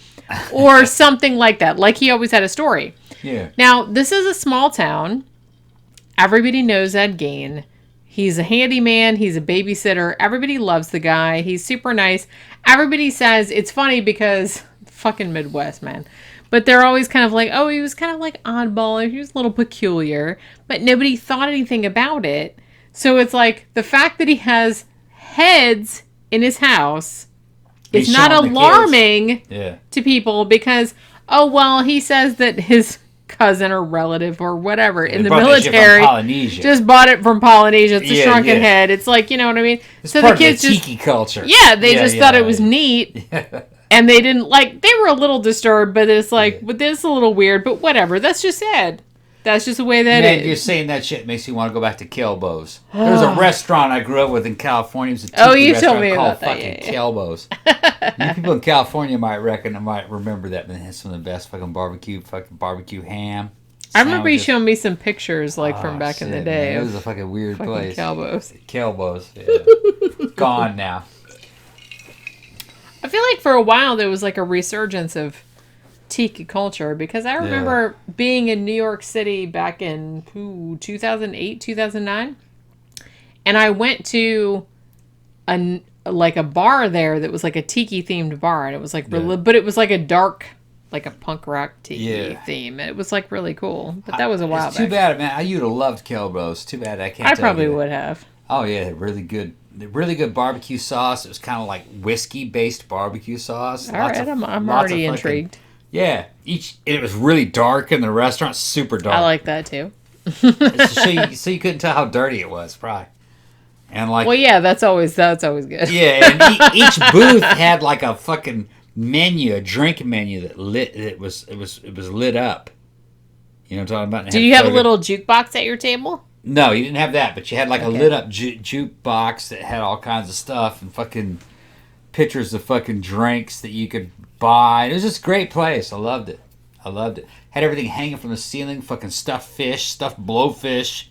or something like that. Like, he always had a story. Yeah. Now, this is a small town. Everybody knows Ed Gein. He's a handyman. He's a babysitter. Everybody loves the guy. He's super nice. Everybody says, it's funny because fucking Midwest, man. But they're always kind of like, oh, he was kind of like oddball. He was a little peculiar. But nobody thought anything about it. So it's like the fact that he has heads in his house is not alarming to people because, oh, well, he says that his cousin or relative or whatever in the military just bought it from Polynesia. It's a shrunken head. It's like, you know what I mean? It's so part the kids of the tiki culture. Yeah, they just thought it was neat. And they didn't like, they were a little disturbed, but it's like, but this is a little weird, but whatever. That's just Ed. That's just the way that Man, is. you're saying that shit makes me want to go back to Kelbo's. There was a restaurant I grew up with in California. It was a tiki restaurant called fucking Kelbo's. You people in California might remember that. Man, it has some of the best fucking barbecue ham. I remember you showing me some pictures from back in the day. Man, it was a fucking weird place. Kelbo's. Yeah. Gone now. I feel like for a while there was like a resurgence of tiki culture because I remember being in New York City back in 2008, 2009, and I went to a bar there that was like a tiki themed bar, and it was like but it was like a dark, like a punk rock tiki theme. It was like really cool, but that was a while back. Too bad, man. You'd have loved Kelbo's. Too bad I can't. I probably would have. Oh yeah, really good barbecue sauce. It was kind of like whiskey based barbecue sauce. All right, I'm already intrigued. Yeah, it was really dark in the restaurant, super dark. I like that too. so you couldn't tell how dirty it was, probably. And like, well, yeah, that's always good. Yeah, and each booth had like a fucking menu, a drink menu that was lit up. You know what I'm talking about? Do you have a little jukebox at your table? No, you didn't have that, but you had like a lit up jukebox that had all kinds of stuff and fucking pictures of fucking drinks that you could buy. It was just a great place. I loved it. Had everything hanging from the ceiling, fucking stuffed fish, stuffed blowfish,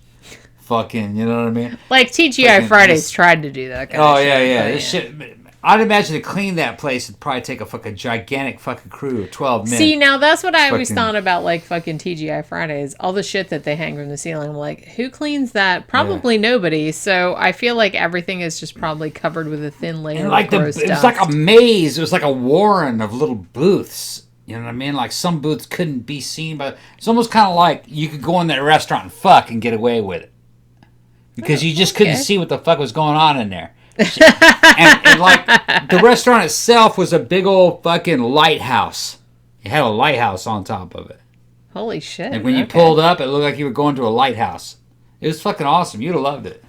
fucking, you know what I mean? Like TGI Fucking Fridays this- tried to do that kind Oh of yeah, shit. yeah. but This shit. I'd imagine to clean that place would probably take a fucking gigantic fucking crew of 12 men. See, now that's what I always Fucking- thought about, like, fucking TGI Fridays. All the shit that they hang from the ceiling. I'm like, who cleans that? Probably nobody. So I feel like everything is just probably covered with a thin layer And like of gross it was dust. like a maze. It was like a warren of little booths. You know what I mean? Like some booths couldn't be seen, but it's almost kind of like you could go in that restaurant and fuck and get away with it because you just couldn't okay. see what the fuck was going on in there. and like the restaurant itself was a big old fucking lighthouse. It had a lighthouse on top of it. Holy shit. And when you okay. pulled up, it looked like you were going to a lighthouse. It was fucking awesome. You'd have loved it.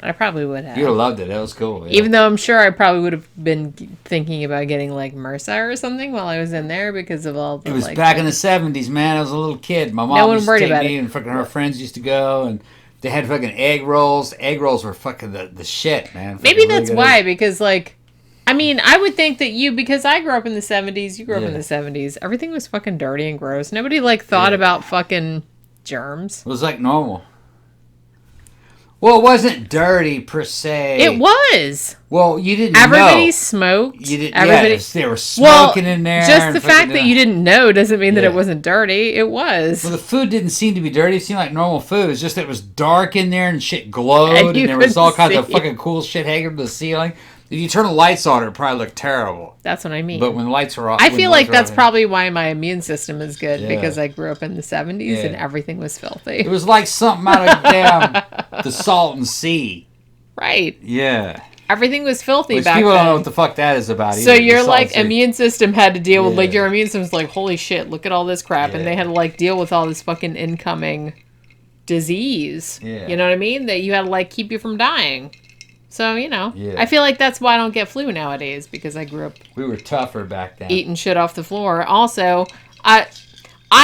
I probably would have. You'd have loved it. That was cool. Yeah. Even though I'm sure I probably would have been thinking about getting, like, MRSA or something while I was in there because of all the, It was like... back in the 70s, man. I was a little kid. My mom No one used to worried take about me, it. and fucking her friends used to go, and they had fucking egg rolls. Egg rolls were fucking the shit, man. Fucking Maybe really that's good why, egg- because, like... I mean, I would think that because I grew up in the 70s, you grew up in Yeah. the 70s, everything was fucking dirty and gross. Nobody, like, thought Yeah. about fucking germs. It was like normal. Well, it wasn't dirty per se. It was. Well, you didn't Everybody know. smoked. You didn't. Everybody. Yeah, they were Well, smoking in there. just and the fucking fact that you didn't know doesn't mean that Yeah. it wasn't dirty. It was. Well, the food didn't seem to be dirty. It seemed like normal food. It's just that it was dark in there and shit glowed, And and, you there was all couldn't kinds of see. fucking cool shit hanging from the ceiling. If you turn the lights on, it probably looked terrible. That's what I mean. But when the lights are off, I when the feel lights like are that's off, probably why my immune system is good, Yeah. because I grew up in the 70s Yeah. and everything was filthy. It was like something out of damn the Salton Sea. Right. Yeah. Everything was filthy Which back people then. don't know what the fuck that is about either. So the your Salton like Sea. immune system had to deal with like Yeah. your immune system's like, holy shit, look at all this crap, and Yeah. they had to like deal with all this fucking incoming disease. Yeah. You know what I mean? That you had to like keep you from dying. So, you know, Yeah. I feel like that's why I don't get flu nowadays, because I grew up We were tougher back then. eating shit off the floor. Also, I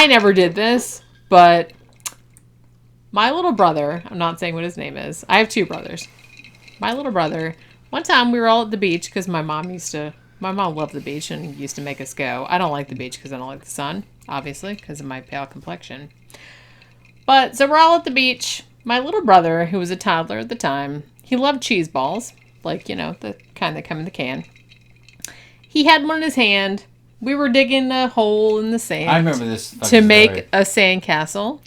never did this, but my little brother, I'm not saying what his name is. I have two brothers. My little brother, one time we were all at the beach because my mom loved the beach and used to make us go. I don't like the beach because I don't like the sun, obviously, because of my pale complexion. But so we're all at the beach. My little brother, who was a toddler at the time, he loved cheese balls, like, you know, the kind that come in the can. He had one in his hand. We were digging a hole in the sand I remember this fucking to make story. a sandcastle.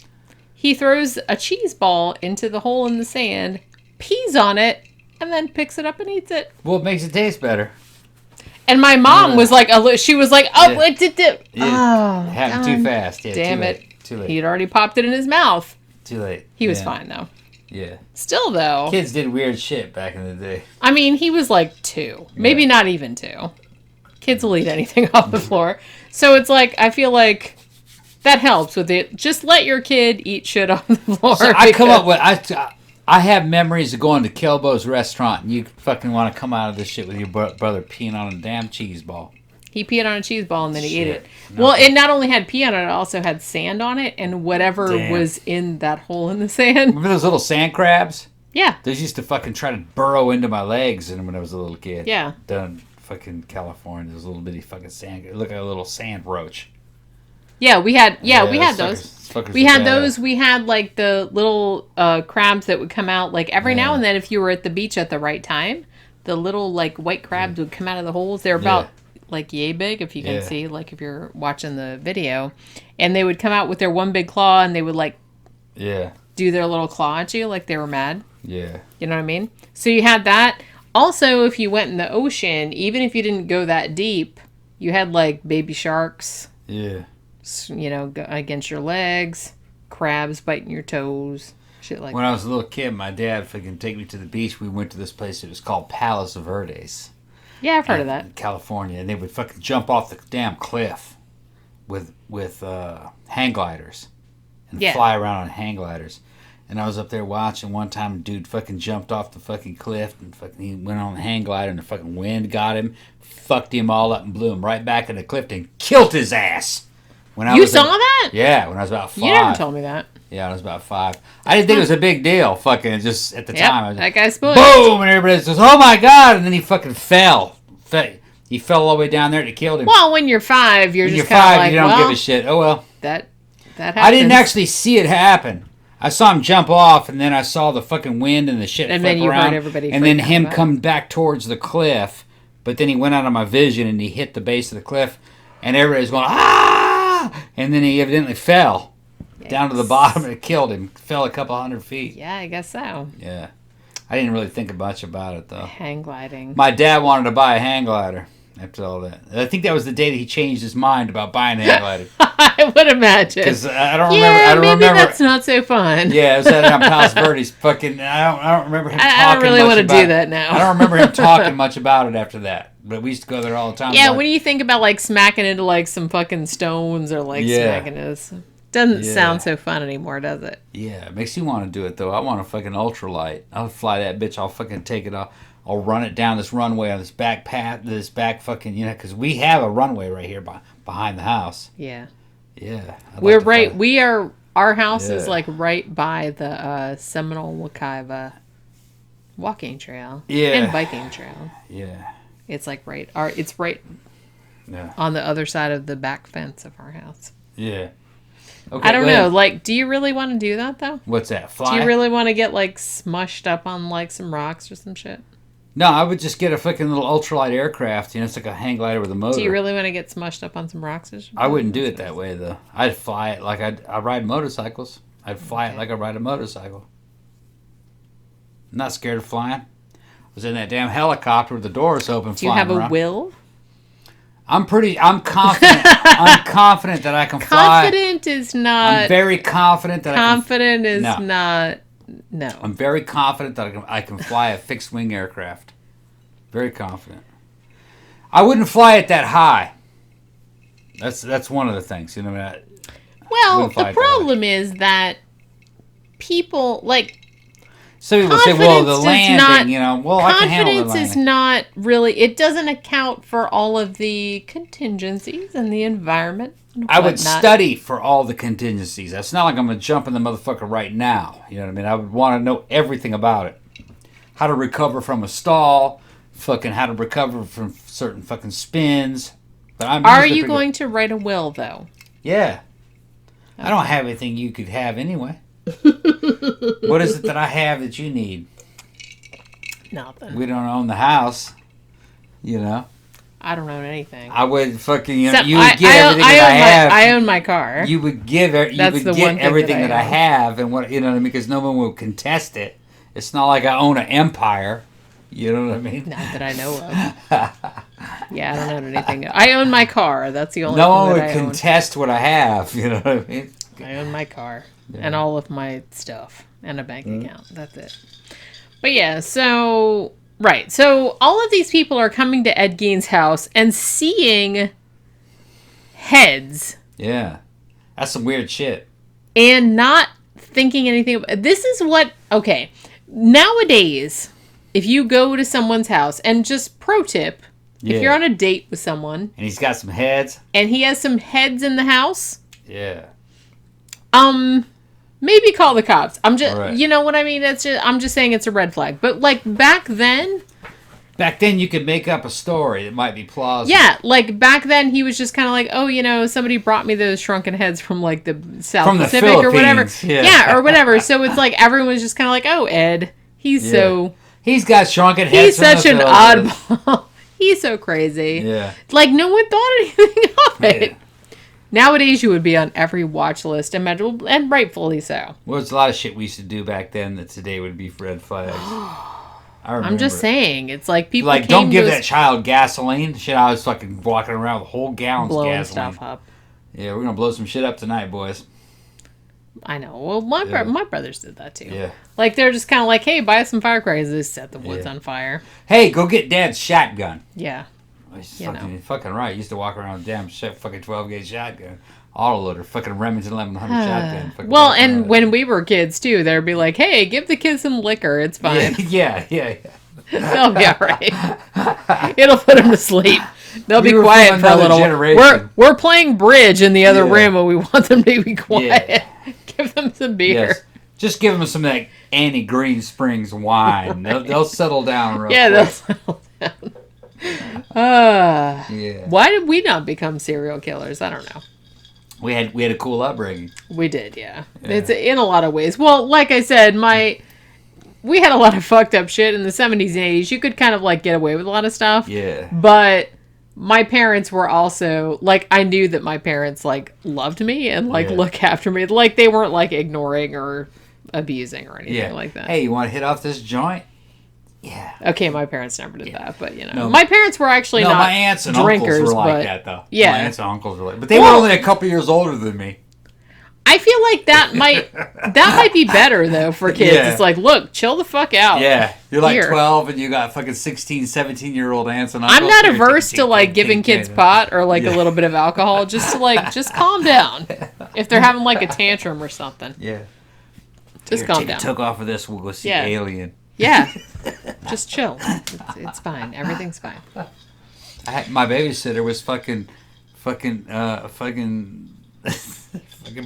He throws a cheese ball into the hole in the sand, pees on it, and then picks it up and eats it. Well, it makes it taste better. And my mom Yeah. was like, she was like, oh, Yeah. it. Yeah. Oh, Happened too God fast. Yeah, damn too it. late. Too late. He had already popped it in his mouth. Too late. He was Yeah. fine, though. Yeah. Still, though, Kids did weird shit back in the day. I mean, he was like 2. Maybe not even 2. Kids will eat anything off the floor. So it's like, I feel like that helps with it. Just let your kid eat shit on the floor. So I come because- up with I have memories of going to Kelbo's restaurant, and you fucking want to come out of this shit with your brother peeing on a damn cheese ball. He peed on a cheese ball and then he ate Shit. it. Well, it not only had pee on it, it also had sand on it and whatever Damn. was in that hole in the sand. Remember those little sand crabs? Yeah. Those used to fucking try to burrow into my legs, and when I was a little kid. Yeah. Down fucking California, those little bitty fucking sand. It looked like a little sand roach. Yeah, we had those. Fuckers We were had bad. those. We had like the little crabs that would come out like every now Yeah. and then if you were at the beach at the right time. The little like white crabs would come out of the holes. They're about like yay big, if you can Yeah. see, like if you're watching the video. And they would come out with their one big claw and they would like Yeah, do their little claw at you like they were mad. yeah. You know what I mean? So you had that. Also, if you went in the ocean, even if you didn't go that deep, you had like baby sharks, Yeah. you know, against your legs, crabs biting your toes, shit like When that. I was a little kid, my dad fucking take me to the beach. We went to this place. It was called Palace of Verdes. Yeah, I've heard of that. In California, and they would fucking jump off the damn cliff with hang gliders and Yeah. fly around on hang gliders. And I was up there watching. One time, a dude fucking jumped off the fucking cliff and fucking he went on the hang glider, and the fucking wind got him, fucked him all up, and blew him right back in the cliff and killed his ass. When I You was saw that? Yeah, when I was about 5. You never told me that. Yeah, I was about 5. I didn't think it was a big deal. Fucking just at the time, I was that guy's spoiled. boom, and everybody says, "Oh my god!" And then he fucking fell. He fell all the way down there and it killed him. Well, when you're 5, you're when just you're kind of 5, like, you don't well, give a shit. Oh well. that happens. I didn't actually see it happen. I saw him jump off, and then I saw the fucking wind and the shit And flip then you around, heard everybody and then freak out him about it. come back towards the cliff. But then he went out of my vision, and he hit the base of the cliff, and everybody's going, ah! And then he evidently fell down to the Yikes. bottom, and it killed him. Fell a couple hundred feet. Yeah, I guess so. Yeah. I didn't really think much about it, though. Hang gliding. My dad wanted to buy a hang glider after all that. I think that was the day that he changed his mind about buying a hang glider. I would imagine. Because I don't Yeah, remember. I don't maybe remember. that's not so fun. Yeah, it was at Palos Verdes. Fucking, I don't remember him talking I don't really much want to about do that now. I don't remember him talking much about it after that. But we used to go there all the time. Yeah, Like, when you think about like smacking into like some fucking stones or like Yeah. smacking this, doesn't Yeah. sound so fun anymore, does it? yeah, it makes you want to do it though. I want a fucking ultralight. I'll fly that bitch. I'll fucking take it off. I'll run it down this runway on this back path, this back fucking, because we have a runway right here behind the house. Yeah. Yeah. I'd We're like to fly- right. We are. Our house is Yeah. like right by the Seminole Wekiva walking trail Yeah. and biking trail. Yeah. It's like it's right Yeah. on the other side of the back fence of our house. Yeah. Okay, I don't go know. ahead. Like, do you really want to do that though? What's that? Do Fly? you really want to get like smushed up on like some rocks or some shit? No, I would just get a fucking little ultralight aircraft. It's like a hang glider with a motor. Do you really want to get smushed up on some rocks or something? I wouldn't do it that way though. I'd fly it like I ride motorcycles. I'd fly it Okay. like I ride a motorcycle. I'm not scared of flying. I was in that damn helicopter with the doors open. Do you flying have a around. will? I'm confident. I'm confident that I can fly. Confident is not. I'm very confident that confident is No. not. No. I'm very confident that I can fly a fixed wing aircraft. Very confident. I wouldn't fly it that high. That's one of the things. You know what I mean? Well, wouldn't fly the it that high. problem is that people like Some people say, well, the confidence does landing, not- well, I can handle the confidence is landing. not really. It doesn't account for all of the contingencies and the environment. And I would whatnot. study for all the contingencies. It's not like I'm going to jump in the motherfucker right now. You know what I mean? I would want to know everything about it. How to recover from a stall, fucking how to recover from certain fucking spins. But I'm Are usually you pretty going to write a will though? good. Yeah. I don't have anything you could have anyway. What is it that I have that you need? Nothing. We don't own the house. You know? I don't own anything. I would fucking, you Except would get everything that I have. I own my car. You would give you That's would the get one thing everything that that I I own. have, and what, you know what I mean, because no one will contest it. It's not like I own an empire. You know what I mean? Not that I know of. Yeah, I don't own anything. I own my car. That's the only No thing one that would I own. contest what I have. You know what I mean? I own my car Yeah. and all of my stuff and a bank account. That's it. But yeah, so right. So all of these people are coming to Ed Gein's house and seeing heads Yeah, that's some weird shit. and not thinking anything about this is what okay. Nowadays, if you go to someone's house and just pro tip, Yeah. if you're on a date with someone And he's got some heads. and he has some heads in the house, Yeah. maybe call the cops. I'm just, Right. you know what I mean? I'm just saying it's a red flag. But like back then, Back then, you could make up a story that might be plausible. yeah, like back then he was just kind of like, oh, you know, somebody brought me those shrunken heads from like the South From the Pacific or whatever. Philippines, yeah. or whatever. So it's like everyone was just kind of like, oh, Ed, he's Yeah. so, He's got shrunken he's heads. from such the an Philippines. oddball. He's so crazy. Yeah. Like no one thought anything of it. Yeah. Nowadays, you would be on every watch list, imaginable, and rightfully so. Well, there's a lot of shit we used to do back then that today would be red flags. I remember. I'm just it. saying, it's like people Like, came don't give to that child gasoline. Shit, I was fucking walking around with whole gallons of blowing gasoline. stuff up. Yeah, we're gonna blow some shit up tonight, boys. I know. Well, my Yeah. my brothers did that too. Yeah. Like they're just kind of like, hey, buy some firecrackers. They set the woods Yeah. on fire. Hey, go get Dad's shotgun. Yeah. He's You fucking, know. fucking right. Used to walk around with a damn fucking 12-gauge shotgun. Autoloader. Fucking Remington 1100 shotgun. Fucking Well, walking and around. when we were kids too, they'd be like, hey, give the kids some liquor. It's fine. Yeah. They'll be all right. It'll put them to sleep. They'll We be were quiet from for a another little. generation. We're playing bridge in the other Yeah. room, and we want them to be quiet. Give them some beer. Yes. Just give them some of that Annie Green Springs wine. They'll settle down real Yeah, they'll quick. settle down. Yeah. Why did we not become serial killers? I don't know. We had a cool upbringing. We did, yeah. It's in a lot of ways. Well, like I said, we had a lot of fucked up shit in the 70s and 80s. You could kind of like get away with a lot of stuff. Yeah. But my parents were also like, I knew that my parents like loved me and like look after me. Like they weren't like ignoring or abusing or anything like that. Hey, you want to hit off this joint? Yeah. Okay, my parents never did that, but my parents were actually not my aunts and drinkers, uncles were like but, that though. Yeah. My aunts and uncles were like, but they were only a couple years older than me. I feel like that might be better though for kids. Yeah. It's like, look, chill the fuck out. Yeah. You're like Here. 12 and you got fucking 16, 17-year-old aunts and uncles. I'm not averse to like giving kids pot or like a little bit of alcohol just to like just calm down if they're having like a tantrum or something. Yeah. Just calm down. Took off of this. We'll go see Alien. Yeah. Just chill. It's fine. Everything's fine. My babysitter was fucking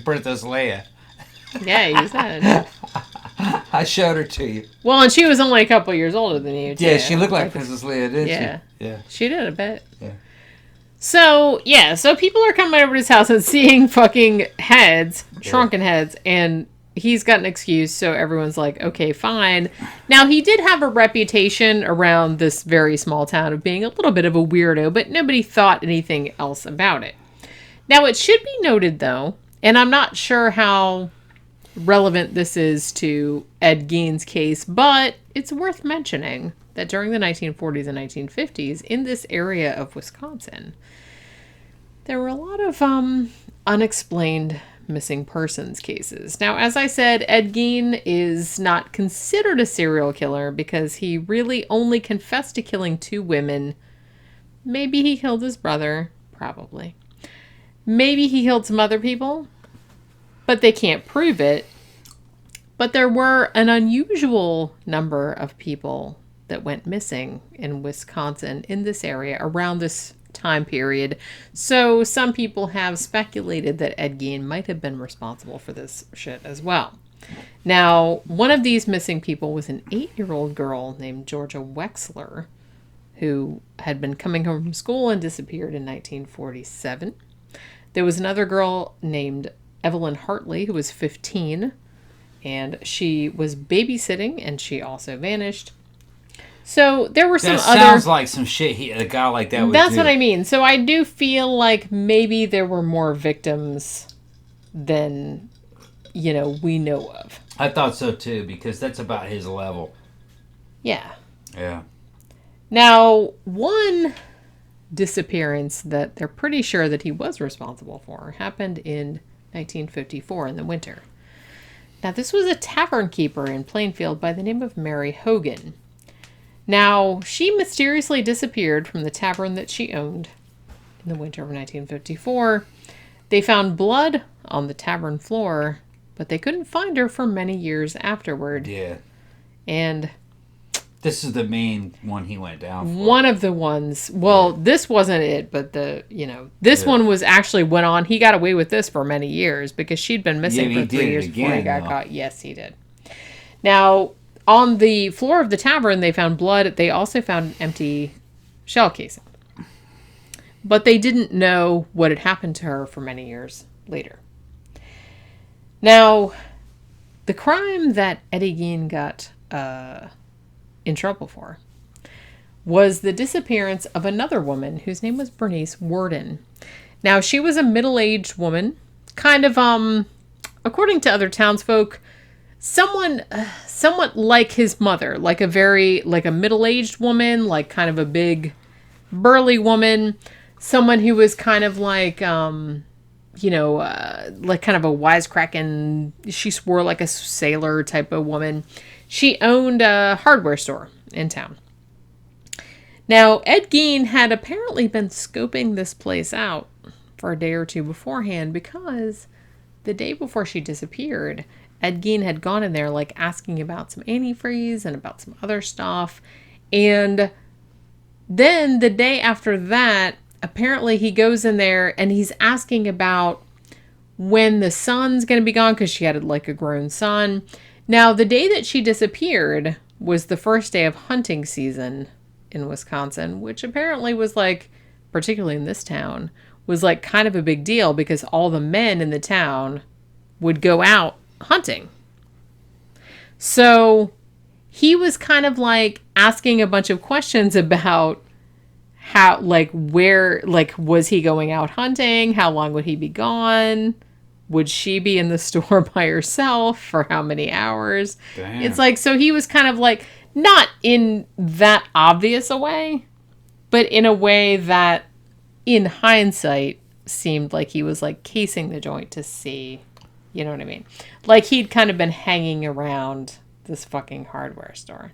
Princess Leia. Yeah, you said. I showed her to you. Well, and she was only a couple years older than you, too. Yeah, she looked like Princess Leia, didn't she? Yeah. She did, I bet. Yeah. So people are coming over to his house and seeing fucking heads, shrunken heads, and he's got an excuse, so everyone's like, okay, fine. Now, he did have a reputation around this very small town of being a little bit of a weirdo, but nobody thought anything else about it. Now, it should be noted, though, and I'm not sure how relevant this is to Ed Gein's case, but it's worth mentioning that during the 1940s and 1950s, in this area of Wisconsin, there were a lot of unexplained missing persons cases. Now, as I said, Ed Gein is not considered a serial killer because he really only confessed to killing 2 women. Maybe he killed his brother. Probably. Maybe he killed some other people, but they can't prove it. But there were an unusual number of people that went missing in Wisconsin in this area around this time period. So some people have speculated that Ed Gein might have been responsible for this shit as well. Now, one of these missing people was an 8-year-old girl named Georgia Wexler, who had been coming home from school and disappeared in 1947. There was another girl named Evelyn Hartley, who was 15, and she was babysitting, and she also vanished. So there were some other... That sounds like some shit a guy like that would do. That's what I mean. So I do feel like maybe there were more victims than, we know of. I thought so too, because that's about his level. Yeah. Yeah. Now, one disappearance that they're pretty sure that he was responsible for happened in 1954 in the winter. Now, this was a tavern keeper in Plainfield by the name of Mary Hogan. Now, she mysteriously disappeared from the tavern that she owned in the winter of 1954. They found blood on the tavern floor, but they couldn't find her for many years afterward. Yeah. And this is the main one he went down for. One of the ones, this wasn't it, but this one was actually went on. He got away with this for many years because she'd been missing for 3 years before he got caught. Yes, he did. Now, on the floor of the tavern, they found blood. They also found an empty shell casing. But they didn't know what had happened to her for many years later. Now, the crime that Eddie Gein got in trouble for was the disappearance of another woman whose name was Bernice Worden. Now, she was a middle-aged woman, kind of, according to other townsfolk, somewhat like his mother, like a middle-aged woman, like kind of a big, burly woman, someone who was kind of like, like kind of a wisecracking, she swore like a sailor type of woman. She owned a hardware store in town. Now, Ed Gein had apparently been scoping this place out for a day or two beforehand because the day before she disappeared, Ed Gein had gone in there like asking about some antifreeze and about some other stuff. And then the day after that, apparently he goes in there and he's asking about when the son's going to be gone because she had like a grown son. Now, the day that she disappeared was the first day of hunting season in Wisconsin, which apparently was like, particularly in this town, was like kind of a big deal because all the men in the town would go out hunting. So he was kind of like asking a bunch of questions about how, like, where, like, was he going out hunting? How long would he be gone? Would she be in the store by herself for how many hours? Damn. It's like, so he was kind of like, not in that obvious a way, but in a way that, in hindsight, seemed like he was like casing the joint to see, you know what I mean? Like he'd kind of been hanging around this fucking hardware store.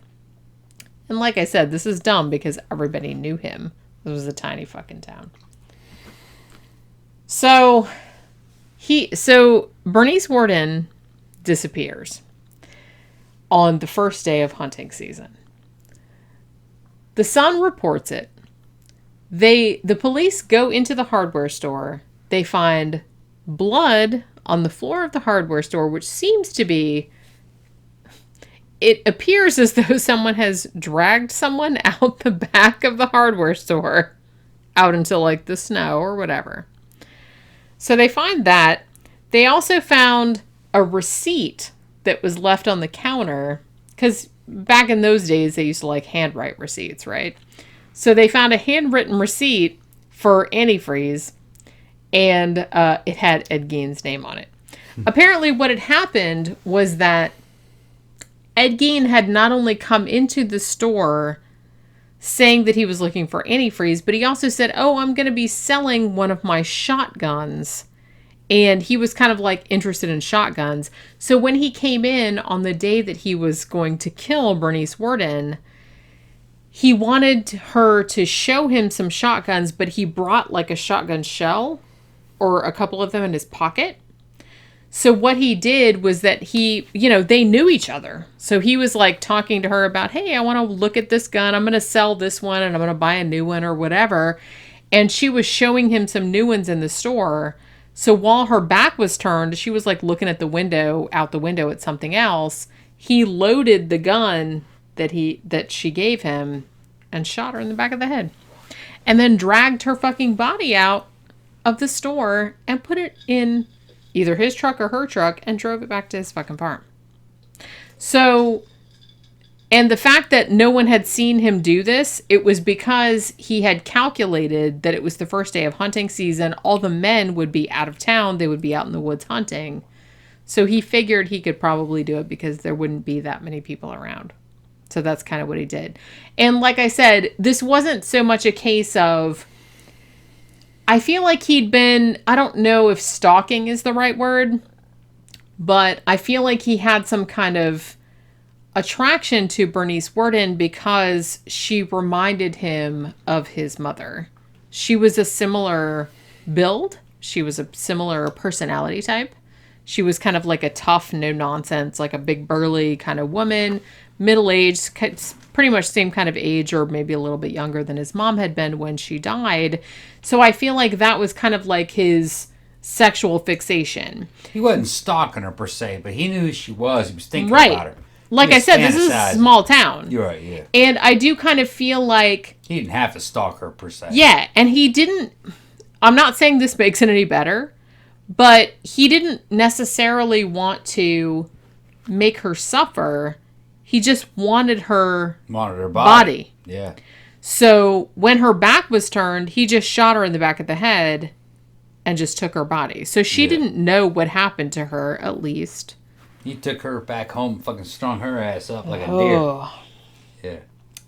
And like I said, this is dumb because everybody knew him. It was a tiny fucking town. So Bernice Worden disappears on the first day of hunting season. The Sun reports it. The police go into the hardware store. They find blood on the floor of the hardware store, which seems to be, it appears as though someone has dragged someone out the back of the hardware store out into like the snow or whatever. So they find that. They also found a receipt that was left on the counter, because back in those days they used to like handwrite receipts, right? So they found a handwritten receipt for antifreeze, and it had Ed Gein's name on it. Apparently what had happened was that Ed Gein had not only come into the store saying that he was looking for antifreeze, but he also said, oh, I'm going to be selling one of my shotguns. And he was kind of like interested in shotguns. So when he came in on the day that he was going to kill Bernice Worden, he wanted her to show him some shotguns, but he brought like a shotgun shell or a couple of them in his pocket. So what he did was that he, they knew each other. So he was like talking to her about, hey, I want to look at this gun. I'm going to sell this one and I'm going to buy a new one or whatever. And she was showing him some new ones in the store. So while her back was turned, she was like looking at out the window at something else. He loaded the gun that she gave him and shot her in the back of the head. And then dragged her fucking body out of the store and put it in either his truck or her truck and drove it back to his fucking farm. So, and the fact that no one had seen him do this, it was because he had calculated that it was the first day of hunting season. All the men would be out of town. They would be out in the woods hunting. So he figured he could probably do it because there wouldn't be that many people around. So that's kind of what he did. And like I said, this wasn't so much a case of, I feel like he'd been, I don't know if stalking is the right word, but I feel like he had some kind of attraction to Bernice Worden because she reminded him of his mother. She was a similar build. She was a similar personality type. She was kind of like a tough, no nonsense, like a big burly kind of woman, middle-aged, pretty much same kind of age or maybe a little bit younger than his mom had been when she died. So I feel like that was kind of like his sexual fixation. He wasn't stalking her per se, but he knew who she was. He was thinking right. about her. Like I said, this is a small town. You're right, yeah. And I do kind of feel like... He didn't have to stalk her per se. Yeah, and he didn't... I'm not saying this makes it any better, but he didn't necessarily want to make her suffer. He just wanted her body. Yeah. So when her back was turned, he just shot her in the back of the head and just took her body. So she didn't know what happened to her, at least. He took her back home, fucking strung her ass up like a deer. Yeah.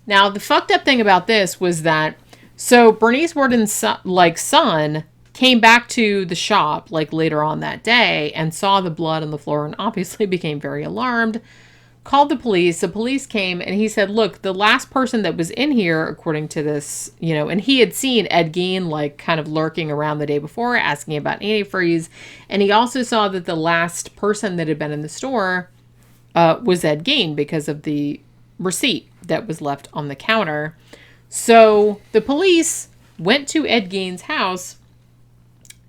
Now, the fucked up thing about this was that, so Bernice Worden's son came back to the shop like later on that day and saw the blood on the floor and obviously became very alarmed. Called the police. The police came and he said, look, the last person that was in here, according to this, and he had seen Ed Gein like kind of lurking around the day before asking about antifreeze. And he also saw that the last person that had been in the store was Ed Gein because of the receipt that was left on the counter. So the police went to Ed Gein's house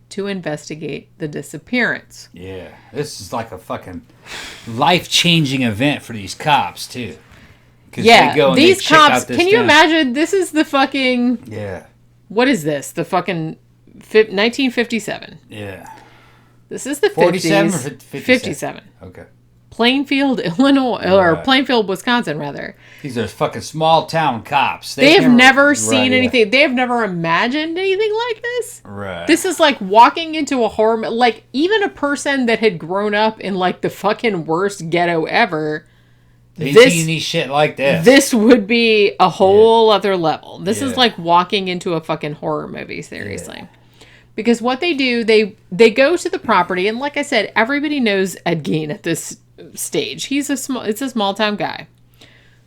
to investigate the disappearance. Yeah, this is like a fucking life-changing event for these cops, too. Yeah, they go and these they check cops, out this can you town. imagine, this is the fucking... Yeah. What is this? The fucking 1957. Yeah. This is the 47 50s. or 57? 57. Okay. Plainfield, Illinois, or Right. Plainfield, Wisconsin, rather. These are fucking small town cops. They have never seen Right, yeah. anything. They have never imagined anything like this. Right. This is like walking into a horror. Like, even a person that had grown up in like the fucking worst ghetto ever. They've This- seen these shit like this. This would be a whole other level. This is Yeah. like walking into a fucking horror movie, seriously. Because what they do, they go to the property, and like I said, everybody knows Ed Gein at this stage. It's a small town guy.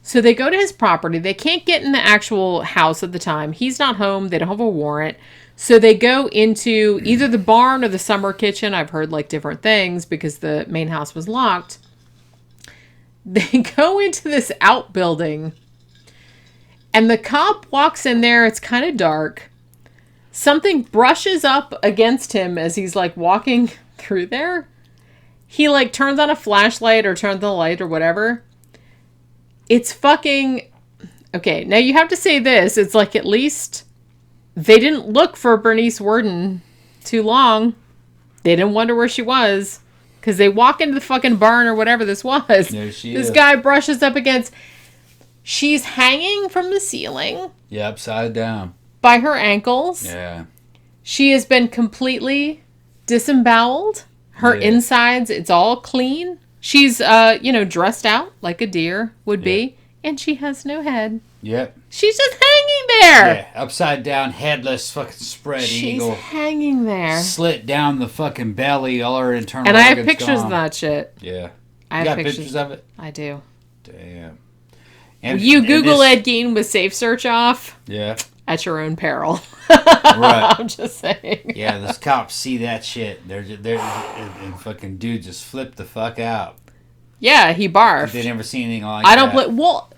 So they go to his property. They can't get in the actual house at the time. He's not home. They don't have a warrant. So they go into either the barn or the summer kitchen. I've heard like different things because the main house was locked. They go into this outbuilding, and the cop walks in there. It's kind of dark. Something brushes up against him as he's like walking through there. He like turns on a flashlight or turns on the light or whatever. It's fucking... Okay, now you have to say this. It's like, at least they didn't look for Bernice Worden too long. They didn't wonder where she was. Because they walk into the fucking barn or whatever this was. There she This is. guy brushes up against... She's hanging from the ceiling Yeah, upside down. by her ankles. Yeah. She has been completely disemboweled. Her Yeah. insides, it's all clean. She's, dressed out like a deer would be. And she has no head. Yep. She's just hanging there. Yeah. Upside down, headless, fucking spread She's eagle. hanging there. Slit down the fucking belly, all her internal And I have organs pictures gone. of that shit. Yeah. I You have got pictures of it? I do. Damn. You and Google this- Ed Gein with safe search off Yeah. at your own peril. Right. I'm just saying. Yeah, those cops see that shit. They're and fucking dude just flipped the fuck out. Yeah, he barfed. They never seen anything like I don't that. blame. Well,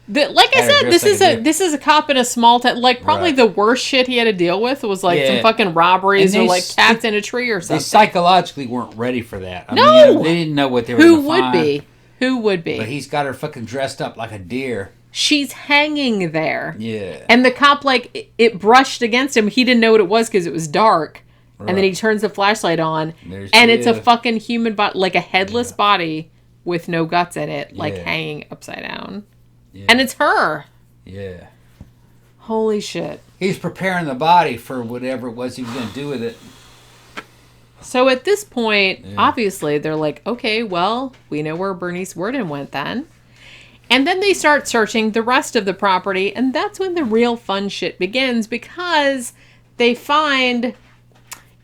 like I Had her said, dressed like a deer. this is a cop in a small town. Like, probably Right. the worst shit he had to deal with was like some Yeah. fucking robberies And or they like s- cats in a tree or They something. psychologically weren't ready for that. I No! mean, they didn't know what they were Who gonna would find. be? Who would be? But he's got her fucking dressed up like a deer. She's hanging there. Yeah. And the cop, like, it brushed against him. He didn't know what it was because it was dark. And then Right. he turns the flashlight on. There she And it's a is. fucking human body, like a headless body with no guts in it, like Yeah. hanging upside down. Yeah. And it's her. Yeah. Holy shit. He's preparing the body for whatever it was he was going to do with it. So at this point, Yeah. obviously, they're like, okay, well, we know where Bernice Worden went then. And then they start searching the rest of the property, and that's when the real fun shit begins because they find...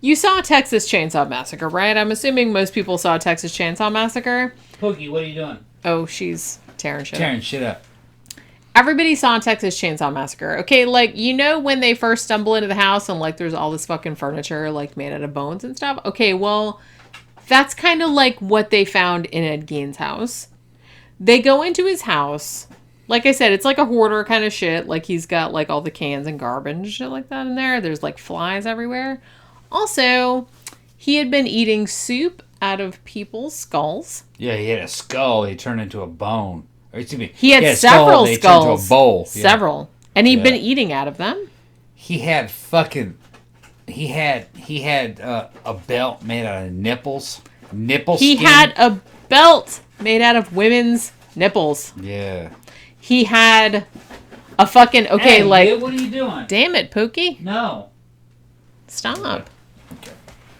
You saw Texas Chainsaw Massacre, right? I'm assuming most people saw Texas Chainsaw Massacre. Pookie, what are you doing? Oh, she's tearing shit up. Tearing shit up. Everybody saw Texas Chainsaw Massacre. Okay, like, you know when they first stumble into the house and, like, there's all this fucking furniture, like, made out of bones and stuff? Okay, well, that's kind of like what they found in Ed Gein's house. They go into his house. Like I said, it's like a hoarder kind of shit. Like, he's got, like, all the cans and garbage and shit like that in there. There's, like, flies everywhere. Also, he had been eating soup out of people's skulls. Yeah, he had a skull. He turned into a bone. Or, excuse me. He had a several skull, they turned into skulls. a bowl. Yeah. Several. And he'd Yeah. been eating out of them. He had fucking... He had a belt made out of nipples. Nipple He skin. had a belt made out of women's nipples. Yeah. He had a fucking... Okay, Hey, like... dude, what are you doing? Damn it, Pookie. No. Stop.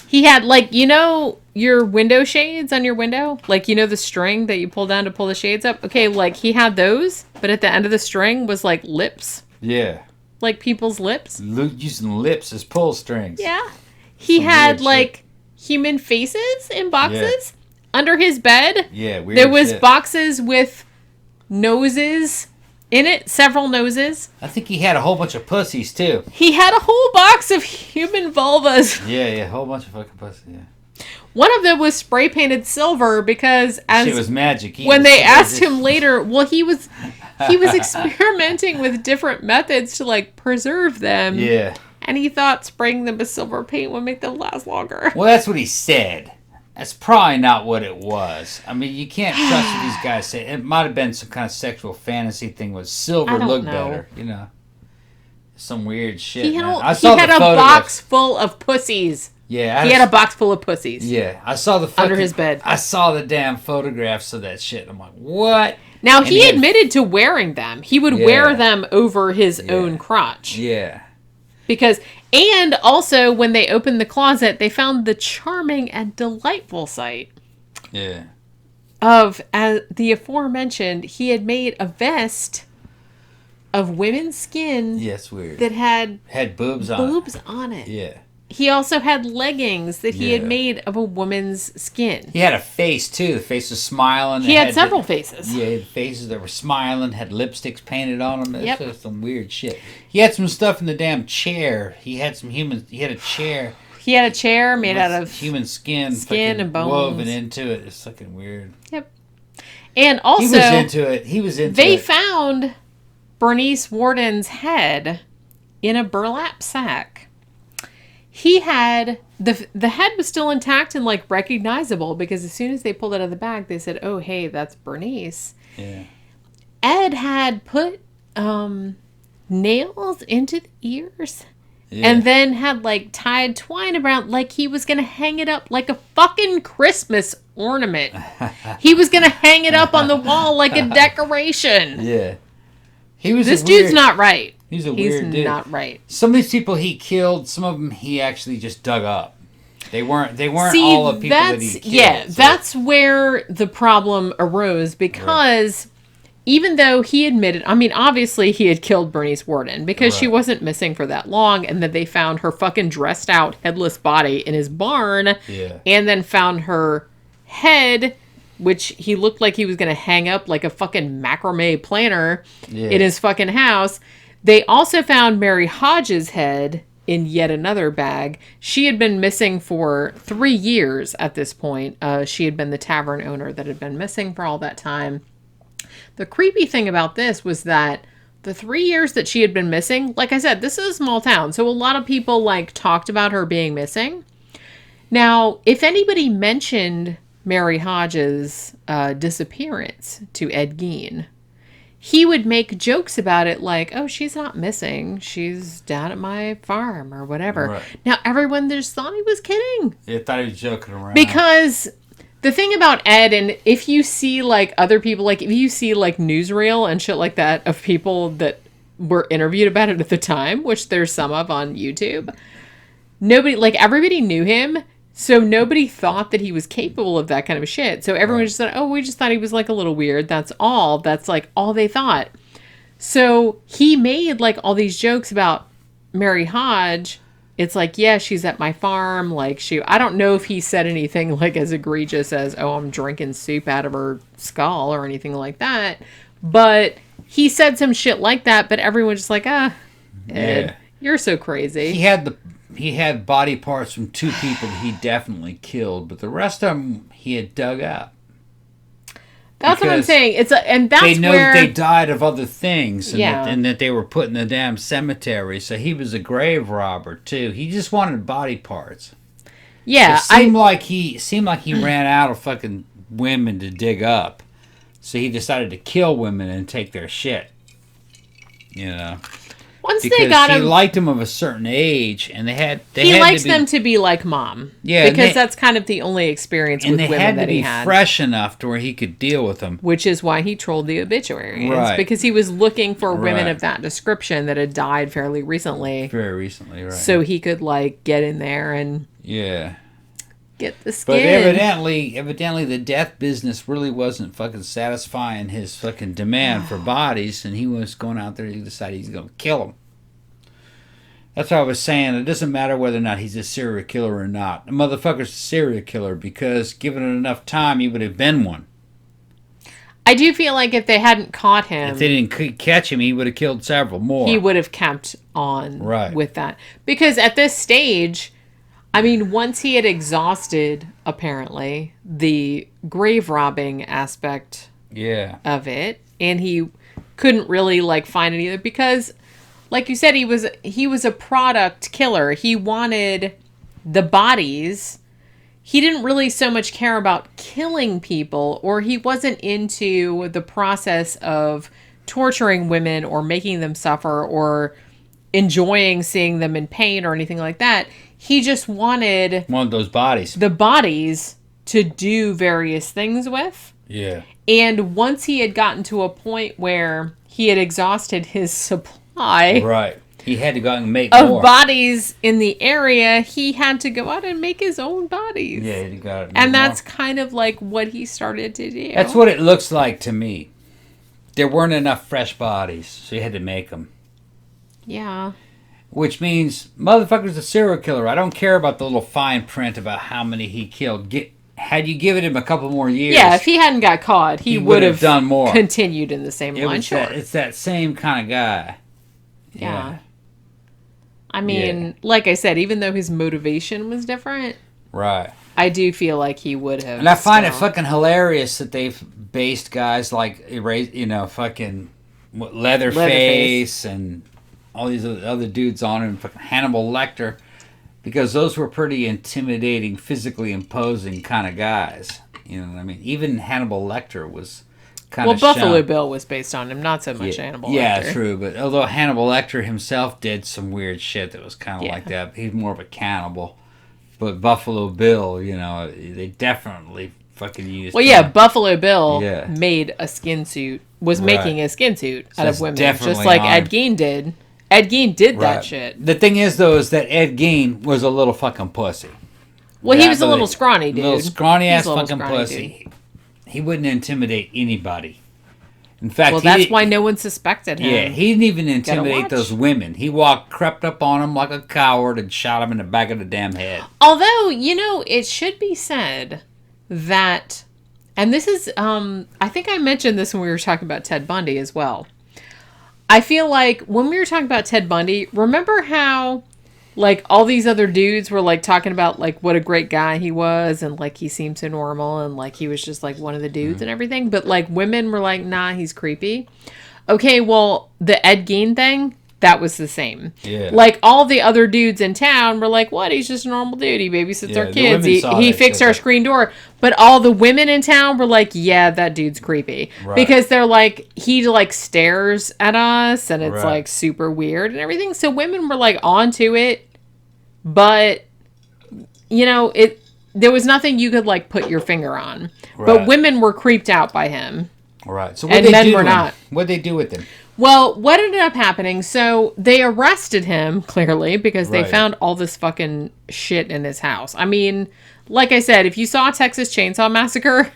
He had, like, you know your window shades on your window? Like, you know the string that you pull down to pull the shades up? Okay, like, he had those, but at the end of the string was, like, lips. Like, people's lips. Using lips as pull strings. Yeah. He Some had, weird like, shit. human faces in boxes. Under his bed, Yeah, weird there was shit. boxes with noses in it, several noses. I think he had a whole bunch of pussies, too. He had a whole box of human vulvas. Yeah, a whole bunch of fucking pussies, yeah. One of them was spray painted silver because Shit was magic. when they asked him later, well, he was experimenting with different methods to like preserve them. Yeah. And he thought spraying them with silver paint would make them last longer. Well, that's what he said. That's probably not what it was. I mean, you can't trust what these guys say. It might have been some kind of sexual fantasy thing with silver I don't look know. better, you know. Some weird shit. He had, man. he had a box full of pussies. Yeah, He had a box full of pussies. Yeah, I saw the under his bed. I saw the damn photographs of that shit. I'm like, what? Now, And he had- admitted to wearing them. He would wear them over his own crotch. Yeah. Because, and also, when they opened the closet, they found the charming and delightful sight Yeah. of, as the aforementioned, he had made a vest of women's skin Yeah, it's weird. that had boobs on boobs on it. Yeah. He also had leggings that he had Yeah. made of a woman's skin. He had a face, too. The face was smiling. He It had several faces. Yeah, he had faces that were smiling, had lipsticks painted on them. Yep. It's just some weird shit. He had some stuff in the damn chair. He had a chair. He had a chair made out of human skin skin and bones. woven into it. It's fucking weird. Yep. And also, He was into it. He was into they it. found Bernice Warden's head in a burlap sack. He had the head was still intact and like recognizable because as soon as they pulled it out of the bag, they said, "Oh, hey, that's Bernice." Yeah. Ed had put nails into the ears. Yeah. And then had like tied twine around like he was gonna hang it up like a fucking Christmas ornament. He was gonna hang it up on the wall like a decoration. Yeah. He was This dude's not right. He's a weird dude. Not right. Some of these people he killed, some of them he actually just dug up. They weren't See, all the people that he killed. yeah, so- that's where the problem arose because even though he admitted, I mean, obviously he had killed Bernice Warden because she Right. wasn't missing for that long, and then they found her fucking dressed out, headless body in his barn, Yeah. and then found her head, which he looked like he was going to hang up like a fucking macrame planter in his fucking house. They also found Mary Hodges' head in yet another bag. She had been missing for 3 years at this point. She had been the tavern owner that had been missing for all that time. The creepy thing about this was that the 3 years that she had been missing, like I said, this is a small town, so a lot of people like talked about her being missing. Now, if anybody mentioned Mary Hodges' disappearance to Ed Gein, he would make jokes about it like, oh, she's not missing. She's down at my farm or whatever. Right. Now, everyone just thought he was kidding. They thought he was joking around. Because the thing about Ed, and if you see like other people, like if you see like newsreel and shit like that of people that were interviewed about it at the time, which there's some of on YouTube, nobody, like everybody knew him. So nobody thought that he was capable of that kind of shit. So everyone just said, oh, we just thought he was like a little weird. That's all. That's like all they thought. So he made like all these jokes about Mary Hodge. It's like, yeah, she's at my farm. Like I don't know if he said anything like as egregious as, oh, I'm drinking soup out of her skull or anything like that. But he said some shit like that. But everyone's just like, Ed, you're so crazy. He had body parts from 2 people that he definitely killed, but the rest of them he had dug up. That's what I'm Because saying. And that's they know where that they died of other things, and, Yeah. that they were put in the damn cemetery. So he was a grave robber too. He just wanted body parts. yeah, It seemed like he ran out of fucking women to dig up, so he decided to kill women and take their shit. You know. once Because they got he him, liked them of a certain age, and he likes them to be like mom. Yeah, and because they- that's kind of the only experience and with they women had to that he be had. fresh enough to where he could deal with them. Which is why he trolled the obituaries. Right. Because he was looking for women Right. of that description that had died fairly recently. Very recently, right? So he could, like, get in there and yeah, get the but skin. evidently, the death business really wasn't fucking satisfying his fucking demand for bodies, and he was going out there. He decided he's going to kill them. That's what I was saying. It doesn't matter whether or not he's a serial killer or not. The motherfucker's a serial killer because given it enough time, he would have been one. I do feel like if they hadn't caught him, If they didn't catch him, he would have killed several more. he would have kept on Right. with that. Because at this stage, I mean, once he had exhausted, apparently, the grave robbing aspect Yeah. of it, and he couldn't really, like, find it either because, like you said, he was a product killer. He wanted the bodies. He didn't really so much care about killing people, or he wasn't into the process of torturing women or making them suffer or enjoying seeing them in pain or anything like that. He just wanted One of those bodies. the bodies to do various things with. Yeah. And once he had gotten to a point where he had exhausted his supply Right. He had to go out and make of more. bodies in the area, he had to go out and make his own bodies. Yeah, he got it. And that's kind of like what he started to do. That's what it looks like to me. There weren't enough fresh bodies, so you had to make them. Yeah. Which means, motherfucker's a serial killer. I don't care about the little fine print about how many he killed. Had you given him a couple more years... Yeah, if he hadn't got caught, he would have done more. Continued in the same line. Sure. It's that same kind of guy. Yeah. I mean, like I said, even though his motivation was different, Right. I do feel like he would have. And I find it fucking hilarious that they've based guys like, fucking Leatherface and all these other dudes on him, fucking Hannibal Lecter, because those were pretty intimidating, physically imposing kind of guys. You know what I mean? Even Hannibal Lecter was kind of Buffalo Bill was based on him, not so much Hannibal Lecter. Yeah, true. But although Hannibal Lecter himself did some weird shit that was kind of like that, he's more of a cannibal. But Buffalo Bill, they definitely fucking used. Well, yeah, Buffalo Bill Yeah. made a skin suit, was making a skin suit So out it's of women, definitely just like on Ed him. Gein did. Ed Gein did that Right. shit. The thing is, though, is that Ed Gein was a little fucking pussy. Well, he was a But little scrawny dude. Little scrawny ass He's a little fucking scrawny pussy. dude. He wouldn't intimidate anybody. In fact, Well, that's why no one suspected him. Yeah, he didn't even intimidate watch. those women. He crept up on them like a coward and shot him in the back of the damn head. Although, it should be said that, and this is, I think I mentioned this when we were talking about Ted Bundy as well. I feel like when we were talking about Ted Bundy, remember how, like, all these other dudes were, like, talking about, like, what a great guy he was, and, like, he seemed so normal, and, like, he was just, like, one of the dudes and everything, but, like, women were like, nah, he's creepy. Okay, well, the Ed Gein thing, that was the same. Yeah. Like, all the other dudes in town were like, what? He's just a normal dude. He babysits Yeah, our the kids. women saw He that fixed shit, our though. screen door. But all the women in town were like, yeah, that dude's creepy. Right. Because they're like, he, like, stares at us, and it's, Right. like, super weird and everything. So women were, like, onto it. But, there was nothing you could, like, put your finger on. Right. But women were creeped out by him. Right. So And men were not. What'd they do with him? Well, what ended up happening, so they arrested him, clearly, because they Right. found all this fucking shit in his house. I mean, like I said, if you saw Texas Chainsaw Massacre,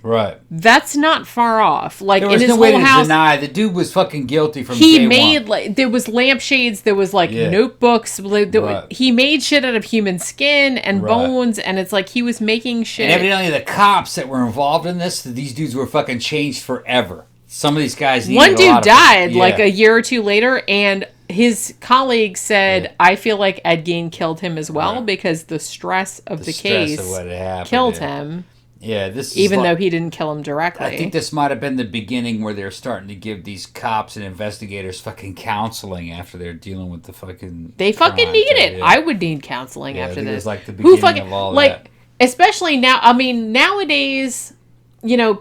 Right. that's not far off. Like, There in was his no way whole to house, deny the dude was fucking guilty from he day made, one. like, there was lampshades, there was, like, Yeah. notebooks. Right. He made shit out of human skin and Right. bones, and it's like he was making shit. And evidently the cops that were involved in this, these dudes were fucking changed forever. Some of these guys needed One a dude lot of- died Yeah. like a year or two later, and his colleague said, Yeah. I feel like Ed Gein killed him as well Right. because the stress of the stress case of what had happened, killed yeah. him, Yeah, this is even like- though he didn't kill him directly. I think this might have been the beginning where they're starting to give these cops and investigators fucking counseling after they're dealing with the fucking. they fucking crime, need too, it. yeah. I would need counseling Yeah, I after think it this. was like the beginning of all like, that. especially now, I mean, nowadays,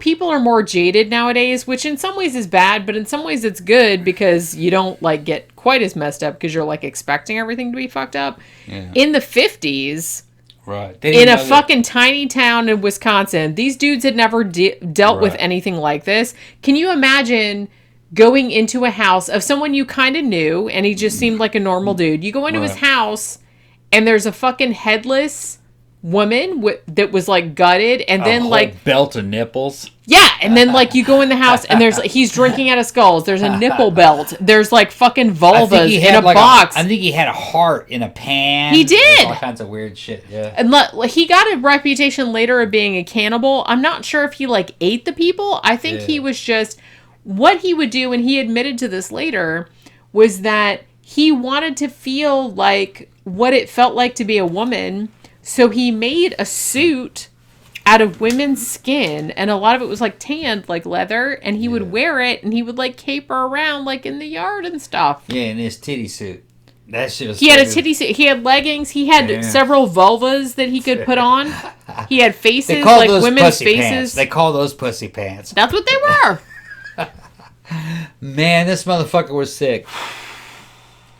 people are more jaded nowadays, which in some ways is bad, but in some ways it's good because you don't, like, get quite as messed up because you're, like, expecting everything to be fucked up. Yeah. In the 50s, Right. in a fucking tiny town in Wisconsin, these dudes had never dealt with Right. anything like this. Can you imagine going into a house of someone you kind of knew and he just seemed like a normal dude? You go into his Right. house and there's a fucking headless woman that was, like, gutted, and then, like, belt of nipples. yeah, and then, like, you go in the house and there's, like, he's drinking out of skulls. There's a nipple belt. There's, like, fucking vulvas in a box. I think he had a heart in a pan. He did! There's all kinds of weird shit. Yeah. And he got a reputation later of being a cannibal. I'm not sure if he, like, ate the people. I think Yeah. he was just, what he would do, and he admitted to this later, was that he wanted to feel like what it felt like to be a woman. So he made a suit out of women's skin, and a lot of it was, like, tanned, like leather, and he would wear it, and he would, like, caper around, like, in the yard and stuff. Yeah, in his titty suit. That shit was He had a crazy. titty suit. He had leggings. He had Yeah. several vulvas that he could put on. He had faces, They call like those women's pussy faces. pants. They call those pussy pants. That's what they were. Man, this motherfucker was sick.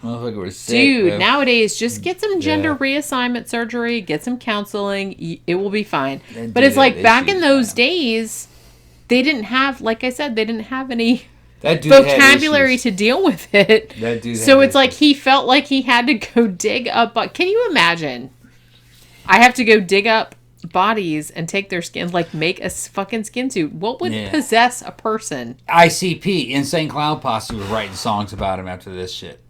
Motherfucker was sick, Dude, bro. nowadays, just get some gender Yeah. reassignment surgery, get some counseling, it will be fine. They But do it's that. like They back in seem those fine. days, they didn't have, like I said, they didn't have any That dude had vocabulary issues. to deal with it. That dude So had it's like issues. he felt like he had to go dig up. Can you imagine? I have to go dig up bodies and take their skin, like make a fucking skin suit. What would Yeah. possess a person? ICP, Insane Clown Posse, was writing songs about him after this shit.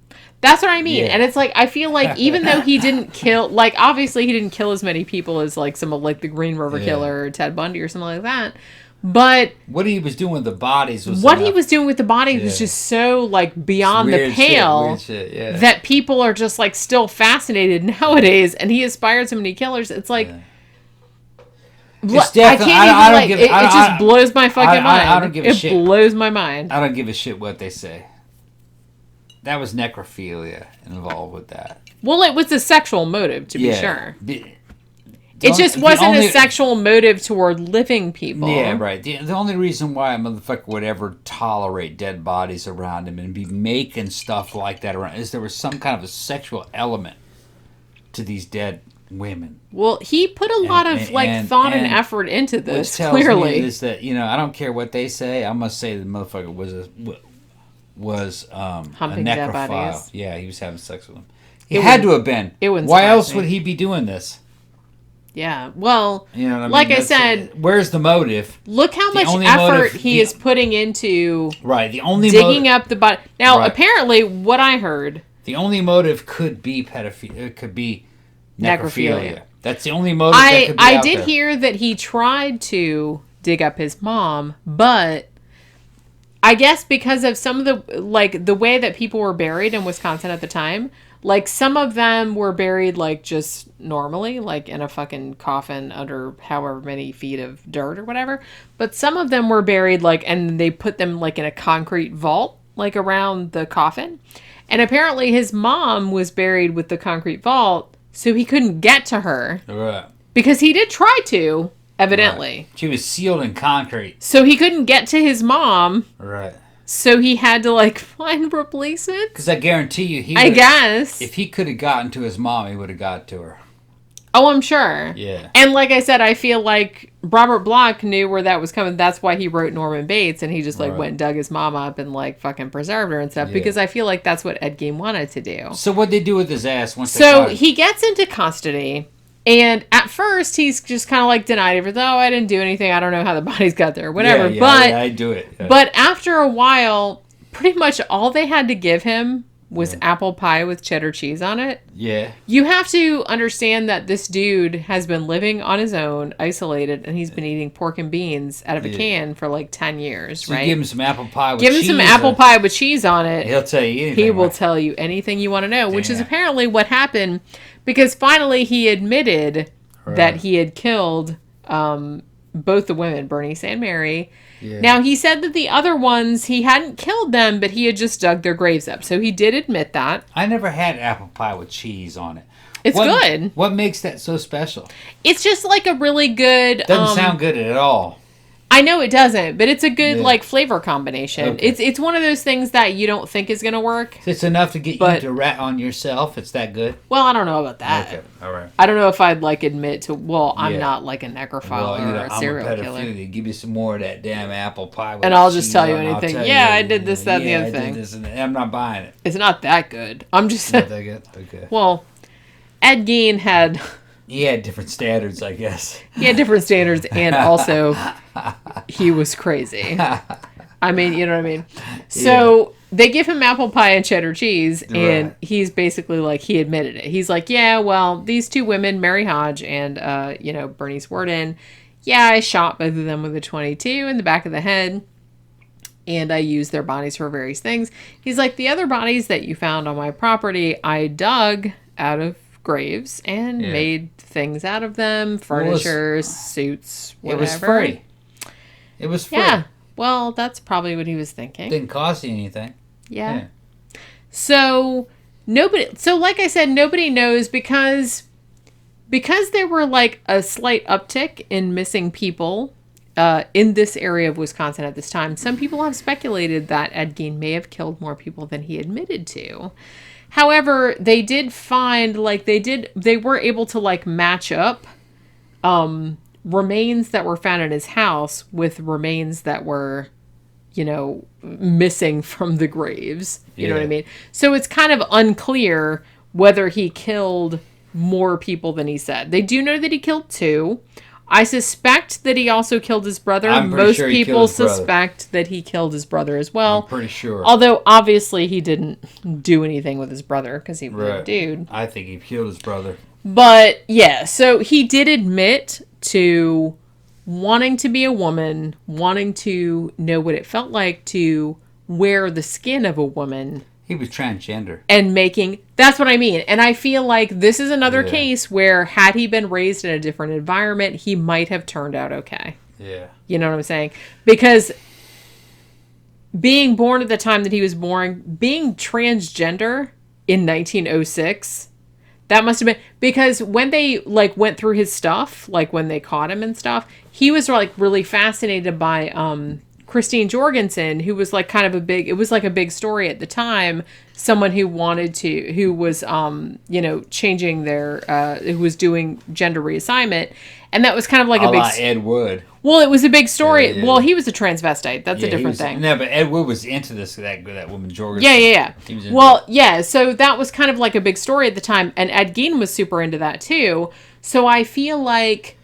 That's what I mean. Yeah. And it's like, I feel like even though he didn't kill, like, obviously he didn't kill as many people as, like, some of, like, the Green River Yeah. Killer or Ted Bundy or something like that. But What he was doing with the bodies was what he enough. was doing with the body was Yeah. just so, like, beyond the Weird pale shit, yeah. that people are just, like, still fascinated nowadays. And he inspired so many killers. It's like, It's I definitely- can't even, I don't like, give- it I don't- just blows my fucking mind. I don't give a it shit. blows my mind. I don't give a shit what they say. That was necrophilia involved with that. Well, it was a sexual motive, to be sure. The It just wasn't a sexual motive toward living people. Yeah, right. The only reason why a motherfucker would ever tolerate dead bodies around him and be making stuff like that around is there was some kind of a sexual element to these dead women. Well, he put a lot of thought and effort into Which this. tells Clearly, me is that I don't care what they say. I must say the motherfucker was a Humping dead necrophile. bodies. Yeah, he was having sex with them. He It had wouldn't- to have been. it wouldn't Why surprise else me. would he be doing this? Yeah. Well, You know what I mean? like I That's said, where's the motive? look how the much only effort motive- he the- is putting into Right. The only digging up the body. Now, Right. apparently, what I heard, The only motive could be pedophilia. It could be necrophilia. Necrophilia. That's the only motive that could be I out did there. hear that he tried to dig up his mom, but I guess because of some of the way that people were buried in Wisconsin at the time, like some of them were buried like just normally, like in a fucking coffin under however many feet of dirt or whatever. But some of them were buried like, and they put them like in a concrete vault, like around the coffin. And apparently his mom was buried with the concrete vault, so he couldn't get to her Right. because he did try to, evidently. Right. She was sealed in concrete. So he couldn't get to his mom. Right. So he had to like find replacement. Because I guarantee you, I guess. if he could have gotten to his mom, he would have got to her. Oh, I'm sure. Yeah. And like I said, I feel like Robert Bloch knew where that was coming. That's why he wrote Norman Bates, and he just like Right. went and dug his mom up and like fucking preserved her and stuff. Yeah. Because I feel like that's what Ed Gein wanted to do. So what'd they do with his ass once they So caught him? he gets into custody, and at first he's just kind of like denied everything. Oh, I didn't do anything. I don't know how the bodies got there, whatever. But I do it. Yeah. But after a while, pretty much all they had to give him was apple pie with cheddar cheese on it. yeah. You have to understand that this dude has been living on his own, isolated, and he's been eating pork and beans out of a Yeah. can for like 10 years, So you right? give him some apple pie with Give him cheese some on apple it, pie with cheese on it. He'll tell you anything. He will right? tell you anything you want to know, which is Damn. apparently what happened because finally he admitted that Right. he had killed both the women, Bernice and Mary. Yeah. Now, he said that the other ones, he hadn't killed them, but he had just dug their graves up. So he did admit that. I never had apple pie with cheese on it. It's good. What makes that so special? It's just like a really good... Doesn't sound good at all. I know it doesn't, but it's a good Yeah. like flavor combination. Okay. It's one of those things that you don't think is going to work. It's enough to get But- you to rat on yourself. It's that good. Well, I don't know about that. Okay. All right. I don't know if I'd like admit to, well, I'm Yeah. not like a necrophile Well, or a I'm serial a killer. pedophilia. Give me some more of that damn apple pie. With And I'll just cheese tell you on it. I'll anything. tell Yeah, you, I did this, that, and the yeah, other I did thing. this and I'm not buying it. It's not that good. I'm just Not that good. Okay. well, Ed Gein had He had different standards, I guess. he had different standards and also he was crazy. I mean, you know what I mean? So they give him apple pie and cheddar cheese, and Right. he's basically like, he admitted it. He's like, yeah, well, these two women, Mary Hodge and, Bernice Worden, yeah, I shot both of them with a 22 in the back of the head, and I used their bodies for various things. He's like, the other bodies that you found on my property, I dug out of graves and Yeah. made things out of them, furniture, suits, whatever. It was free. It was free. Yeah. Well, that's probably what he was thinking. Didn't cost you anything. Yeah. So like I said, nobody knows because there were like a slight uptick in missing people in this area of Wisconsin at this time. Some people have speculated that Ed Gein may have killed more people than he admitted to. However, they did find, they were able to, match up remains that were found in his house with remains that were, missing from the graves. You know what I mean? So it's kind of unclear whether he killed more people than he said. They do know that he killed 2. I suspect that he also killed his brother. Most sure he people killed his brother. suspect that he killed his brother as well. I'm pretty sure. Although, obviously, he didn't do anything with his brother because he was a dude. I think he killed his brother. But, yeah, so he did admit to wanting to be a woman, wanting to know what it felt like to wear the skin of a woman. He was transgender. And that's what I mean. And I feel like this is another case where had he been raised in a different environment, he might have turned out okay. Yeah. You know what I'm saying? Because being born at the time that he was born, being transgender in 1906, that must have been, because when they went through his stuff, when they caught him and stuff, he was really fascinated by Christine Jorgensen, who was it was a big story at the time. Someone who who was, changing who was doing gender reassessment. And that was kind of a big... Ed Wood. Well, it was a big story. Yeah. Well, he was a transvestite. That's a different thing. No, but Ed Wood was into that woman, Jorgensen. Yeah. He was into Well, yeah, so that was kind of a big story at the time. And Ed Gein was super into that too. So I feel like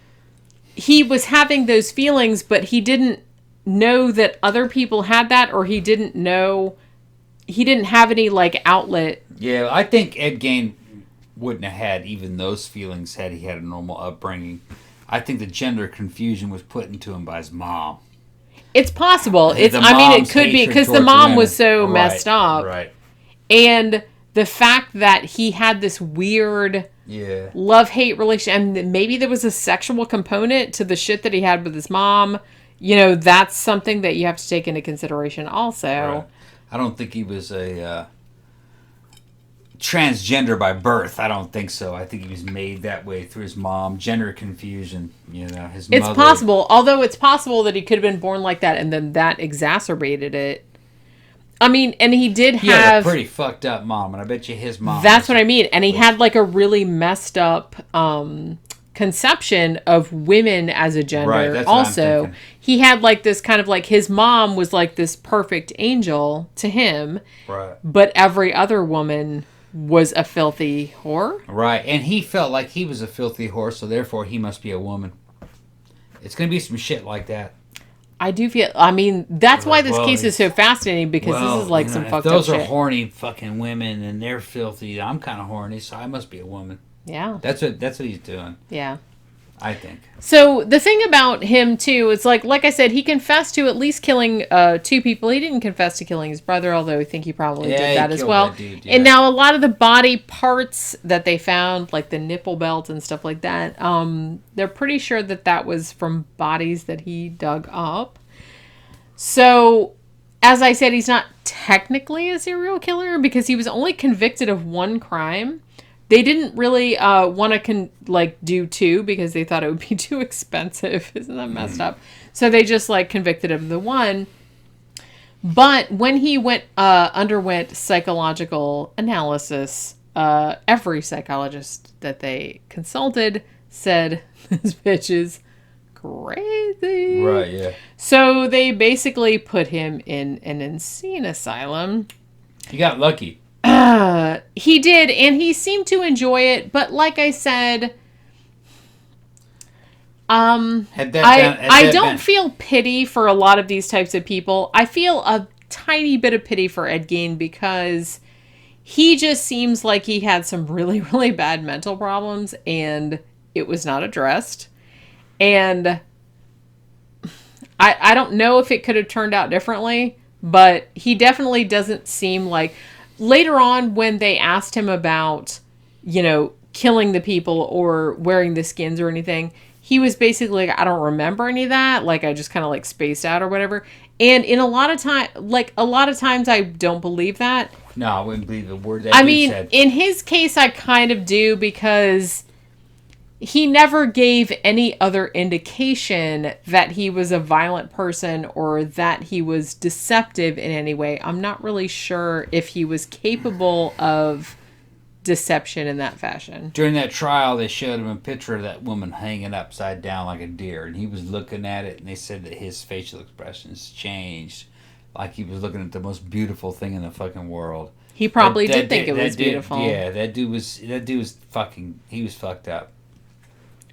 he was having those feelings, but he didn't know that other people had that, or he didn't have any outlet. Yeah, I think Ed Gein wouldn't have had even those feelings had he had a normal upbringing. I think the gender confusion was put into him by his mom. It's possible. It could be because the mom was so messed up. Right. And the fact that he had this weird love-hate relation, and maybe there was a sexual component to the shit that he had with his mom. That's something that you have to take into consideration also. Right. I don't think he was a transgender by birth. I don't think so. I think he was made that way through his mom. Gender confusion, his mother. It's possible. Although it's possible that he could have been born like that and then that exacerbated it. I mean, and he did He had have... a pretty fucked up mom, and I bet you his mom... That's what I mean. And he had a really messed up... conception of women as a gender. Right, that's also, what I'm thinking. He had this kind of his mom was this perfect angel to him, right? But every other woman was a filthy whore, right? And he felt like he was a filthy whore, so therefore he must be a woman. It's gonna be some shit like that. I do feel. I mean, that's why this case is so fascinating, because this is some fucked up shit. Those are horny fucking women, and they're filthy. I'm kind of horny, so I must be a woman. Yeah. That's what he's doing. Yeah. I think. So the thing about him too is like I said, he confessed to at least killing 2 people. He didn't confess to killing his brother, although I think he probably did that as well. Dude, And now a lot of the body parts that they found, like the nipple belt and stuff like that, they're pretty sure that was from bodies that he dug up. So, as I said, he's not technically a serial killer because he was only convicted of 1 crime. They didn't really want to do 2 because they thought it would be too expensive. Isn't that messed up? So they just convicted him of the 1. But when he underwent psychological analysis, every psychologist that they consulted said this bitch is crazy. Right, yeah. So they basically put him in an insane asylum. He got lucky. He did, and he seemed to enjoy it, but like I said, I don't feel pity for a lot of these types of people. I feel a tiny bit of pity for Ed Gein because he just seems like he had some really, really bad mental problems, and it was not addressed. And I don't know if it could have turned out differently, but he definitely doesn't seem like... Later on, when they asked him about, killing the people or wearing the skins or anything, he was basically like, I don't remember any of that. I just kind of spaced out or whatever. And in a lot of times, I don't believe that. No, I wouldn't believe the word that he said. In his case, I kind of do because he never gave any other indication that he was a violent person or that he was deceptive in any way. I'm not really sure if he was capable of deception in that fashion. During that trial, they showed him a picture of that woman hanging upside down like a deer, and he was looking at it, and they said that his facial expressions changed, like he was looking at the most beautiful thing in the fucking world. He probably did think it was beautiful. Yeah, that dude was fucking. He was fucked up.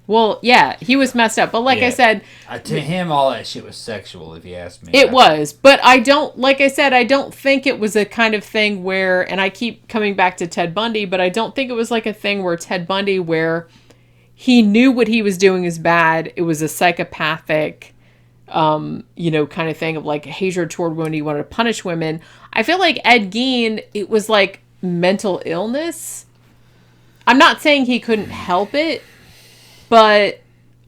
Well, yeah, he was messed up. But like I said... to him, all that shit was sexual, if you ask me. It was. But I don't... Like I said, I don't think it was a kind of thing where... And I keep coming back to Ted Bundy, but I don't think it was like a thing where Ted Bundy, where he knew what he was doing is bad. It was a psychopathic, kind of thing of like hatred toward women. He wanted to punish women. I feel like Ed Gein, it was like mental illness. I'm not saying he couldn't help it, but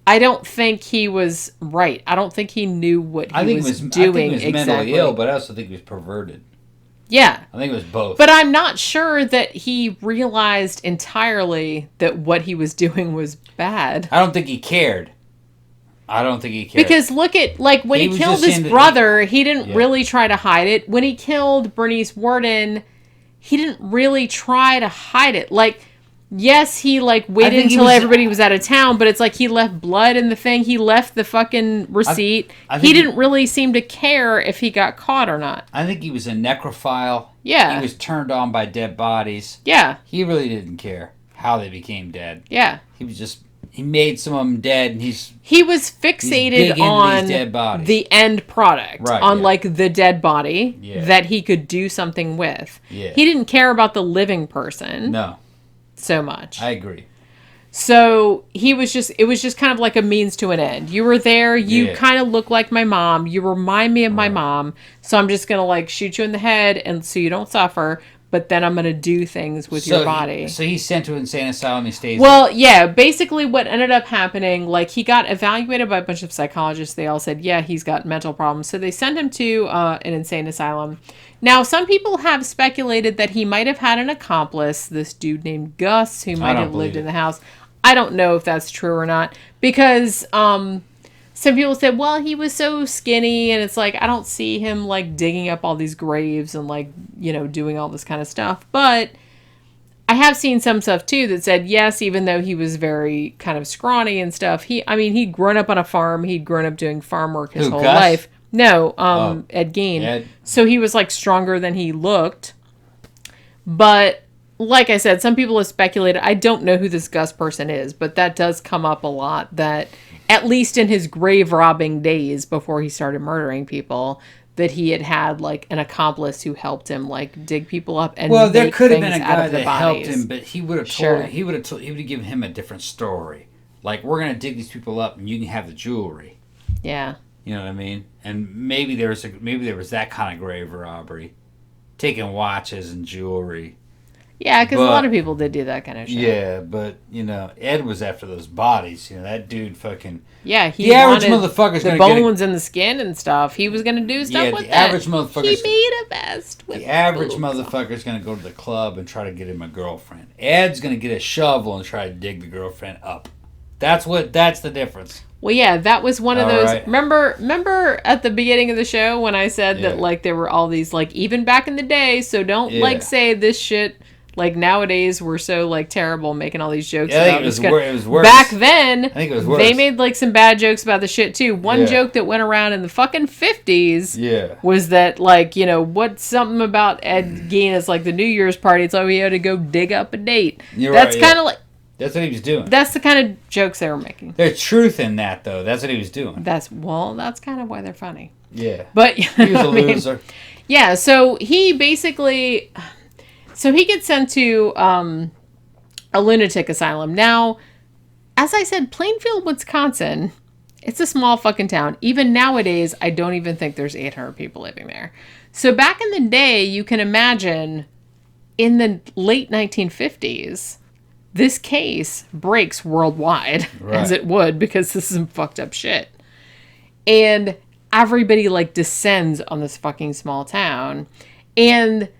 I don't think he was right. I don't think he knew what he was doing I think he was mentally ill, but I also think he was perverted. Yeah. I think it was both. But I'm not sure that he realized entirely that what he was doing was bad. I don't think he cared. Because look at, like, when he killed his brother, he didn't really try to hide it. When he killed Bernice Worden, he didn't really try to hide it. Like... Yes, he, like, waited until everybody was out of town, but it's like he left blood in the thing. He left the fucking receipt. He didn't really seem to care if he got caught or not. I think he was a necrophile. Yeah. He was turned on by dead bodies. Yeah. He really didn't care how they became dead. Yeah. He was just... He made some of them dead, and he was fixated on dead bodies. The end product, right, on like the dead body that he could do something with. Yeah. He didn't care about the living person. No. So much. I agree. So it was just kind of like a means to an end. You were there, you kind of look like my mom, you remind me of my mom, so I'm just going to like shoot you in the head and so you don't suffer, but then I'm going to do things with your body. So he's sent to an insane asylum, he stays Well, yeah, basically what ended up happening, like he got evaluated by a bunch of psychologists. They all said, yeah, he's got mental problems. So they sent him to an insane asylum. Now, some people have speculated that he might have had an accomplice, this dude named Gus, who might have lived in the house. I don't know if that's true or not, because some people said, well, he was so skinny, and it's like, I don't see him, like, digging up all these graves and, like, doing all this kind of stuff. But I have seen some stuff, too, that said, yes, even though he was very kind of scrawny and stuff, he'd grown up on a farm. He'd grown up doing farm work his whole life. No, Ed Gein. Ed. So he was, like, stronger than he looked. But, like I said, some people have speculated. I don't know who this Gus person is, but that does come up a lot, that at least in his grave robbing days before he started murdering people, that he had, like, an accomplice who helped him, like, dig people up and well, there make could have things been a out guy of the that bodies. helped him, but he would have told he would have given him a different story. Like, we're going to dig these people up and you can have the jewelry. Yeah. You know what I mean? And maybe there was that kind of grave robbery, taking watches and jewelry. Yeah, because a lot of people did do that kind of shit. Yeah, but Ed was after those bodies. That dude fucking. Yeah, he the average motherfucker's the bones and the skin and stuff. He was gonna do stuff with the that. Average motherfucker's, he made a vest. With the average motherfucker's gonna go to the club and try to get him a girlfriend. Ed's gonna get a shovel and try to dig the girlfriend up. That's the difference. Well, yeah, that was one of those. Right. Remember at the beginning of the show when I said that, like, there were all these, like, even back in the day, so don't, like, say this shit, like, nowadays we're so, like, terrible making all these jokes about it was worse. Back then, I think it was worse. They made, like, some bad jokes about the shit, too. One joke that went around in the fucking 50s was that, like, what's something about Ed Gein is, like, the New Year's party, it's like he had to go dig up a date. That's kind of like... That's what he was doing. That's the kind of jokes they were making. There's truth in that, though. That's what he was doing. That's kind of why they're funny. Yeah. But he was a loser. Yeah, so he basically... So he gets sent to a lunatic asylum. Now, as I said, Plainfield, Wisconsin, it's a small fucking town. Even nowadays, I don't even think there's 800 people living there. So back in the day, you can imagine, in the late 1950s... This case breaks worldwide, as it would, because this is some fucked up shit. And everybody, like, descends on this fucking small town. And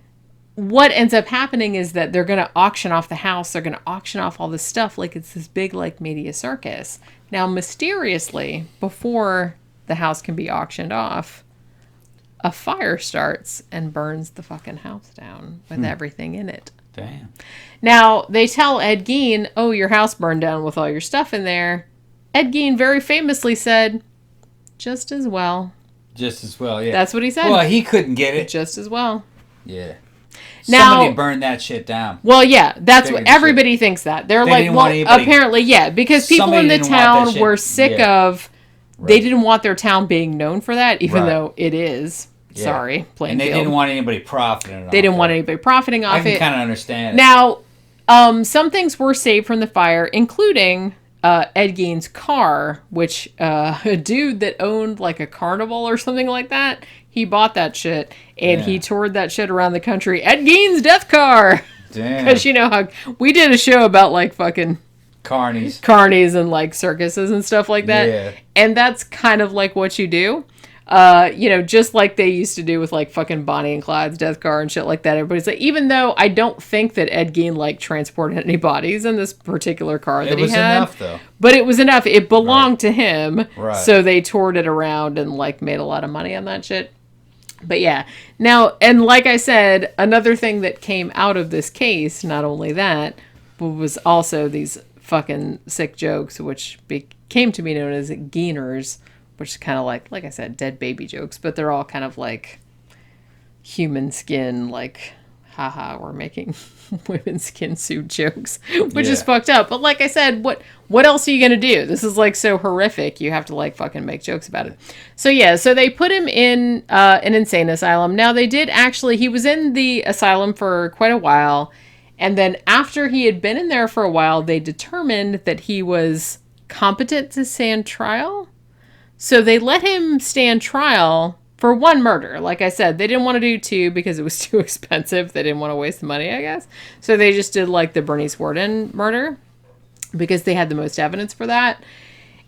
what ends up happening is that they're going to auction off the house. They're going to auction off all this stuff like it's this big, like, media circus. Now, mysteriously, before the house can be auctioned off, a fire starts and burns the fucking house down with everything in it. Damn. Now, they tell Ed Gein, oh, your house burned down with all your stuff in there. Ed Gein very famously said, just as well. Just as well, yeah. That's what he said. Well, he couldn't get it. Just as well. Yeah. Now, Somebody burned that shit down. Well, yeah, that's Figured what everybody thinks that. They're They like, didn't well, want anybody- apparently, yeah, because people Somebody in the didn't want that town shit. were sick Yeah. of, they Right. didn't want their town being known for that, even Right. though it is. Yeah. Sorry, plain And they field. didn't want anybody profiting. They didn't want anybody profiting I off can it. kind of understand it. Now, some things were saved from the fire, including Ed Gein's car, which a dude that owned like a carnival or something like that, he bought that shit and he toured that shit around the country. Ed Gein's death car. Damn. Because you know how we did a show about like fucking carnies and like circuses and stuff like that. Yeah. And that's kind of like what you do. Just like they used to do with like fucking Bonnie and Clyde's death car and shit like that. Everybody's like, even though I don't think that Ed Gein like transported any bodies in this particular car that he had. It was enough though. But it was enough. It belonged to him. Right. So they toured it around and like made a lot of money on that shit. But yeah. Now, and like I said, another thing that came out of this case, not only that, but was also these fucking sick jokes, which came to be known as Geiners, which is kind of like I said, dead baby jokes, but they're all kind of like human skin, like, haha, we're making women's skin suit jokes, which is fucked up. But like I said, what else are you going to do? This is like so horrific. You have to like fucking make jokes about it. So yeah, so they put him in an insane asylum. Now they did actually, he was in the asylum for quite a while. And then after he had been in there for a while, they determined that he was competent to stand trial. So they let him stand trial for one murder. Like I said, they didn't want to do two because it was too expensive. They didn't want to waste the money, I guess. So they just did like the Bernice Worden murder because they had the most evidence for that.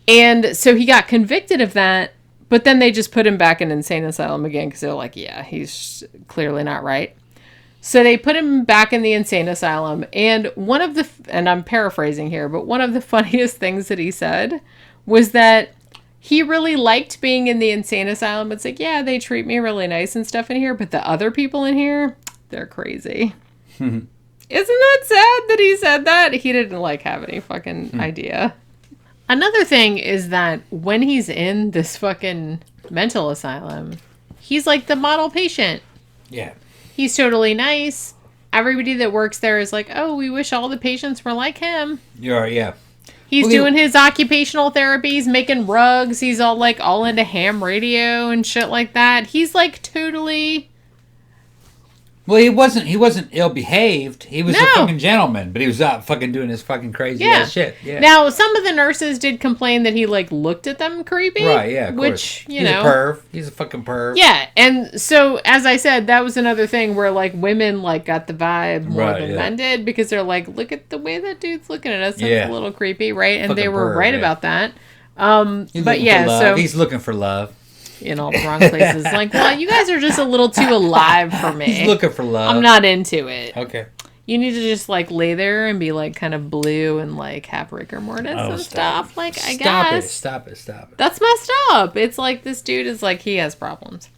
And so he got convicted of that, but then they just put him back in insane asylum again because they're like, yeah, he's clearly not right. So they put him back in the insane asylum. And and I'm paraphrasing here, but one of the funniest things that he said was that he really liked being in the insane asylum. It's like, yeah, they treat me really nice and stuff in here, but the other people in here, they're crazy. Isn't that sad that he said that? He didn't like have any fucking idea. Another thing is that when he's in this fucking mental asylum, he's like the model patient. Yeah. He's totally nice. Everybody that works there is like, oh, we wish all the patients were like him. Yeah. He's doing his occupational therapy. He's making rugs. He's all into ham radio and shit like that. He's like totally. Well, he wasn't ill behaved. He was No. a fucking gentleman, but he was out fucking doing his fucking crazy ass shit. Yeah. Now, some of the nurses did complain that he like looked at them creepy. Right, yeah, of which, course. you know. He's a perv. He's a fucking perv. Yeah, and so as I said, that was another thing where like women like got the vibe more than men did because they're like, look at the way that dude's looking at us. That's a little creepy, right? And they Fucking were perv, right yeah. about that. He's But looking yeah, for love. so He's looking for love. in all the wrong places. Like, well, you guys are just a little too alive for me. He's looking for love. I'm not into it. Okay. You need to just like lay there and be like kind of blue and like have rigor mortis and stuff. Like, I guess. Stop it. That's messed up. It's like this dude is like, he has problems.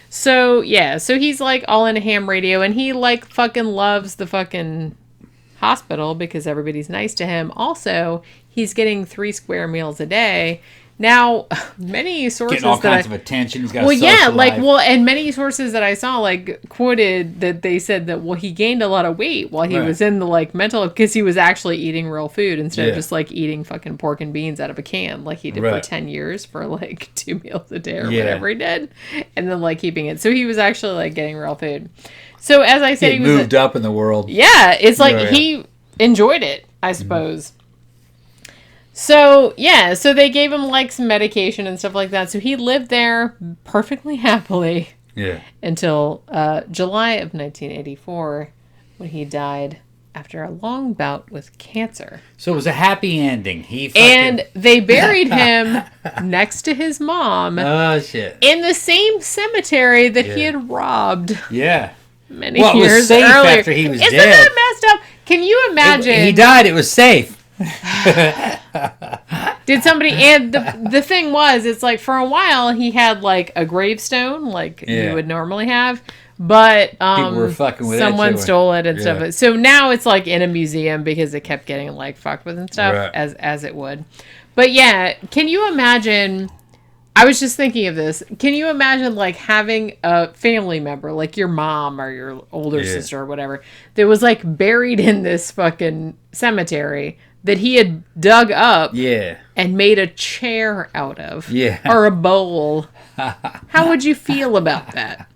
So, yeah. So he's like all into ham radio and he like fucking loves the fucking hospital because everybody's nice to him. Also, he's getting 3 square meals a day. Now, many sources Getting all kinds of attention. He's got well, a social life. and many sources that I saw like quoted that they said that he gained a lot of weight while he was in the like mental because he was actually eating real food instead of just like eating fucking pork and beans out of a can like he did for 10 years for like 2 meals a day or whatever he did, and then like keeping it. So he was actually like getting real food. So as I said, he moved up in the world. Yeah, it's like he enjoyed it, I suppose. So, yeah, so they gave him, like, some medication and stuff like that. So he lived there perfectly happily until July of 1984 when he died after a long bout with cancer. So it was a happy ending. And they buried him next to his mom Oh, shit. in the same cemetery that he had robbed many Well, it was years safe earlier. after he was Isn't dead. that messed up? Can you imagine? He died. It was safe. Did somebody, and the thing was, it's like for a while he had like a gravestone like you would normally have, But People were fucking with it, someone too. stole it and Yeah. stuff. So now it's like in a museum because it kept getting like fucked with and stuff, Right. as it would. But yeah, can you imagine? I was just thinking of this. Can you imagine like having a family member, like your mom or your older Yeah. sister or whatever, that was like buried in this fucking cemetery that he had dug up Yeah. and made a chair out of? Yeah. Or a bowl. How would you feel about that?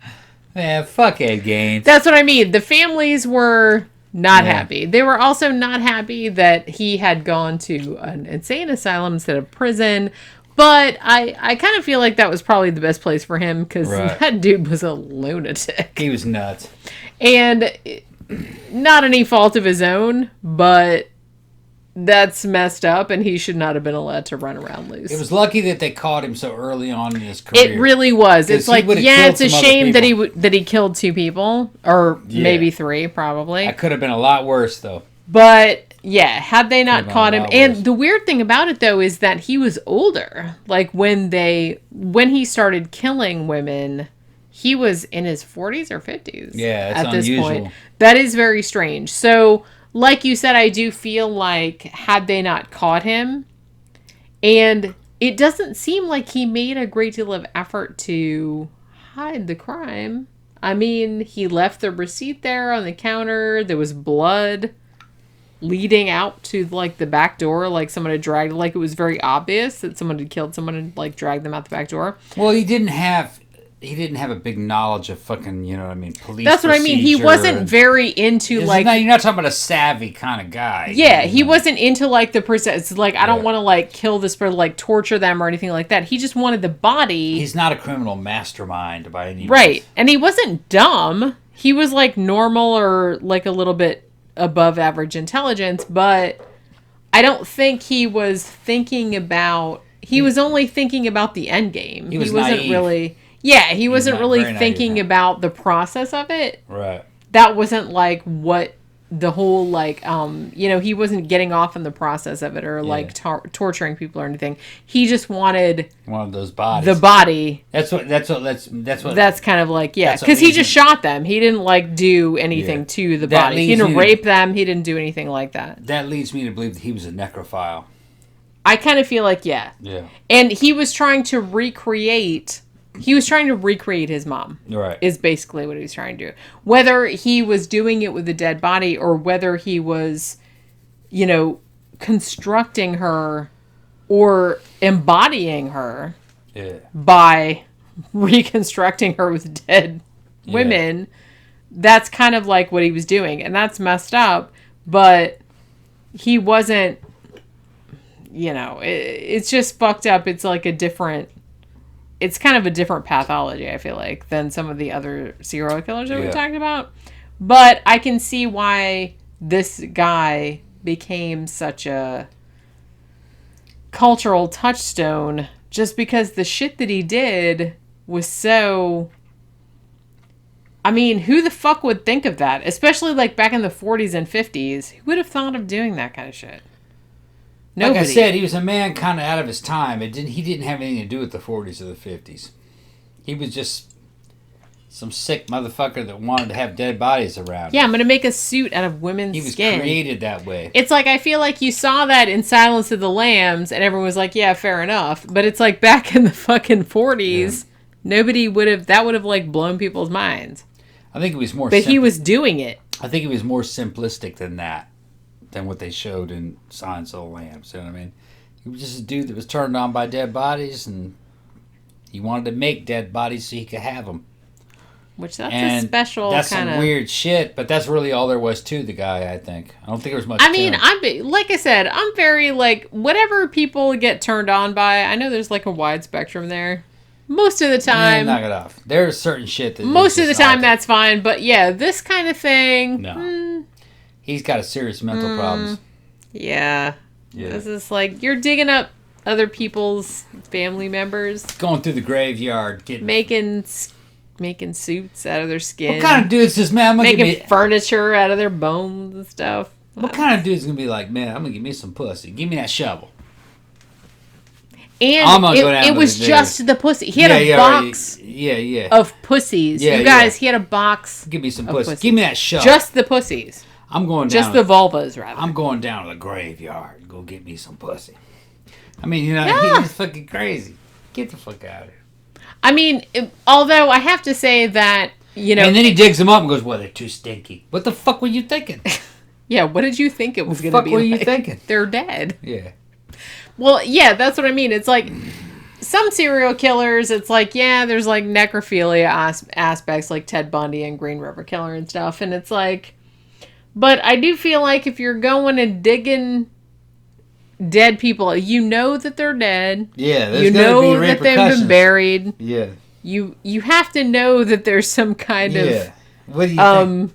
Man, fuck Ed Gein. That's what I mean. The families were not Yeah. happy. They were also not happy that he had gone to an insane asylum instead of prison. But I kind of feel like that was probably the best place for him because Right. that dude was a lunatic. He was nuts. And not any fault of his own, but that's messed up and he should not have been allowed to run around loose. It was lucky that they caught him so early on in his career. It really was. 'Cause It's he like, would've yeah, killed it's a some other shame that people. that he killed 2 people or Yeah. maybe 3 probably. That could have been a lot worse, though. But yeah, had they not Could've caught been him, a lot and worse. the weird thing about it though is that he was older. Like when he started killing women, he was in his 40s or 50s. Yeah, it's at this unusual. point. That is very strange. So, like you said, I do feel like had they not caught him, and it doesn't seem like he made a great deal of effort to hide the crime. I mean, he left the receipt there on the counter. There was blood leading out to like the back door, like someone had dragged, like it was very obvious that someone had killed someone and like dragged them out the back door. Well, he didn't have a big knowledge of fucking, you know what I mean, police. That's what I mean. He procedure wasn't and- very into You're like, not talking about a savvy kind of guy. yeah, You he know? wasn't into like the person. It's like I don't Yeah. want to like kill this person, like torture them or anything like that. He just wanted the body. He's not a criminal mastermind by any means. Right. And he wasn't dumb. He was like normal or like a little bit above average intelligence, but I don't think he was thinking about, he was only thinking about the end game. He was wasn't naive. really, yeah, he wasn't not really very naive, thinking no. about the process of it. Right. That wasn't like what the whole like he wasn't getting off in the process of it or like torturing people or anything. He just wanted One of those bodies. the body. That's kind of like, yeah, That's what because he leads just me- shot them. He didn't like do anything Yeah. to the That body. He leads didn't me to- rape them. He didn't do anything like that. that leads me to believe that he was a necrophile. I kind of feel like, yeah. Yeah. And he was trying to recreate his mom. Right. Is basically what he was trying to do. Whether he was doing it with a dead body or whether he was, constructing her or embodying her Yeah. by reconstructing her with dead women, that's kind of like what he was doing. And that's messed up. But he wasn't, it's just fucked up. It's like it's kind of a different pathology, I feel like, than some of the other serial killers that we talked about. But I can see why this guy became such a cultural touchstone just because the shit that he did was so... I mean, who the fuck would think of that? Especially like back in the 40s and 50s. Who would have thought of doing that kind of shit? Nobody. Like I said, he was a man kind of out of his time. He didn't have anything to do with the 40s or the 50s. He was just some sick motherfucker that wanted to have dead bodies around. Yeah, I'm going to make a suit out of women's He was skin. created that way. It's like, I feel like you saw that in Silence of the Lambs, and everyone was like, yeah, fair enough. But it's like back in the fucking 40s, nobody would have, that would have like blown people's minds. I think it was more But he was doing it. I think it was more simplistic than that, than what they showed in Silence of the Lambs. You know what I mean? He was just a dude that was turned on by dead bodies, and he wanted to make dead bodies so he could have them. Which that's And a special that's kind some of weird shit, but that's really all there was to the guy, I think. I don't think there was much I to mean, him. like I said, I'm very like, whatever people get turned on by, I know there's like a wide spectrum there. Most of the time, knock it off. There's certain shit that most of the is just time out that's fine, but yeah, this kind of thing, No. He's got a serious mental problems. yeah. Yeah. This is like, you're digging up other people's family members, Going through the graveyard, getting... making suits out of their skin. What kind of dude's this, man? I'm gonna making give me... furniture out of their bones and stuff. What kind of dude's gonna be like, man, I'm gonna give me some pussy. Give me that shovel. And gonna go down it to was the just the pussy. He had a box Yeah. of pussies. Yeah, You guys, he had a box Give me some of pussy. Give me that shove. Just the pussies. I'm going down. Just the vulvas, rather. I'm going down to the graveyard and go get me some pussy. I mean, Yeah. he's fucking crazy. Get the fuck out of here. I mean, although I have to say that, And then he digs them up and goes, well, they're too stinky. What the fuck were you thinking? Yeah, what did you think it was going to fuck be were you like? thinking? They're dead. Yeah. Well, yeah, that's what I mean. It's like some serial killers, it's like, yeah, there's like necrophilia aspects like Ted Bundy and Green River Killer and stuff. And it's like, but I do feel like if you're going and digging dead people, you know that they're dead. Yeah, there's you gotta know be that they've repercussions. been buried. Yeah. You have to know that there's some kind Yeah. What do you of think?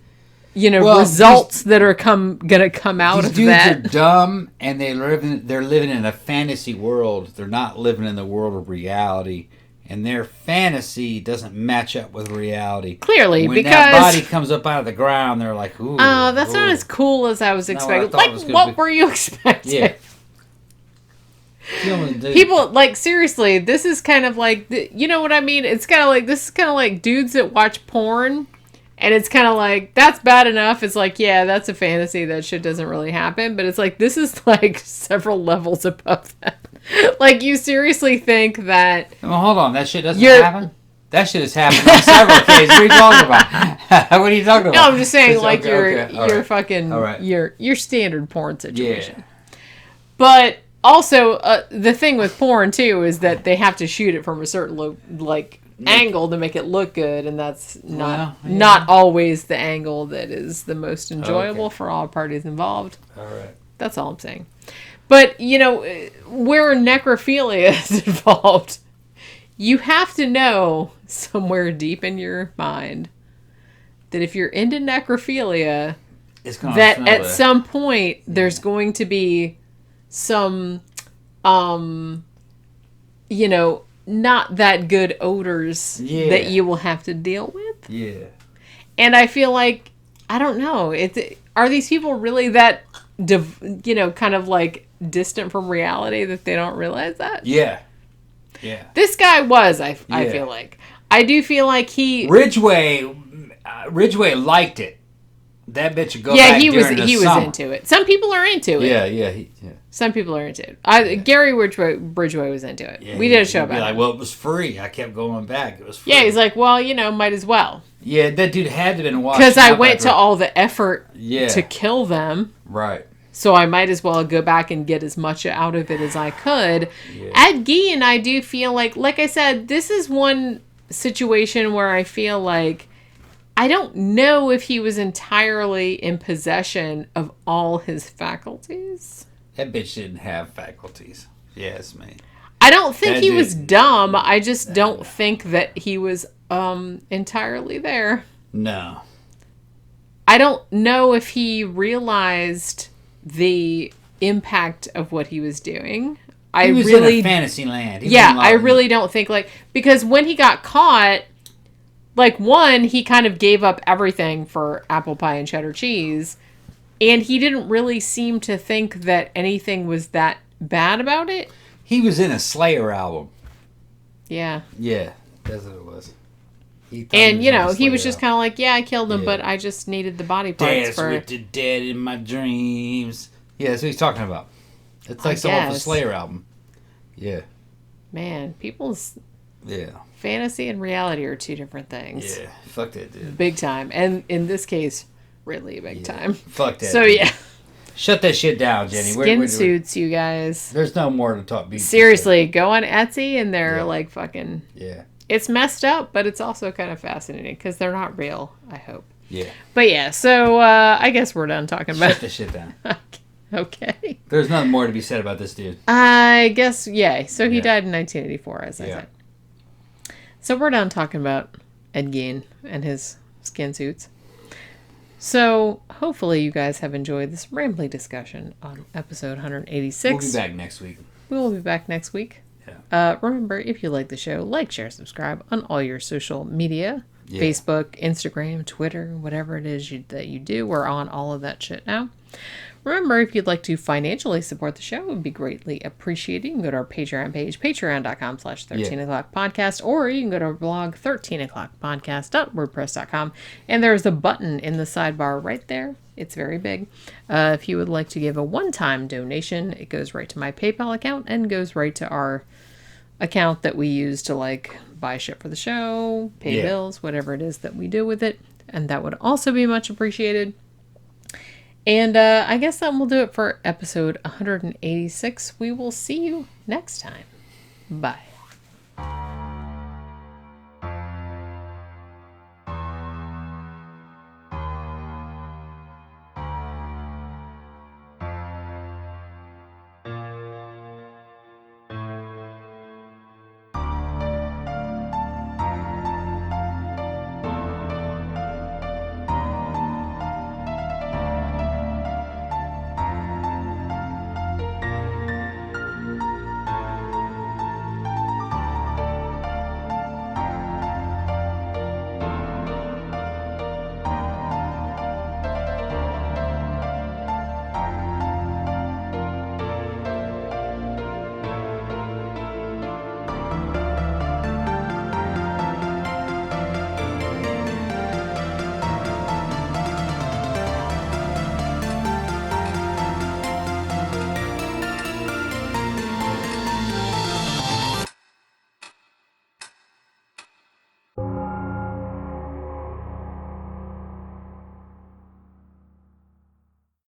results that are gonna come out These of dudes that. are dumb, and they're living in a fantasy world. They're not living in the world of reality, and their fantasy doesn't match up with reality. Clearly, when because that body comes up out of the ground, they're like, "Ooh, that's not ooh." as cool as I was Not what I expecting. thought it Like, was gonna what be. were you expecting? Yeah. Killing dudes. People, like, seriously, this is kind of like, you know what I mean? It's kind of like, this is kind of like dudes that watch porn, and it's kind of like, that's bad enough. It's like, yeah, that's a fantasy. That shit doesn't really happen. But it's like, this is like several levels above that. Like, you seriously think that... Well, hold on, that shit doesn't happen? That shit has happened on several occasions. What are you talking about? What are you talking about? No, I'm just saying, like, okay, all your right. fucking, All right. your standard porn situation. Yeah. But also, the thing with porn, too, is that they have to shoot it from a certain, angle to make it look good, and that's not always the angle that is the most enjoyable for all parties involved. All right. That's all I'm saying. But, where necrophilia is involved, you have to know somewhere deep in your mind that if you're into necrophilia, that at some point there's going to be some, not that good odors that you will have to deal with. Yeah. And I feel like, I don't know, are these people really that, kind of like distant from reality that they don't realize that? Yeah. Yeah. This guy was, I feel like. I do feel like Ridgway liked it. That bitch would go back he was during the he summer. was into it. Some people are into it. Yeah. Some people are into it. Gary Ridgway was into it. Yeah, we did a show he'd be about like, it. well, it was free. I kept going back. It was free. Yeah, he's like, well, might as well. Yeah, that dude had to been watching. Because I went to all the effort Yeah. to kill them. Right. So I might as well go back and get as much out of it as I could. Yeah. Ed Gein, I do feel like I said, this is one situation where I feel like I don't know if he was entirely in possession of all his faculties. That bitch didn't have faculties. Yes, man. I don't think That he dude- was dumb. I just don't think that he was entirely there. No. I don't know if he realized the impact of what he was doing. He was in a fantasy land. He was in I really don't think because when he got caught, one, he kind of gave up everything for apple pie and cheddar cheese, and he didn't really seem to think that anything was that bad about it. He was in a Slayer album. Yeah. Yeah, that's what it was. And, he was just kind of like, yeah, I killed him, but I just needed the body parts Dance for... with the dead in my dreams. Yeah, that's what he's talking about. It's like some of the Slayer album. Yeah. Man, people's Yeah. fantasy and reality are two different things. Yeah. Fuck that dude. Big time. And in this case, really big time. Fuck that So, dude. yeah. Shut that shit down, Jenny. Skin suits, you guys. There's no more to talk about. Seriously, go on Etsy and they're fucking... Yeah. It's messed up, but it's also kind of fascinating because they're not real, I hope. Yeah. But yeah, so I guess we're done talking about Shut this shit down. Okay. There's nothing more to be said about this dude. I guess, yeah. So he died in 1984, as I said. So we're done talking about Ed Gein and his skin suits. So hopefully you guys have enjoyed this rambling discussion on episode 186. We'll be back next week. We will be back next week. Yeah. Remember, if you like the show, like, share, subscribe on all your social media. Yeah. Facebook, Instagram, Twitter, whatever it is that you do. We're on all of that shit now. Remember, if you'd like to financially support the show, it would be greatly appreciated. You can go to our Patreon page, patreon.com/13o'clockpodcast, or you can go to our blog, 13o'clockpodcast.wordpress.com, and there's a button in the sidebar right there. It's very big. If you would like to give a one-time donation, it goes right to my PayPal account and goes right to our account that we use to, like, buy shit for the show, pay bills, whatever it is that we do with it. And that would also be much appreciated. And I guess that will do it for episode 186. We will see you next time. Bye.